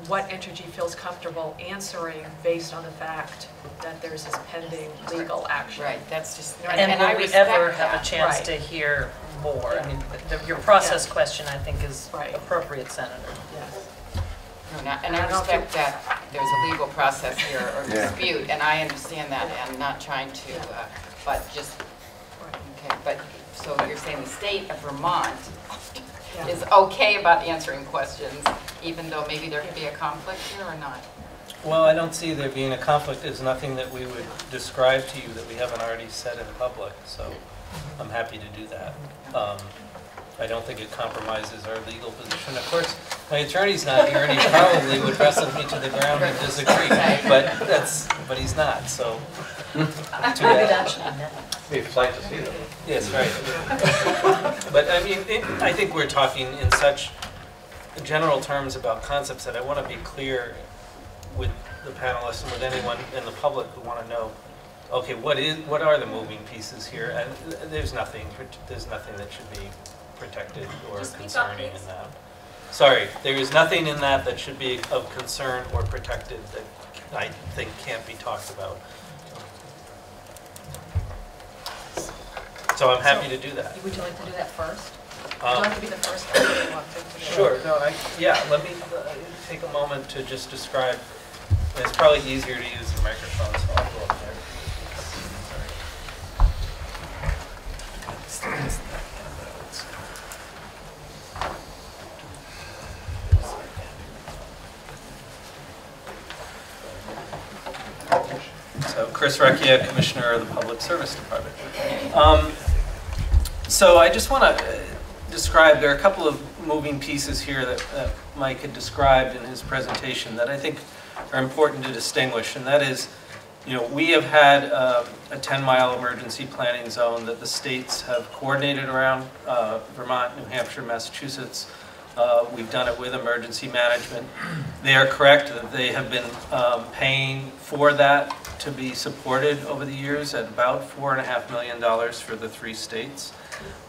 what Entergy feels comfortable answering based on the fact that there's this pending legal action. Right, that's just... And will we ever have a chance to hear more? I mean, your process question, I think, is appropriate, Senator. Yes. And I respect that there's a legal process here or dispute, and I understand that, and not trying to, but just, okay, but, so you're saying the state of Vermont is okay about answering questions, even though maybe there could be a conflict here or not? Well, I don't see there being a conflict. There's nothing that we would describe to you that we haven't already said in public, so I'm happy to do that. I don't think it compromises our legal position. Of course, my attorney's not here, and he probably would wrestle me to the ground and disagree, but he's not, so too bad. We'd like to see them. Yes, right. But I mean, I think we're talking in such general terms about concepts that I want to be clear with the panelists and with anyone in the public who want to know, okay, what are the moving pieces here? And there's nothing that should be protected or concerning in that. Sorry, there is nothing in that should be of concern or protected that I think can't be talked about. So I'm happy to do that. Would you like to do that first? Would you like to be the first one? Sure. No, let me take a moment to just describe. It's probably easier to use the microphone, so I'll go up there. So Chris Recchia, Commissioner of the Public Service Department. So I just want to describe, there are a couple of moving pieces here that Mike had described in his presentation that I think are important to distinguish, and that is, we have had a 10-mile emergency planning zone that the states have coordinated around Vermont, New Hampshire, Massachusetts. We've done it with emergency management. They are correct that they have been paying for that to be supported over the years at about $4.5 million for the 3 states.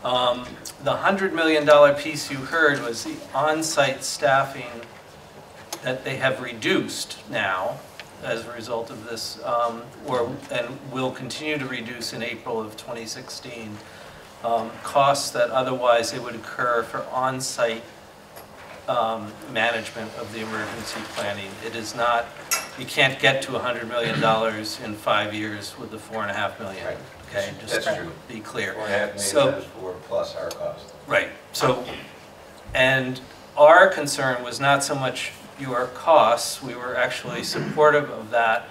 The $100 million piece you heard was the on-site staffing that they have reduced now as a result of this, and will continue to reduce in April of 2016. Costs that otherwise they would incur for on-site management of the emergency planning. It is not, you can't get to $100 million in 5 years with the $4.5 million. Right. Okay, just to be clear. $4.5 million times 4 plus our cost. Right. So, and our concern was not so much your costs. We were actually supportive of that,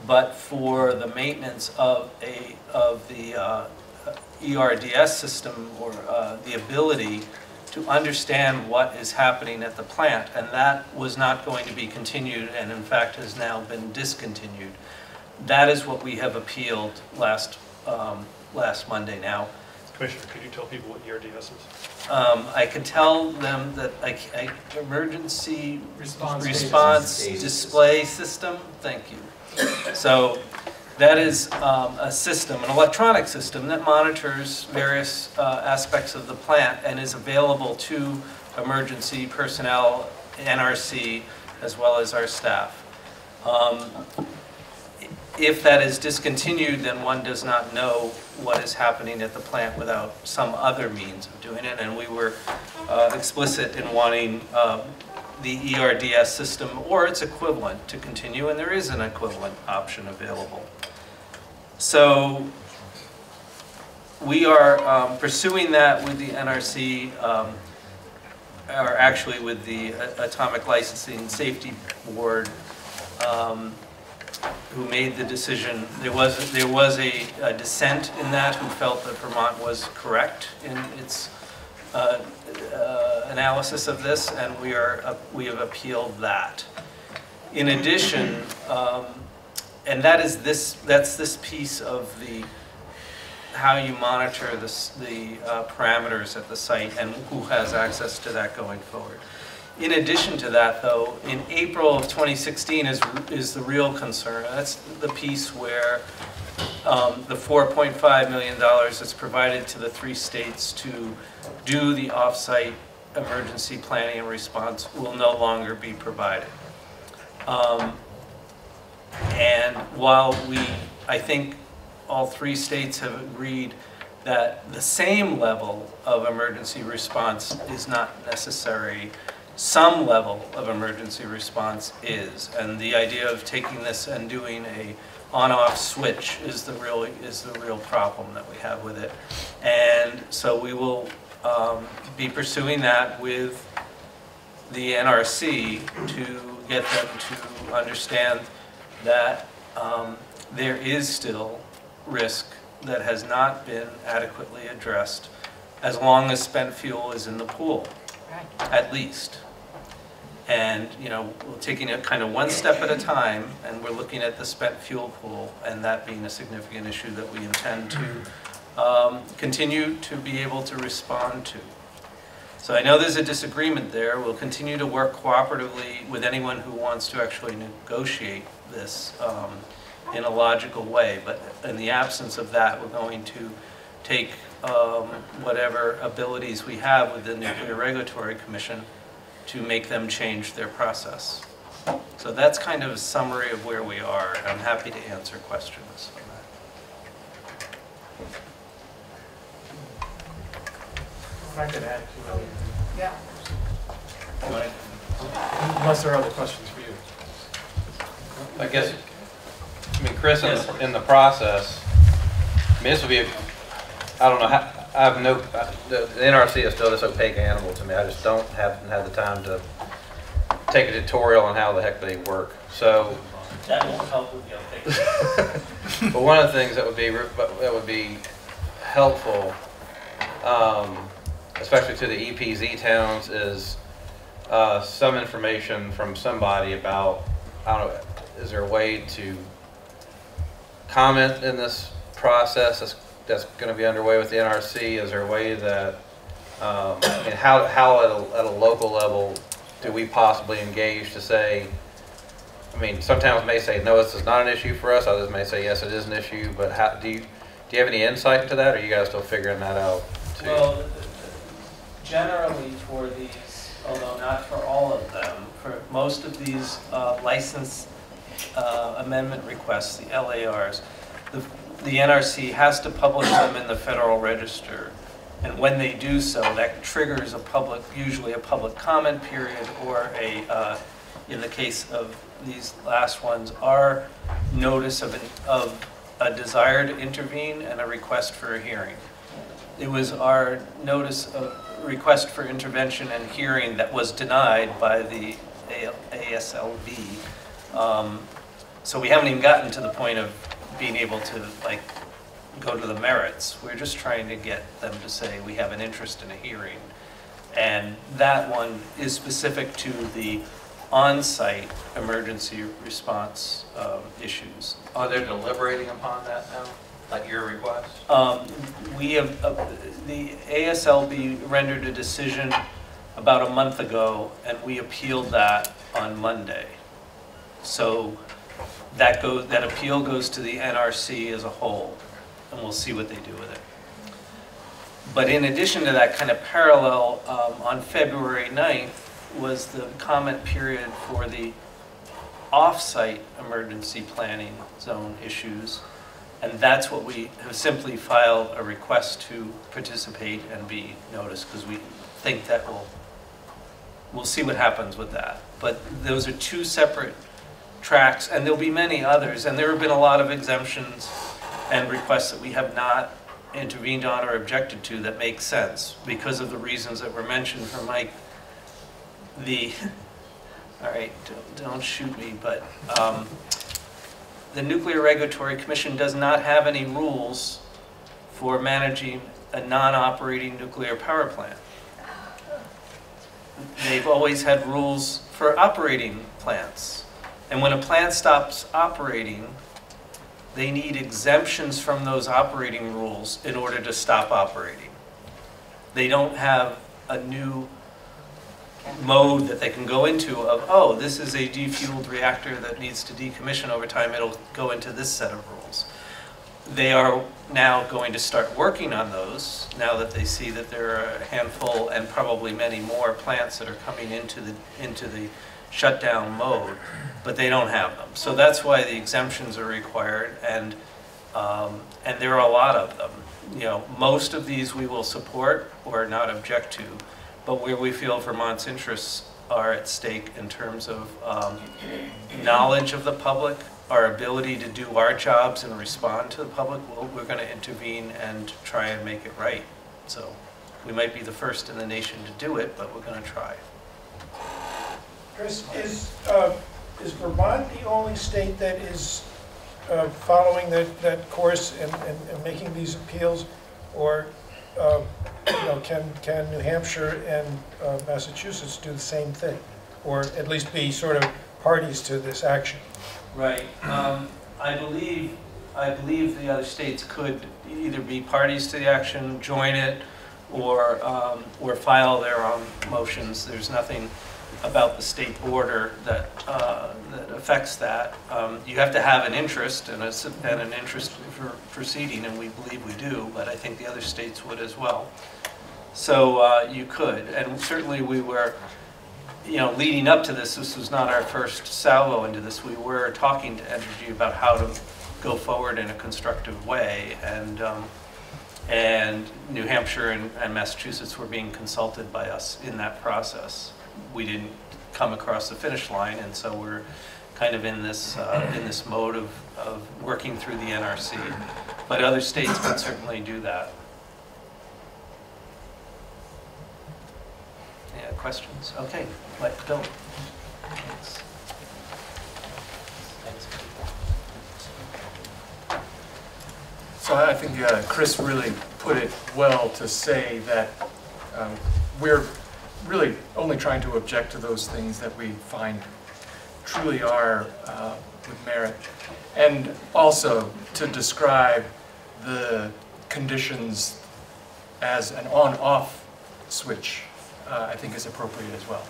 but for the maintenance of the ERDS system, or the ability to understand what is happening at the plant, and that was not going to be continued, and in fact has now been discontinued. That is what we have appealed last last Monday now. Commissioner, could you tell people what ERDS is? I could tell them that emergency response display system. Thank you. So that is a system, an electronic system that monitors various aspects of the plant and is available to emergency personnel, NRC, as well as our staff. If that is discontinued, then one does not know what is happening at the plant without some other means of doing it. And we were explicit in wanting the ERDS system or its equivalent to continue, and there is an equivalent option available. So we are pursuing that with the NRC, or actually with the Atomic Licensing Safety Board, who made the decision. There was a dissent in that who felt that Vermont was correct in its analysis of this, and we have appealed that. In addition, and that's this piece of the how you monitor the parameters at the site and who has access to that going forward. In addition to that, though, in April of 2016 is the real concern. That's the piece where the $4.5 million that's provided to the 3 states to do the off-site emergency planning and response will no longer be provided. And while I think all 3 states have agreed that the same level of emergency response is not necessary, some level of emergency response is. And the idea of taking this and doing a on-off switch is the real problem that we have with it. And so we will be pursuing that with the NRC to get them to understand that there is still risk that has not been adequately addressed as long as spent fuel is in the pool, at least. And, we're taking it kind of one step at a time, and we're looking at the spent fuel pool, and that being a significant issue that we intend to continue to be able to respond to. So I know there's a disagreement there. We'll continue to work cooperatively with anyone who wants to actually negotiate this in a logical way. But in the absence of that, we're going to take whatever abilities we have with the Nuclear Regulatory Commission to make them change their process. So that's kind of a summary of where we are. I'm happy to answer questions on that. If I could add to it. Yeah. Unless there are other questions for you. I guess, Chris, in the process, this would be, I don't know, I have no, the NRC is still this opaque animal to me. I just haven't had the time to take a tutorial on how the heck they work. So that won't help with the opaque. But one of the things that would be helpful, especially to the EPZ towns, is some information from somebody about, I don't know, is there a way to comment in this process that's going to be underway with the NRC? Is there a way that, how at a local level do we possibly engage to say, some towns may say, no, this is not an issue for us. Others may say, yes, it is an issue. But do you have any insight into that, or are you guys still figuring that out too? Well, generally for these, although not for all of them, for most of these license amendment requests, the LARs, the NRC has to publish them in the Federal Register. And when they do so, that triggers usually a public comment period, or in the case of these last ones, our notice of a desire to intervene and a request for a hearing. It was our notice of request for intervention and hearing that was denied by the ASLB. So we haven't even gotten to the point of being able to go to the merits. We're just trying to get them to say we have an interest in a hearing. And that one is specific to the on-site emergency response issues. Are they deliberating upon that now? At your request? We have, the ASLB rendered a decision about a month ago, and we appealed that on Monday. So that appeal goes to the NRC as a whole, and we'll see what they do with it. But in addition to that, kind of parallel, on February 9th was the comment period for the off-site emergency planning zone issues. And that's what we have simply filed a request to participate and be noticed, because we think that we'll see what happens with that. But those are two separate tracks, and there'll be many others. And there have been a lot of exemptions and requests that we have not intervened on or objected to that make sense because of the reasons that were mentioned from Mike. All right, don't shoot me, but the Nuclear Regulatory Commission does not have any rules for managing a non-operating nuclear power plant. They've always had rules for operating plants. And when a plant stops operating, they need exemptions from those operating rules in order to stop operating. They don't have a new mode that they can go into of, oh, this is a defueled reactor that needs to decommission over time, it'll go into this set of rules. They are now going to start working on those, now that they see that there are a handful and probably many more plants that are coming into the shutdown mode, but they don't have them. So that's why the exemptions are required, and there are a lot of them. You know, most of these we will support or not object to, but where we feel Vermont's interests are at stake in terms of knowledge of the public, our ability to do our jobs and respond to the public, we're going to intervene and try and make it right. So we might be the first in the nation to do it, but we're going to try. Chris, is Vermont the only state that is following that course and making these appeals, or you know, can New Hampshire and Massachusetts do the same thing, or at least be sort of parties to this action? Right. I believe the other states could either be parties to the action, join it, or file their own motions. There's nothing about the state border that affects that. You have to have an interest and an interest for proceeding, and we believe we do, but I think the other states would as well. So you could, and certainly we were, you know, leading up to this was not our first salvo into this. We were talking to Entergy about how to go forward in a constructive way, and New Hampshire and Massachusetts were being consulted by us in that process. We didn't come across the finish line, and so we're kind of in this mode of working through the NRC. But other states can certainly do that. Yeah, questions? Okay, Bill. Thanks. So I think Chris really put it well to say that we're really only trying to object to those things that we find truly are with merit, and also to describe the conditions as an on-off switch, I think is appropriate as well.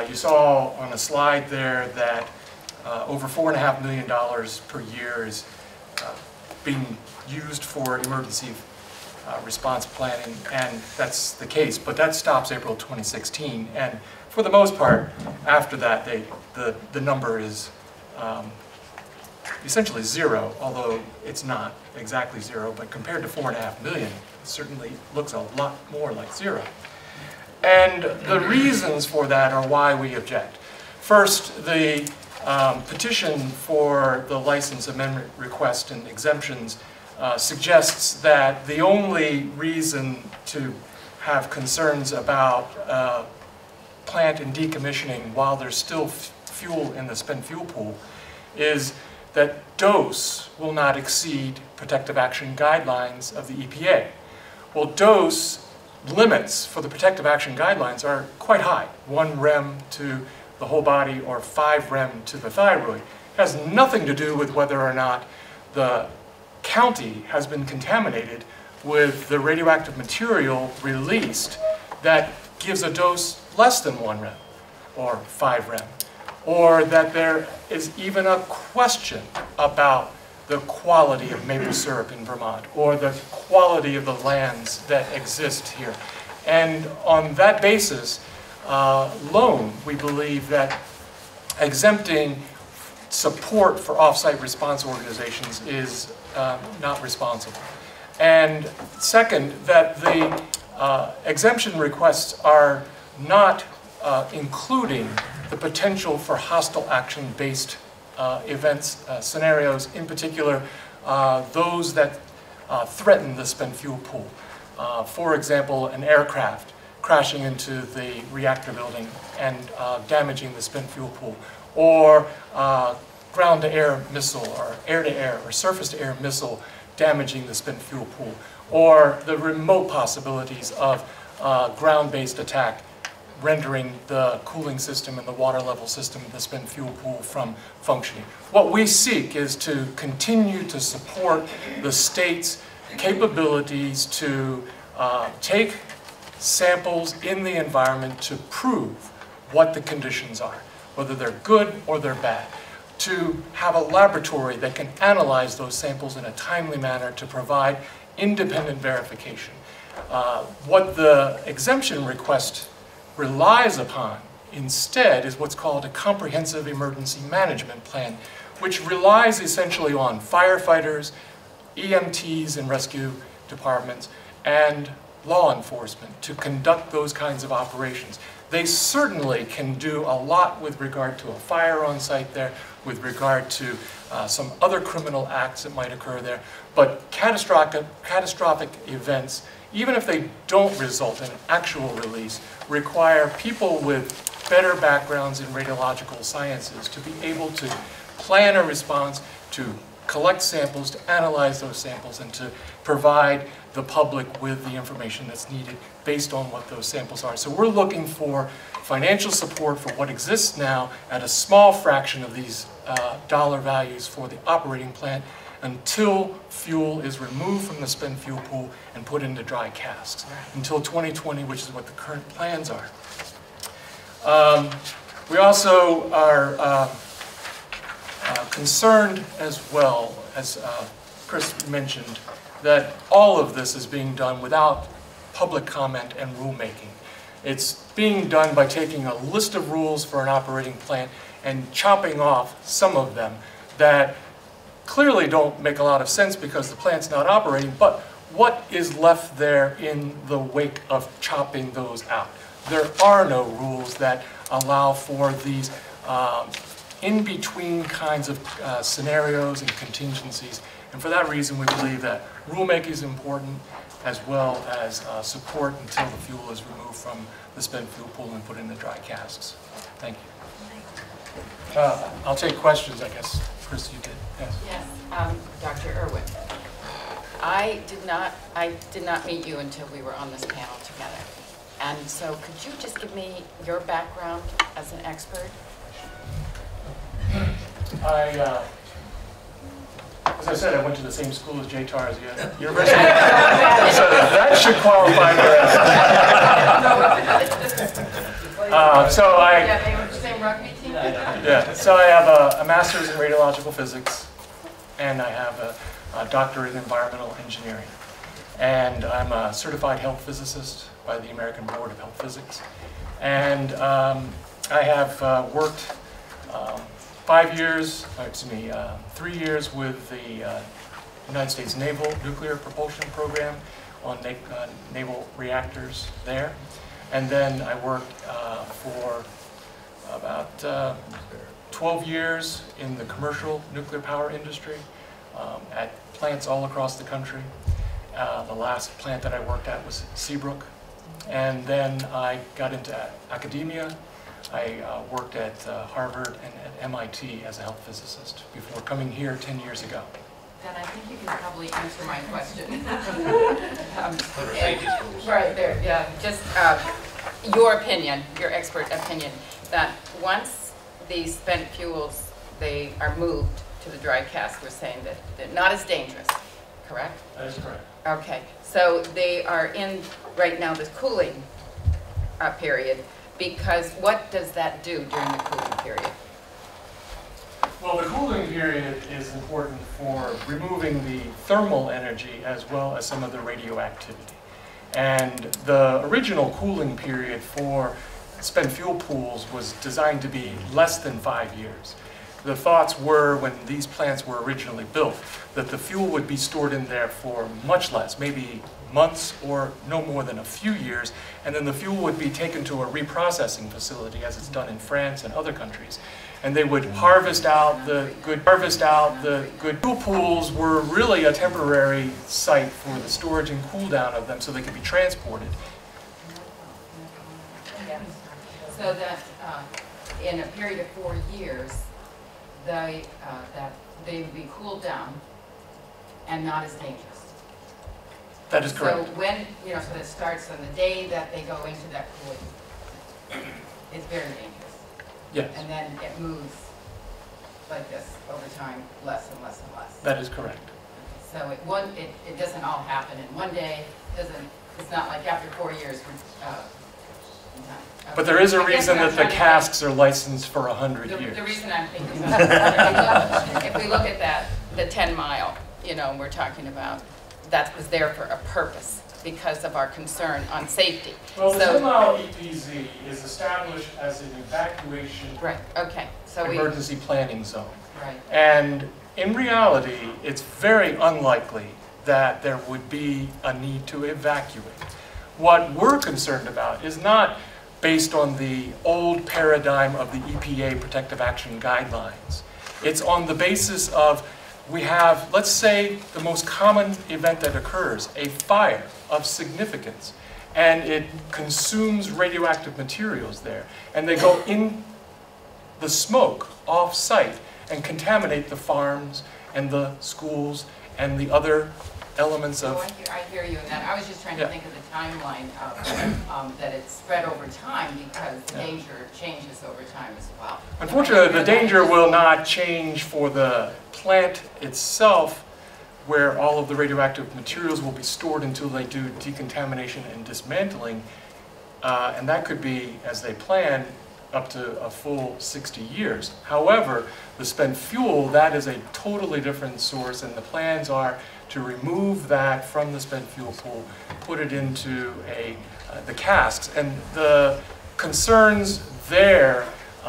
You saw on a slide there that over $4.5 million per year is being used for emergency response planning, and that's the case, but that stops April 2016, and for the most part, after that, the number is essentially zero, although it's not exactly zero, but compared to $4.5 million, it certainly looks a lot more like zero. And the reasons for that are why we object. First, the petition for the license amendment request and exemptions suggests that the only reason to have concerns about plant and decommissioning while there's still fuel in the spent fuel pool is that dose will not exceed protective action guidelines of the EPA. Well, dose limits for the protective action guidelines are quite high. 1 rem to the whole body or 5 rem to the thyroid. It has nothing to do with whether or not the county has been contaminated with the radioactive material released that gives a dose less than 1 rem or 5 rem, or that there is even a question about the quality of maple syrup in Vermont, or the quality of the lands that exist here. And on that basis alone, we believe that exempting support for off-site response organizations is not responsible. And second, that the exemption requests are not including the potential for hostile action-based events, scenarios, in particular those that threaten the spent fuel pool. For example, an aircraft crashing into the reactor building and damaging the spent fuel pool, or ground-to-air missile, or air-to-air, or surface-to-air missile damaging the spent fuel pool, or the remote possibilities of ground-based attack rendering the cooling system and the water level system of the spent fuel pool from functioning. What we seek is to continue to support the state's capabilities to take samples in the environment to prove what the conditions are, whether they're good or they're bad, to have a laboratory that can analyze those samples in a timely manner to provide independent verification. What the exemption request relies upon instead is what's called a comprehensive emergency management plan, which relies essentially on firefighters, EMTs and rescue departments, and law enforcement to conduct those kinds of operations. They certainly can do a lot with regard to a fire on site there, with regard to some other criminal acts that might occur there, but catastrophic events, even if they don't result in an actual release, require people with better backgrounds in radiological sciences to be able to plan a response, to collect samples, to analyze those samples, and to provide the public with the information that's needed based on what those samples are. So we're looking for financial support for what exists now at a small fraction of these dollar values for the operating plant until fuel is removed from the spent fuel pool and put into dry casks, until 2020, which is what the current plans are. We also are concerned as well, as Chris mentioned, that all of this is being done without public comment and rulemaking. It's being done by taking a list of rules for an operating plant and chopping off some of them that clearly don't make a lot of sense because the plant's not operating, but what is left there in the wake of chopping those out? There are no rules that allow for these in-between kinds of scenarios and contingencies. And for that reason, we believe that rulemaking is important, as well as support until the fuel is removed from the spent fuel pool and put in the dry casks. Thank you. I'll take questions, I guess. Chris, you did. Yes. Yes, Dr. Irwin. I did not meet you until we were on this panel together. And so could you just give me your background as an expert? As I said, I went to the same school as Jay Tar's University. So that should qualify for Yeah, they were the same rugby team? Yeah, so I have a master's in radiological physics, and I have a doctorate in environmental engineering. And I'm a certified health physicist by the American Board of Health Physics. And I have worked 3 years with the United States Naval Nuclear Propulsion Program on naval reactors there. And then I worked for about 12 years in the commercial nuclear power industry at plants all across the country. The last plant that I worked at was Seabrook. And then I got into academia. I worked at Harvard and at MIT as a health physicist before coming here 10 years ago. Then I think you can probably answer my question. Right there, yeah. Just your opinion, your expert opinion, that once these spent fuels, they are moved to the dry cask, we're saying that they're not as dangerous. correct? That is correct. Okay, so they are in, right now, the cooling period, because what does that do during the cooling period? Well, the cooling period is important for removing the thermal energy as well as some of the radioactivity. And the original cooling period for spent fuel pools was designed to be less than 5 years. The thoughts were, when these plants were originally built, that the fuel would be stored in there for much less, maybe months or no more than a few years, and then the fuel would be taken to a reprocessing facility, as it's done in France and other countries. And they would harvest out the good. Fuel pools were really a temporary site for the storage and cool down of them so they could be transported. So that in a period of 4 years, that they would be cooled down and not as dangerous. That is correct. So when, so that starts on the day that they go into that cooling, it's very dangerous. Yes. And then it moves like this over time, less and less and less. That is correct. So it doesn't all happen in one day. It's not like after 4 years. But there is a reason that the casks are licensed for 100 years. The reason I'm thinking about it, if we look at that, the 10 mile, we're talking about, that was there for a purpose because of our concern on safety. Well, the 10 mile EPZ is established as an evacuation emergency planning zone. Right. And in reality, it's very unlikely that there would be a need to evacuate. What we're concerned about is not based on the old paradigm of the EPA Protective Action Guidelines. It's on the basis of, we have, let's say, the most common event that occurs, a fire of significance, and it consumes radioactive materials there, and they go in the smoke off-site and contaminate the farms and the schools and the other elements of... I hear you in that. I was just trying to think of the timeline of that it's spread over time because the danger changes over time as well. Unfortunately, the danger will not change for the plant itself, where all of the radioactive materials will be stored until they do decontamination and dismantling, and that could be, as they plan, up to a full 60 years. However, the spent fuel, that is a totally different source, and the plans are to remove that from the spent fuel pool, put it into the casks. And the concerns there,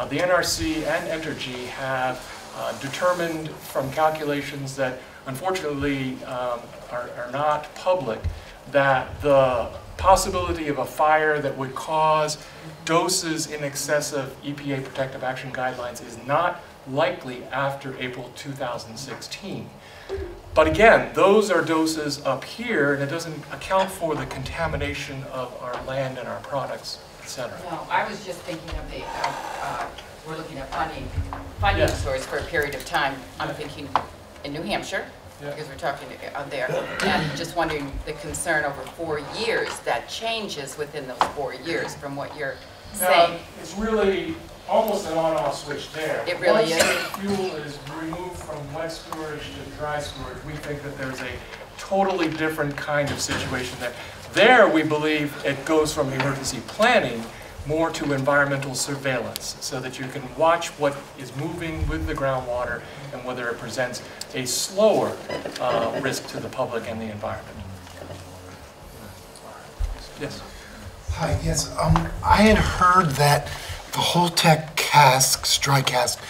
the NRC and Entergy have determined from calculations that unfortunately are not public, that the possibility of a fire that would cause doses in excess of EPA Protective Action Guidelines is not likely after April 2016. But again, those are doses up here, and it doesn't account for the contamination of our land and our products, etc. No, I was just thinking of we're looking at funding Yes. source for a period of time. I'm thinking in New Hampshire, because we're talking there, and just wondering the concern over 4 years, that changes within those 4 years from what you're saying. It's really almost an on-off switch there. It really Once is. the fuel is removed from wet storage to dry storage, we think that there's a totally different kind of situation there. There, we believe it goes from emergency planning more to environmental surveillance, so that you can watch what is moving with the groundwater and whether it presents a slower risk to the public and the environment. Yes? Hi, yes. I had heard that the Holtec casks, dry casks,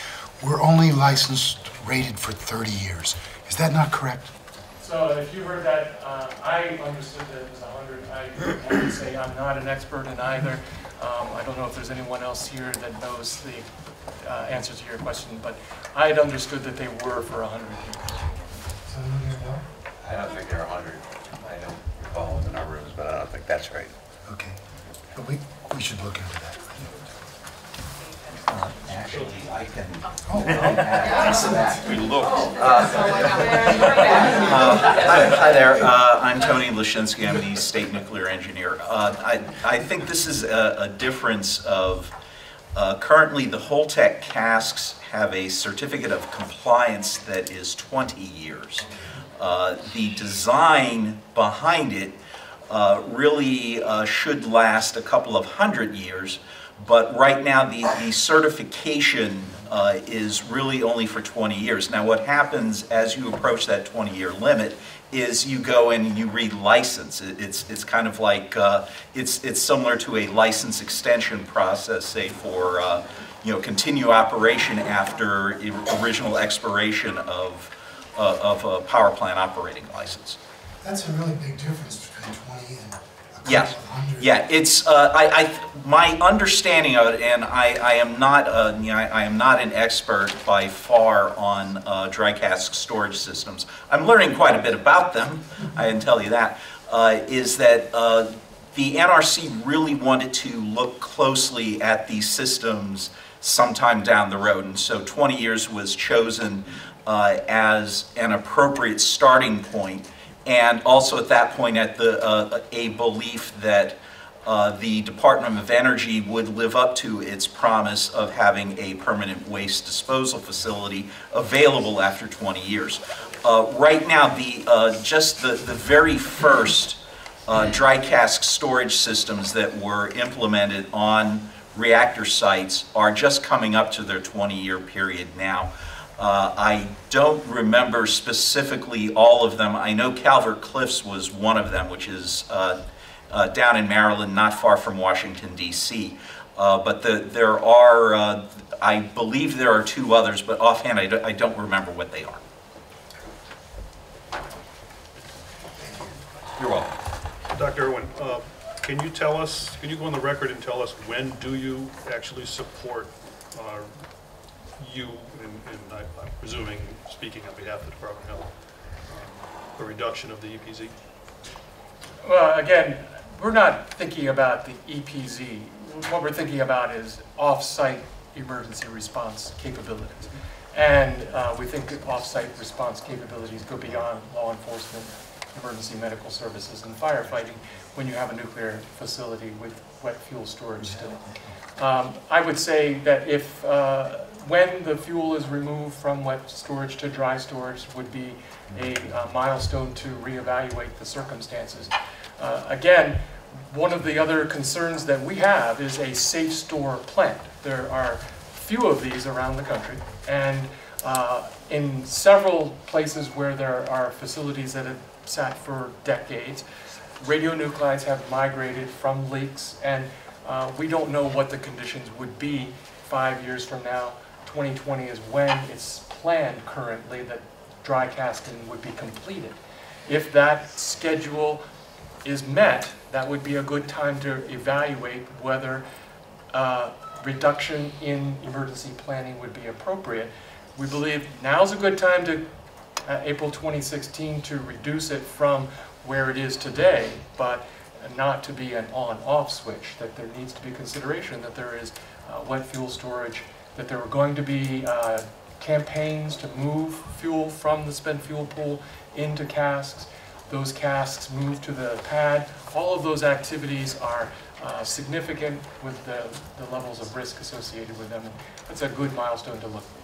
were only licensed, rated for 30 years. Is that not correct? So if you heard that, I understood that it was 100. I have to say I'm not an expert in either. I don't know if there's anyone else here that knows the answer to your question, but I had understood that they were for 100 years. I don't think they're 100. I don't recall what the number is, but I don't think that's right. Okay. But we should look into that. Actually, I can. We looked. Hi there. I'm Tony Lashinsky. I'm the state nuclear engineer. I think this is a difference of currently the Holtec casks have a certificate of compliance that is 20 years. The design behind it really should last a couple of 100 years, but right now the certification is really only for 20 years. Now what happens as you approach that 20-year limit is you go and you relicense. It's kind of like, it's similar to a license extension process, say for continue operation after original expiration of a power plant operating license. That's a really big difference between 20 and Yeah, yeah. It's my understanding of it, and I am not I am not an expert by far on dry cask storage systems. I'm learning quite a bit about them. I can tell you that. Is that the NRC really wanted to look closely at these systems sometime down the road, and so 20 years was chosen as an appropriate starting point. And also at that point, at a belief that the Department of Energy would live up to its promise of having a permanent waste disposal facility available after 20 years. Right now, just the very first dry cask storage systems that were implemented on reactor sites are just coming up to their 20-year period now. I don't remember specifically all of them. I know Calvert Cliffs was one of them, which is down in Maryland, not far from Washington, D.C. But there are, I believe there are 2 others, but offhand I don't remember what they are. You're welcome. Dr. Irwin, can you tell us, can you go on the record and tell us when do you actually support you, and I'm presuming, speaking on behalf of the Department of Health, the reduction of the EPZ? Well, again, we're not thinking about the EPZ. What we're thinking about is off-site emergency response capabilities. And we think that off-site response capabilities go beyond law enforcement, emergency medical services, and firefighting when you have a nuclear facility with wet fuel storage still. I would say that if when the fuel is removed from wet storage to dry storage would be a milestone to reevaluate the circumstances. Again, one of the other concerns that we have is a safe store plant. There are few of these around the country, and in several places where there are facilities that have sat for decades, radionuclides have migrated from leaks, and we don't know what the conditions would be 5 years from now. 2020 is when it's planned currently that dry casting would be completed. If that schedule is met, that would be a good time to evaluate whether reduction in emergency planning would be appropriate. We believe now's a good time to, April 2016, to reduce it from where it is today, but not to be an on-off switch, that there needs to be consideration that there is wet fuel storage, that there are going to be campaigns to move fuel from the spent fuel pool into casks. Those casks move to the pad. All of those activities are significant with the levels of risk associated with them. It's a good milestone to look for.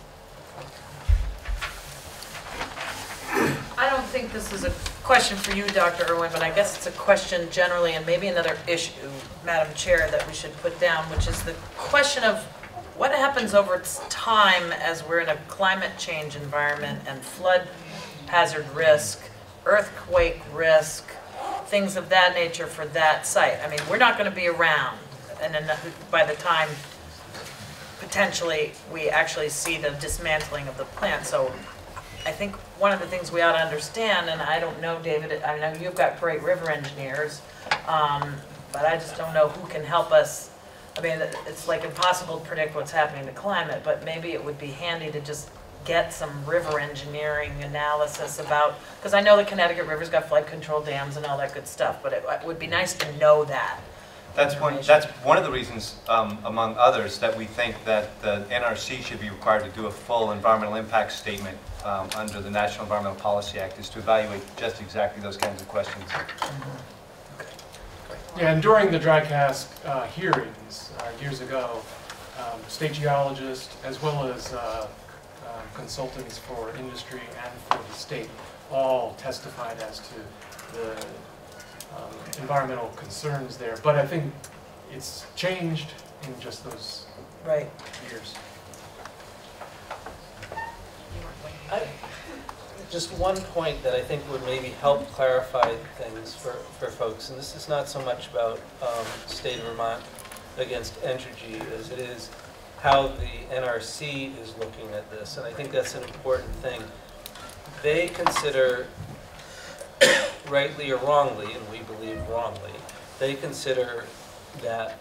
I don't think this is a question for you, Dr. Irwin, but I guess it's a question generally, and maybe another issue, Madam Chair, that we should put down, which is the question of what happens over time as we're in a climate change environment and flood hazard risk, earthquake risk, things of that nature for that site. I mean, we're not going to be around, and then by the time potentially we actually see the dismantling of the plant. So I think one of the things we ought to understand, and I don't know, David, I know you've got great river engineers, but I just don't know who can help us. I mean, it's like impossible to predict what's happening to climate, but maybe it would be handy to just get some river engineering analysis about, because I know the Connecticut River's got flood control dams and all that good stuff, but it would be nice to know that. That's one of the reasons, among others, that we think that the NRC should be required to do a full environmental impact statement under the National Environmental Policy Act, is to evaluate just exactly those kinds of questions. Yeah, and during the dry cask hearings years ago, state geologists as well as consultants for industry and for the state all testified as to the environmental concerns there. But I think it's changed in just those years. Just one point that I think would maybe help clarify things for folks, and this is not so much about state of Vermont against Entergy as it is how the NRC is looking at this, and I think that's an important thing. They consider, rightly or wrongly, and we believe wrongly, they consider that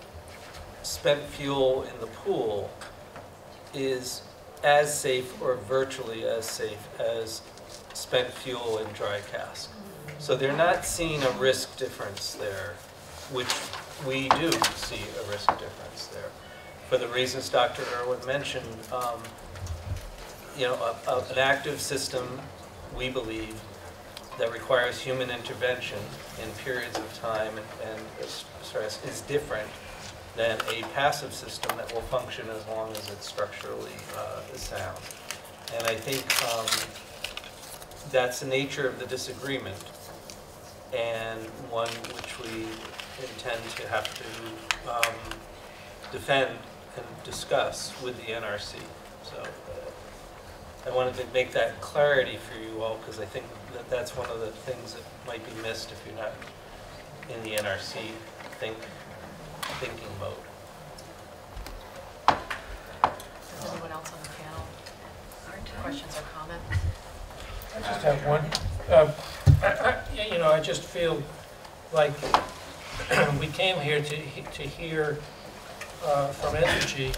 spent fuel in the pool is as safe or virtually as safe as spent fuel in dry cask. So they're not seeing a risk difference there, which we do see a risk difference there. For the reasons Dr. Irwin mentioned, an active system, we believe, that requires human intervention in periods of time and stress is different than a passive system that will function as long as it's structurally sound. And I think that's the nature of the disagreement, and one which we intend to have to defend and discuss with the NRC. So I wanted to make that clarity for you all, because I think that that's one of the things that might be missed if you're not in the NRC thinking mode. Does anyone else on the panel have questions or comments? I just have one. I just feel like we came here to hear from Entergy,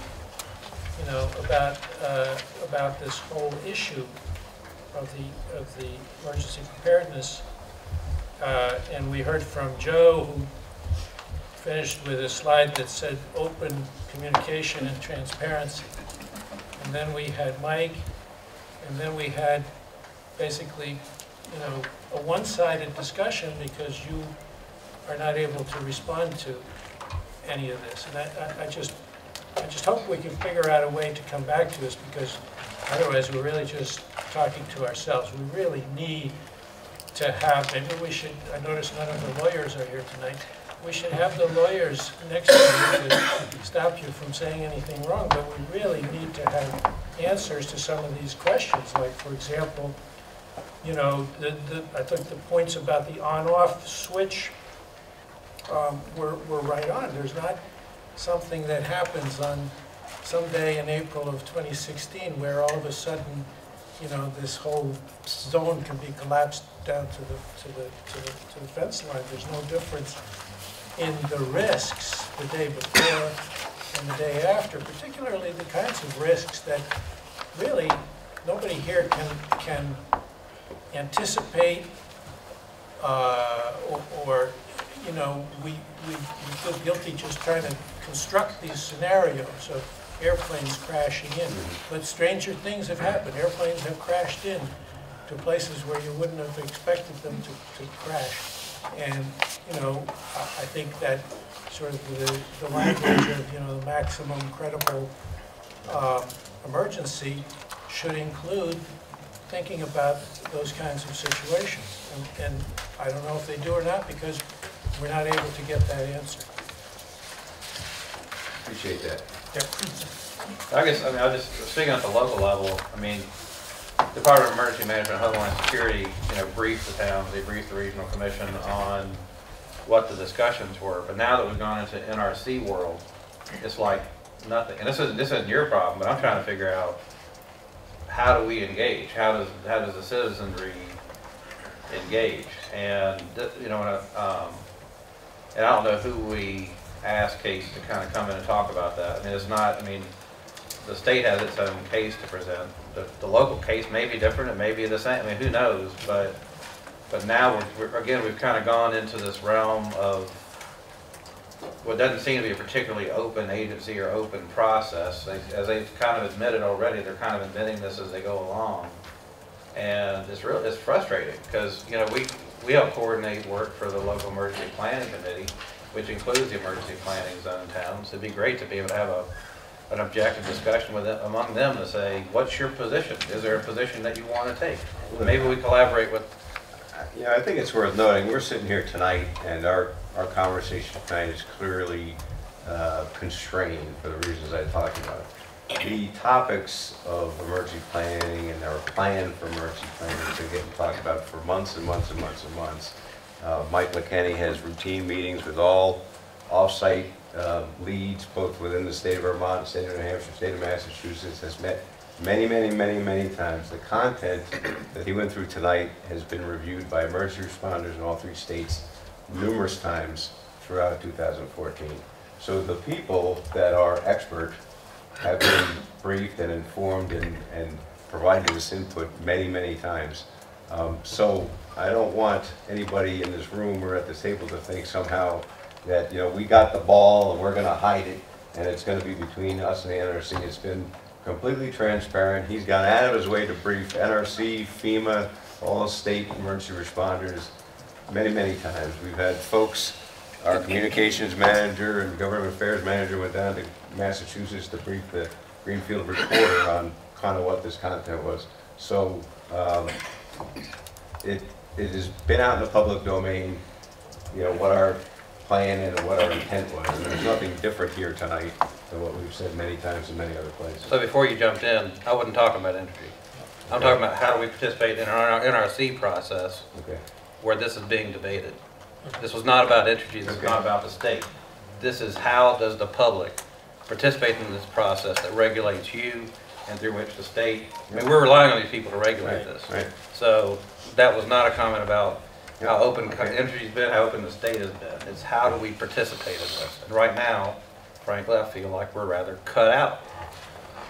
about this whole issue of the emergency preparedness, and we heard from Joe, who finished with a slide that said open communication and transparency, and then we had Mike, and then we had basically, a one-sided discussion because you are not able to respond to any of this. And I just hope we can figure out a way to come back to this, because otherwise we're really just talking to ourselves. We really need to have, maybe we should, I notice none of the lawyers are here tonight, we should have the lawyers next to you to stop you from saying anything wrong, but we really need to have answers to some of these questions. Like, for example, I think the points about the on-off switch were right on. There's not something that happens on some day in April of 2016 where all of a sudden, this whole zone can be collapsed down to the fence line. There's no difference in the risks the day before and the day after, particularly the kinds of risks that really nobody here can anticipate, or we feel guilty just trying to construct these scenarios of airplanes crashing in. But stranger things have happened. Airplanes have crashed in to places where you wouldn't have expected them to crash. And, I think that sort of the language of, the maximum credible emergency should include thinking about those kinds of situations. And I don't know if they do or not, because we're not able to get that answer. Appreciate that. Yep. I'll just, speaking at the local level, Department of Emergency Management and Homeland Security, briefed the towns, they briefed the regional commission on what the discussions were. But now that we've gone into NRC world, it's like nothing. And this isn't your problem, but I'm trying to figure out, how do we engage? How does the citizenry engage? And and I don't know who we ask Case to kind of come in and talk about that. It's not. The state has its own case to present. The local case may be different. It may be the same. Who knows? But now we've kind of gone into this realm of what doesn't seem to be a particularly open agency or open process. As they've kind of admitted already, they're kind of inventing this as they go along. And it's frustrating because, we help coordinate work for the local emergency planning committee, which includes the emergency planning zone towns. It'd be great to be able to have an objective discussion with them, among them to say, what's your position? Is there a position that you want to take? Maybe we collaborate with. Yeah, I think it's worth noting, we're sitting here tonight, and our conversation tonight is clearly constrained for the reasons I talked about. The topics of emergency planning and our plan for emergency planning have been getting talked about for months and months and months and months. Mike McKenney has routine meetings with all off-site leads, both within the state of Vermont, state of New Hampshire, state of Massachusetts, has met many times. The content that he went through tonight has been reviewed by emergency responders in all 3 states numerous times throughout 2014. So the people that are expert have been briefed and informed and provided this input many times. So I don't want anybody in this room or at this table to think somehow that, you know, we got the ball and we're going to hide it and it's going to be between us and the NRC. It's been completely transparent. He's gone out of his way to brief NRC, FEMA, all state emergency responders many times. We've had folks, our communications manager and government affairs manager went down to Massachusetts to brief the Greenfield reporter on kind of what this content was. So it has been out in the public domain, you know, what our plan and what our intent was. And there's nothing different here tonight than what we've said many times in many other places. So before you jumped in, I wasn't talking about Entergy. I'm talking about how do we participate in our NRC process where this is being debated. This was not about Entergy, this is not about the state. This is how does the public participate in this process that regulates you and through which the state, I mean, we're relying on these people to regulate this. So that was not a comment about how open Entergy's been, how open the state has been. It's how do we participate in this? And right now, frankly, I feel like we're rather cut out.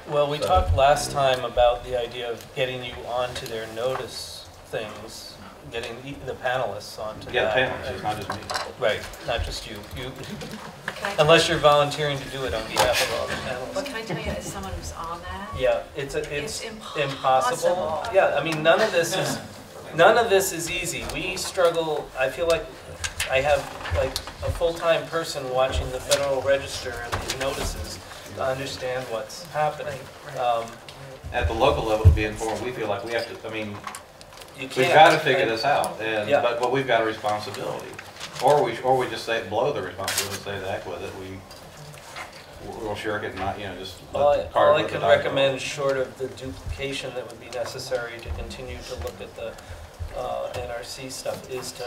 Well, we talked last time about the idea of getting you onto their notice things, getting the panelists onto that. Yeah, the panelists, it's not just me. Right, not just you. Unless you're volunteering to do it on behalf of all the panelists. But can I tell you, as someone who's on that? Yeah, it's impossible. Yeah, I mean, none of this is easy. We struggle. I feel like I have like a full-time person watching the Federal Register and these notices to understand what's happening. At the local level, to be informed, we feel like we have to, I mean, we've got to figure this out, and but we've got a responsibility. Or we just say blow the responsibility and say the heck with it. We'll shirk it and not, you know, just let the card. All I can recommend, short of the duplication that would be necessary to continue to look at the NRC stuff, is to,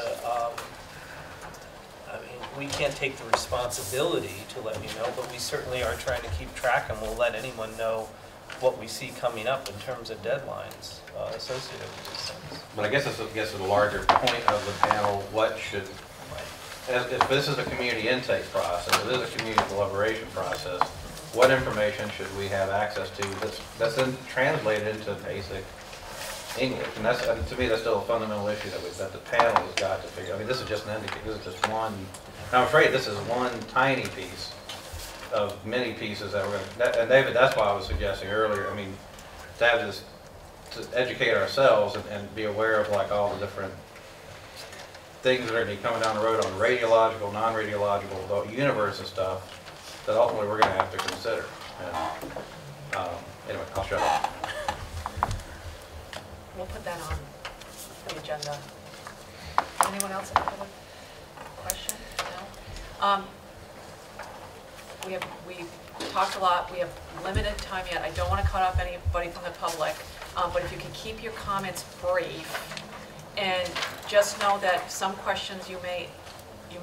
I mean, we can't take the responsibility to let you know, but we certainly are trying to keep track, and we'll let anyone know what we see coming up in terms of deadlines associated with these things. But I guess it's a larger point of the panel. What should, if this is a community intake process, if this is a community deliberation process, what information should we have access to that's then translated into basic English? And that's, to me, that's still a fundamental issue that the panel has got to figure. I mean, this is just an indicator. This is just one. I'm afraid this is one tiny piece of many pieces that we're going to, and David, that's why I was suggesting earlier, I mean, to have this, to educate ourselves and be aware of like all the different things that are going to be coming down the road on radiological, non-radiological, the universe of stuff that ultimately we're going to have to consider. And anyway, I'll shut up. We'll put that on the agenda. Anyone else have a question? No? We've talked a lot. We have limited time yet. I don't want to cut off anybody from the public, but if you can keep your comments brief, and just know that some questions you may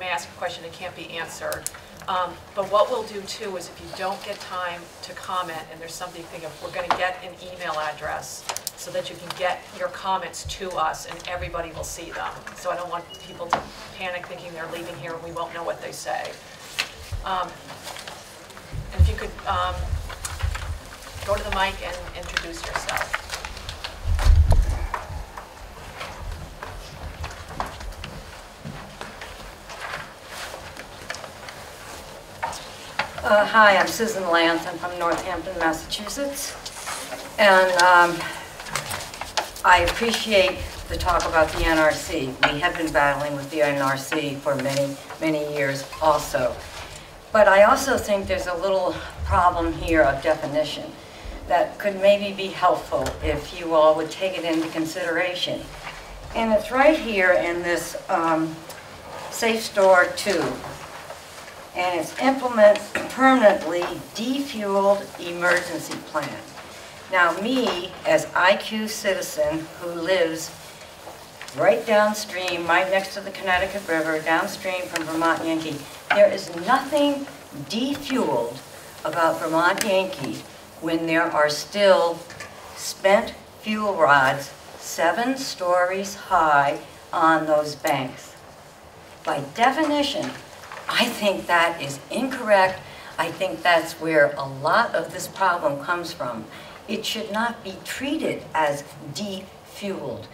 ask a question that can't be answered. But what we'll do too is if you don't get time to comment and there's something you think of, we're going to get an email address so that you can get your comments to us and everybody will see them. So I don't want people to panic thinking they're leaving here and we won't know what they say. And if you could go to the mic and introduce yourself. Hi, I'm Susan Lance. I'm from Northampton, Massachusetts. And I appreciate the talk about the NRC. We have been battling with the NRC for many, many years also. But I also think there's a little problem here of definition that could maybe be helpful if you all would take it into consideration. And it's right here in this Safe Store 2. And it's implement permanently defueled emergency plan. Now me, as IQ citizen who lives right downstream, right next to the Connecticut River, downstream from Vermont Yankee, there is nothing defueled about Vermont Yankee when there are still spent fuel rods 7 stories high on those banks. By definition, I think that is incorrect. I think that's where a lot of this problem comes from. It should not be treated as defueled.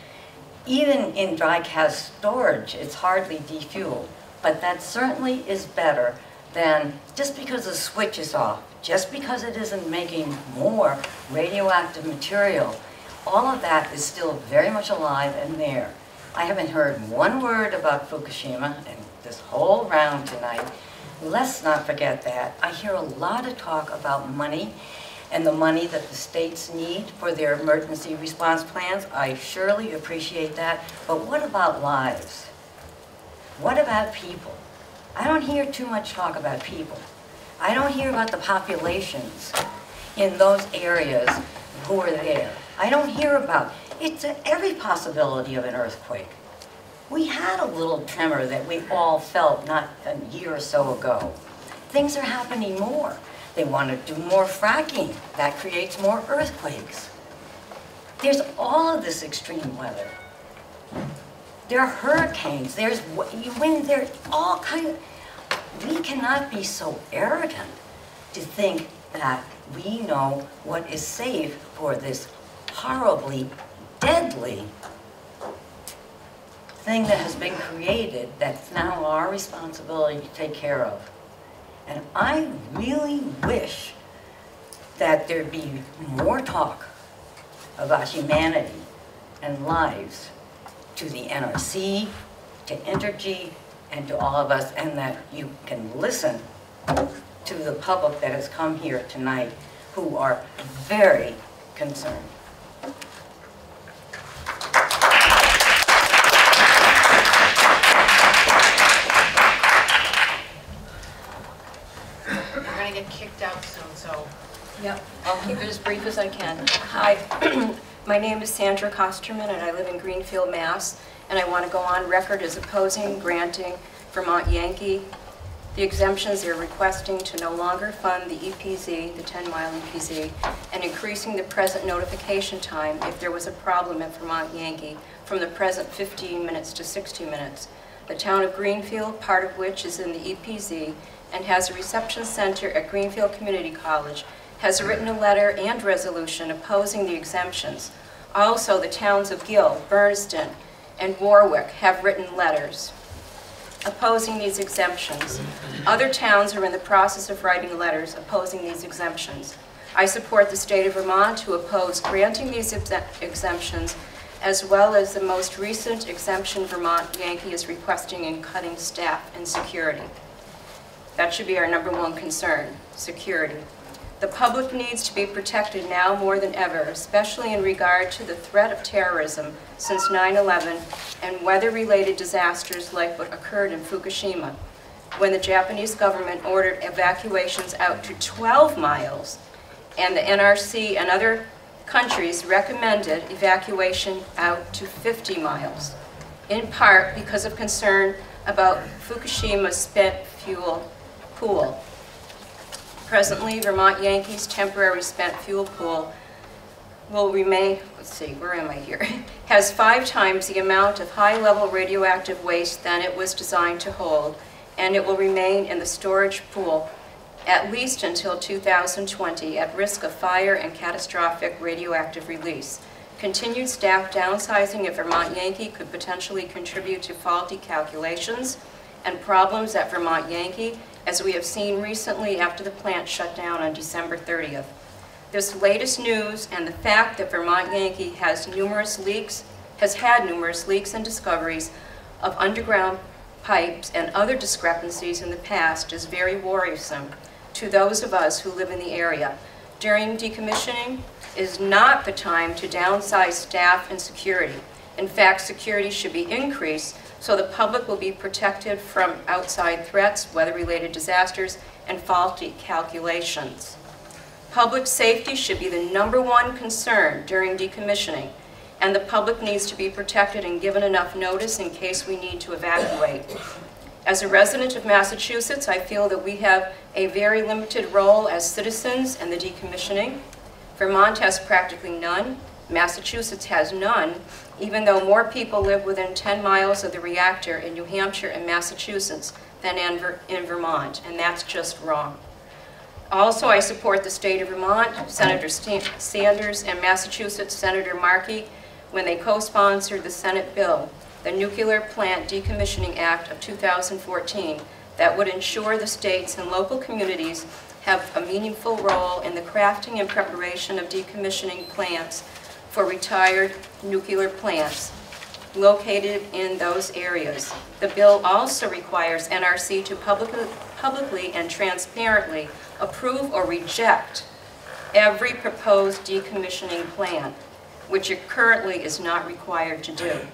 Even in dry cask storage, it's hardly defueled, but that certainly is better than just because the switch is off, just because it isn't making more radioactive material. All of that is still very much alive and there. I haven't heard one word about Fukushima in this whole round tonight. Let's not forget that. I hear a lot of talk about money and the money that the states need for their emergency response plans. I surely appreciate that, but what about lives? What about people? I don't hear too much talk about people. I don't hear about the populations in those areas who are there. I don't hear about, it's every possibility of an earthquake. We had a little tremor that we all felt not a year or so ago. Things are happening more. They want to do more fracking. That creates more earthquakes. There's all of this extreme weather. There are hurricanes. There's wind. There's all kinds of... We cannot be so arrogant to think that we know what is safe for this horribly deadly thing that has been created that's now our responsibility to take care of. And I really wish that there'd be more talk about humanity and lives to the NRC, to Entergy, and to all of us, and that you can listen to the public that has come here tonight who are very concerned. Get kicked out soon, so. Yep, I'll keep it as brief as I can. Hi, my name is Sandra Kosterman and I live in Greenfield, Mass. And I want to go on record as opposing granting Vermont Yankee the exemptions they're requesting to no longer fund the EPZ, the 10-mile EPZ, and increasing the present notification time if there was a problem at Vermont Yankee from the present 15 minutes to 60 minutes. The town of Greenfield, part of which is in the EPZ, and has a reception center at Greenfield Community College, has written a letter and resolution opposing the exemptions. Also, the towns of Gill, Burnston, and Warwick have written letters opposing these exemptions. Other towns are in the process of writing letters opposing these exemptions. I support the state of Vermont to oppose granting these exemptions, as well as the most recent exemption Vermont Yankee is requesting in cutting staff and security. That should be our #1 concern, security. The public needs to be protected now more than ever, especially in regard to the threat of terrorism since 9/11 and weather-related disasters like what occurred in Fukushima, when the Japanese government ordered evacuations out to 12 miles, and the NRC and other countries recommended evacuation out to 50 miles, in part because of concern about Fukushima's spent fuel pool. Presently, Vermont Yankee's temporary spent fuel pool will remain, let's see, where am I here? Has 5 times the amount of high-level radioactive waste than it was designed to hold, and it will remain in the storage pool at least until 2020 at risk of fire and catastrophic radioactive release. Continued staff downsizing at Vermont Yankee could potentially contribute to faulty calculations and problems at Vermont Yankee, as we have seen recently after the plant shut down on December 30th. This latest news and the fact that Vermont Yankee has had numerous leaks and discoveries of underground pipes and other discrepancies in the past is very worrisome. to those of us who live in the area. During decommissioning is not the time to downsize staff and security. In fact, security should be increased so the public will be protected from outside threats, weather-related disasters, and faulty calculations. Public safety should be the #1 concern during decommissioning, and the public needs to be protected and given enough notice in case we need to evacuate. As a resident of Massachusetts, I feel that we have a very limited role as citizens in the decommissioning. Vermont has practically none. Massachusetts has none, even though more people live within 10 miles of the reactor in New Hampshire and Massachusetts than in Vermont, and that's just wrong. Also, I support the state of Vermont, Senator Sanders, and Massachusetts Senator Markey when they co-sponsored the Senate bill, the Nuclear Plant Decommissioning Act of 2014, that would ensure the states and local communities have a meaningful role in the crafting and preparation of decommissioning plans for retired nuclear plants located in those areas. The bill also requires NRC to publicly and transparently approve or reject every proposed decommissioning plan, which it currently is not required to do.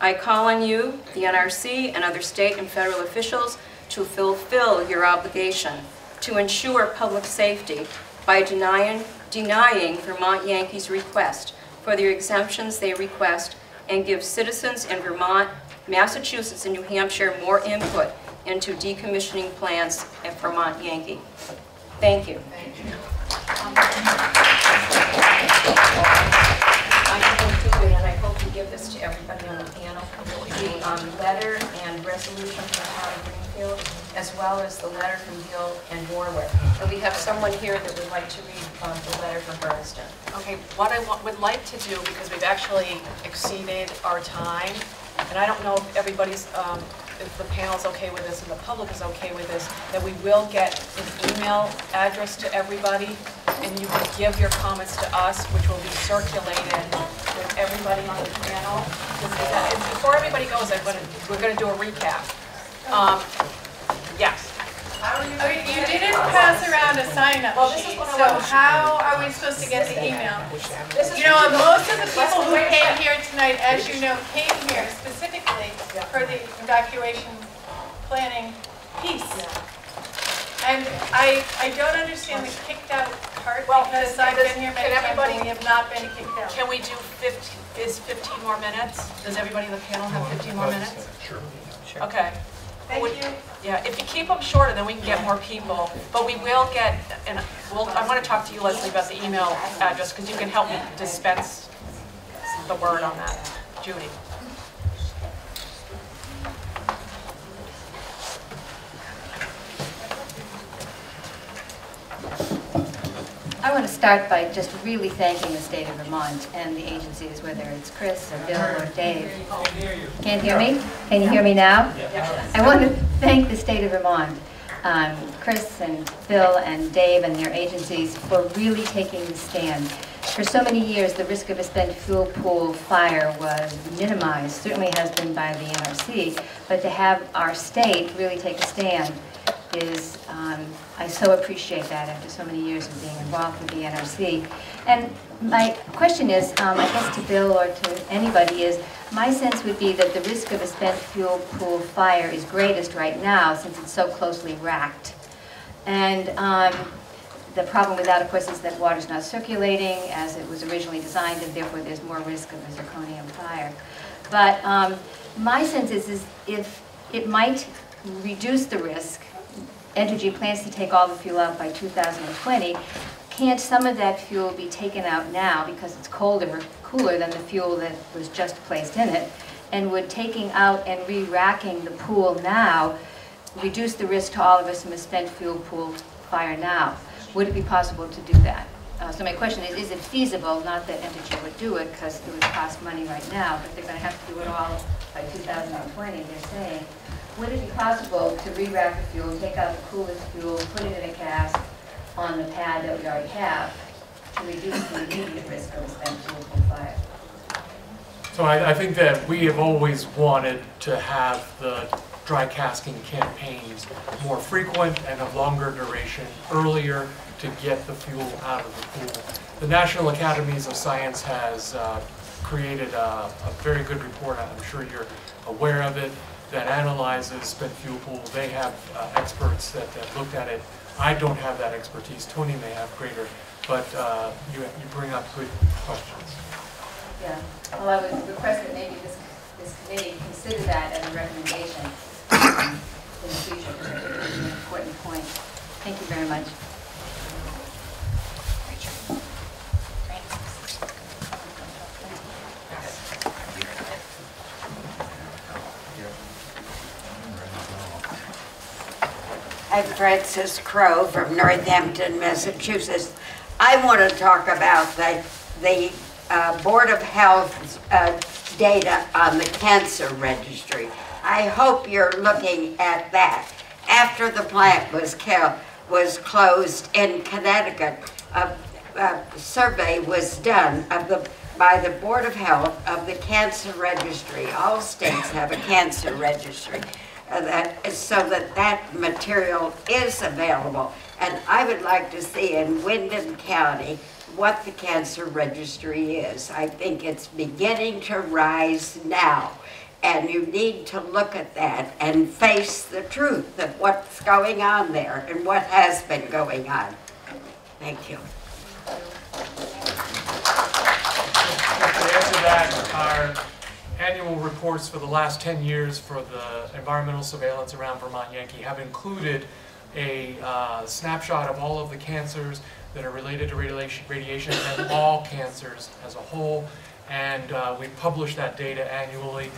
I call on you, the NRC, and other state and federal officials to fulfill your obligation to ensure public safety by denying Vermont Yankees' request for the exemptions they request and give citizens in Vermont, Massachusetts, and New Hampshire more input into decommissioning plans at Vermont Yankee. Thank you. Thank you. And I hope you give this to everybody on the panel, the letter and resolution from Town of Greenfield, as well as the letter from Bill and Warwick. And we have someone here that would like to read the letter from Bernston. Okay, what I would like to do, because we've actually exceeded our time, and I don't know if everybody's, if the panel's okay with this and the public is okay with this, that we will get an email address to everybody, and you can give your comments to us, which will be circulated with everybody on the panel. And before everybody goes, we're going to do a recap. Yes. Okay, you didn't pass around a sign-up sheet, so how are we supposed to get the email? You know, most of the people who came here tonight, as you know, came here specifically for the evacuation planning piece. And I don't understand the kicked out part, because I've been here many times and we have not been kicked out. Can we do 15 more minutes? Does everybody in the panel have 15 more minutes? Sure. Okay. Thank you. Yeah, if you keep them shorter, then we can get more people. But we will get, and I want to talk to you, Leslie, about the email address, because you can help me dispense the word on that. Judy. I want to start by just really thanking the state of Vermont and the agencies, whether it's Chris or Bill or Dave. Can't hear me? Can you hear me now? I want to thank the state of Vermont, Chris and Bill and Dave and their agencies for really taking the stand. For so many years, the risk of a spent fuel pool fire was minimized, certainly has been by the NRC, but to have our state really take a stand is, I so appreciate that after so many years of being involved with the NRC. And my question is, I guess to Bill or to anybody, is my sense would be that the risk of a spent fuel pool fire is greatest right now since it's so closely racked. And the problem with that, of course, is that water's not circulating as it was originally designed, and therefore there's more risk of a zirconium fire. But my sense is if it might reduce the risk. Entergy plans to take all the fuel out by 2020. Can't some of that fuel be taken out now because it's cooler than the fuel that was just placed in it? And would taking out and re-racking the pool now reduce the risk to all of us from a spent fuel pool fire now? Would it be possible to do that? So my question is it feasible? Not that Entergy would do it because it would cost money right now, but they're going to have to do it all by 2020, they're saying. Would it be possible to re-rack the fuel, take out the coolest fuel, put it in a cask on the pad that we already have to reduce the immediate risk of a spent fuel pool fire? So I think that we have always wanted to have the dry casking campaigns more frequent and of longer duration earlier to get the fuel out of the pool. The National Academies of Science has created a very good report, I'm sure you're aware of it, that analyzes spent fuel pools. They have experts that looked at it. I don't have that expertise. Tony may have greater, but you bring up good questions. Yeah, well, I would request that maybe this committee consider that as a recommendation in the future, because I think it is an important point. Thank you very much. I'm Frances Crowe from Northampton, Massachusetts. I want to talk about the Board of Health's data on the cancer registry. I hope you're looking at that. After the plant was closed in Connecticut, a survey was done by the Board of Health of the cancer registry. All states have a cancer registry. So that material is available. And I would like to see in Windham County what the cancer registry is. I think it's beginning to rise now. And you need to look at that and face the truth of what's going on there and what has been going on. Thank you. To answer that, our annual reports for the last 10 years for the environmental surveillance around Vermont Yankee have included a snapshot of all of the cancers that are related to radiation and all cancers as a whole, and we publish that data annually.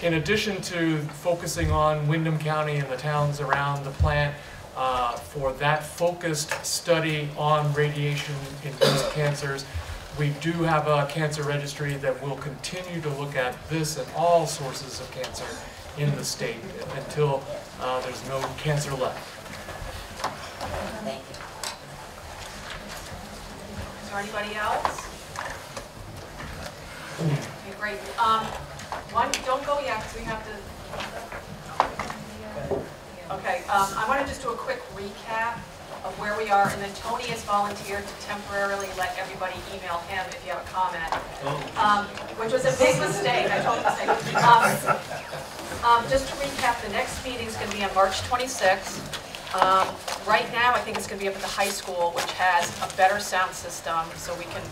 In addition to focusing on Windham County and the towns around the plant, for that focused study on radiation-induced cancers, we do have a cancer registry that will continue to look at this and all sources of cancer in the state until there's no cancer left. Thank you. Is there anybody else? Okay, great. Don't go yet, because we have to. Okay, I want to just do a quick recap of where we are, and then Tony has volunteered to temporarily let everybody email him if you have a comment, which was a big mistake. I told him to say. Just to recap, the next meeting is going to be on March 26th. Right now, I think it's going to be up at the high school, which has a better sound system, so we can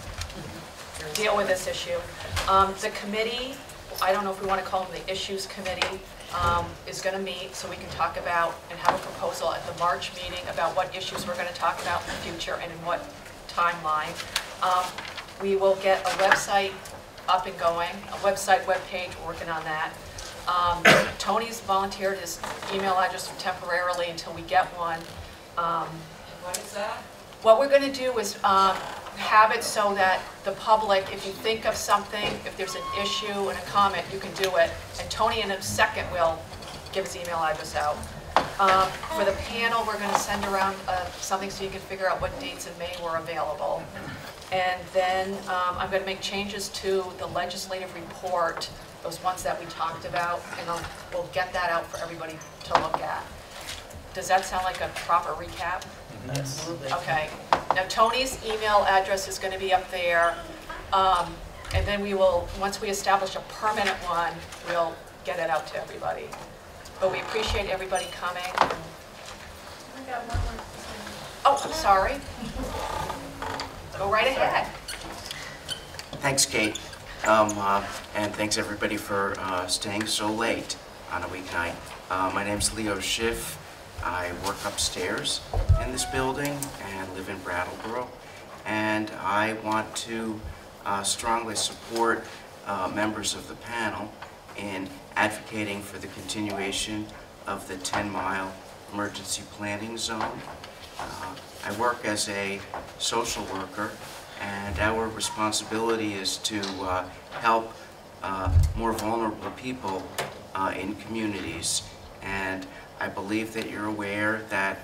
deal with this issue. The committee, I don't know if we want to call them the Issues Committee, is going to meet so we can talk about and have a proposal at the March meeting about what issues we're going to talk about in the future and in what timeline. We will get a website up and going, a website, webpage, we're working on that. Tony's volunteered his email address temporarily until we get one. What is that? What we're going to do is have it so that the public, if you think of something, if there's an issue and a comment, you can do it. And Tony in a second will give his email address out. For the panel, we're going to send around something so you can figure out what dates in May were available. And then I'm going to make changes to the legislative report, those ones that we talked about, and we'll get that out for everybody to look at. Does that sound like a proper recap? Absolutely. Okay. Now Tony's email address is going to be up there, and then we will, once we establish a permanent one, we'll get it out to everybody. But we appreciate everybody coming. Oh, I'm sorry. Go right ahead. Thanks, Kate. And thanks everybody for staying so late on a weeknight. My name's Leo Schiff. I work upstairs in this building and live in Brattleboro. And I want to strongly support members of the panel in advocating for the continuation of the 10-mile emergency planning zone. I work as a social worker, and our responsibility is to help more vulnerable people in communities. And I believe that you're aware that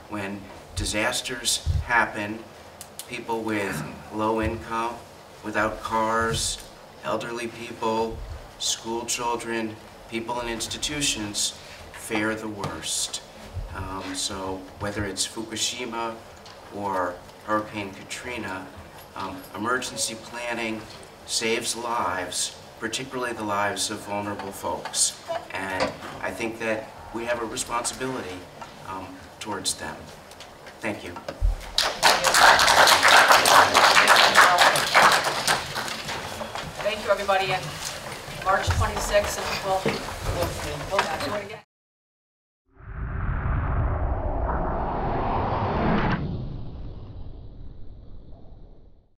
when disasters happen, people with low income, without cars, elderly people, school children, people in institutions fare the worst. So whether it's Fukushima or Hurricane Katrina, emergency planning saves lives, particularly the lives of vulnerable folks. And I think that we have a responsibility towards them. Thank you. Thank you, everybody, and March 26th, and we'll do it again.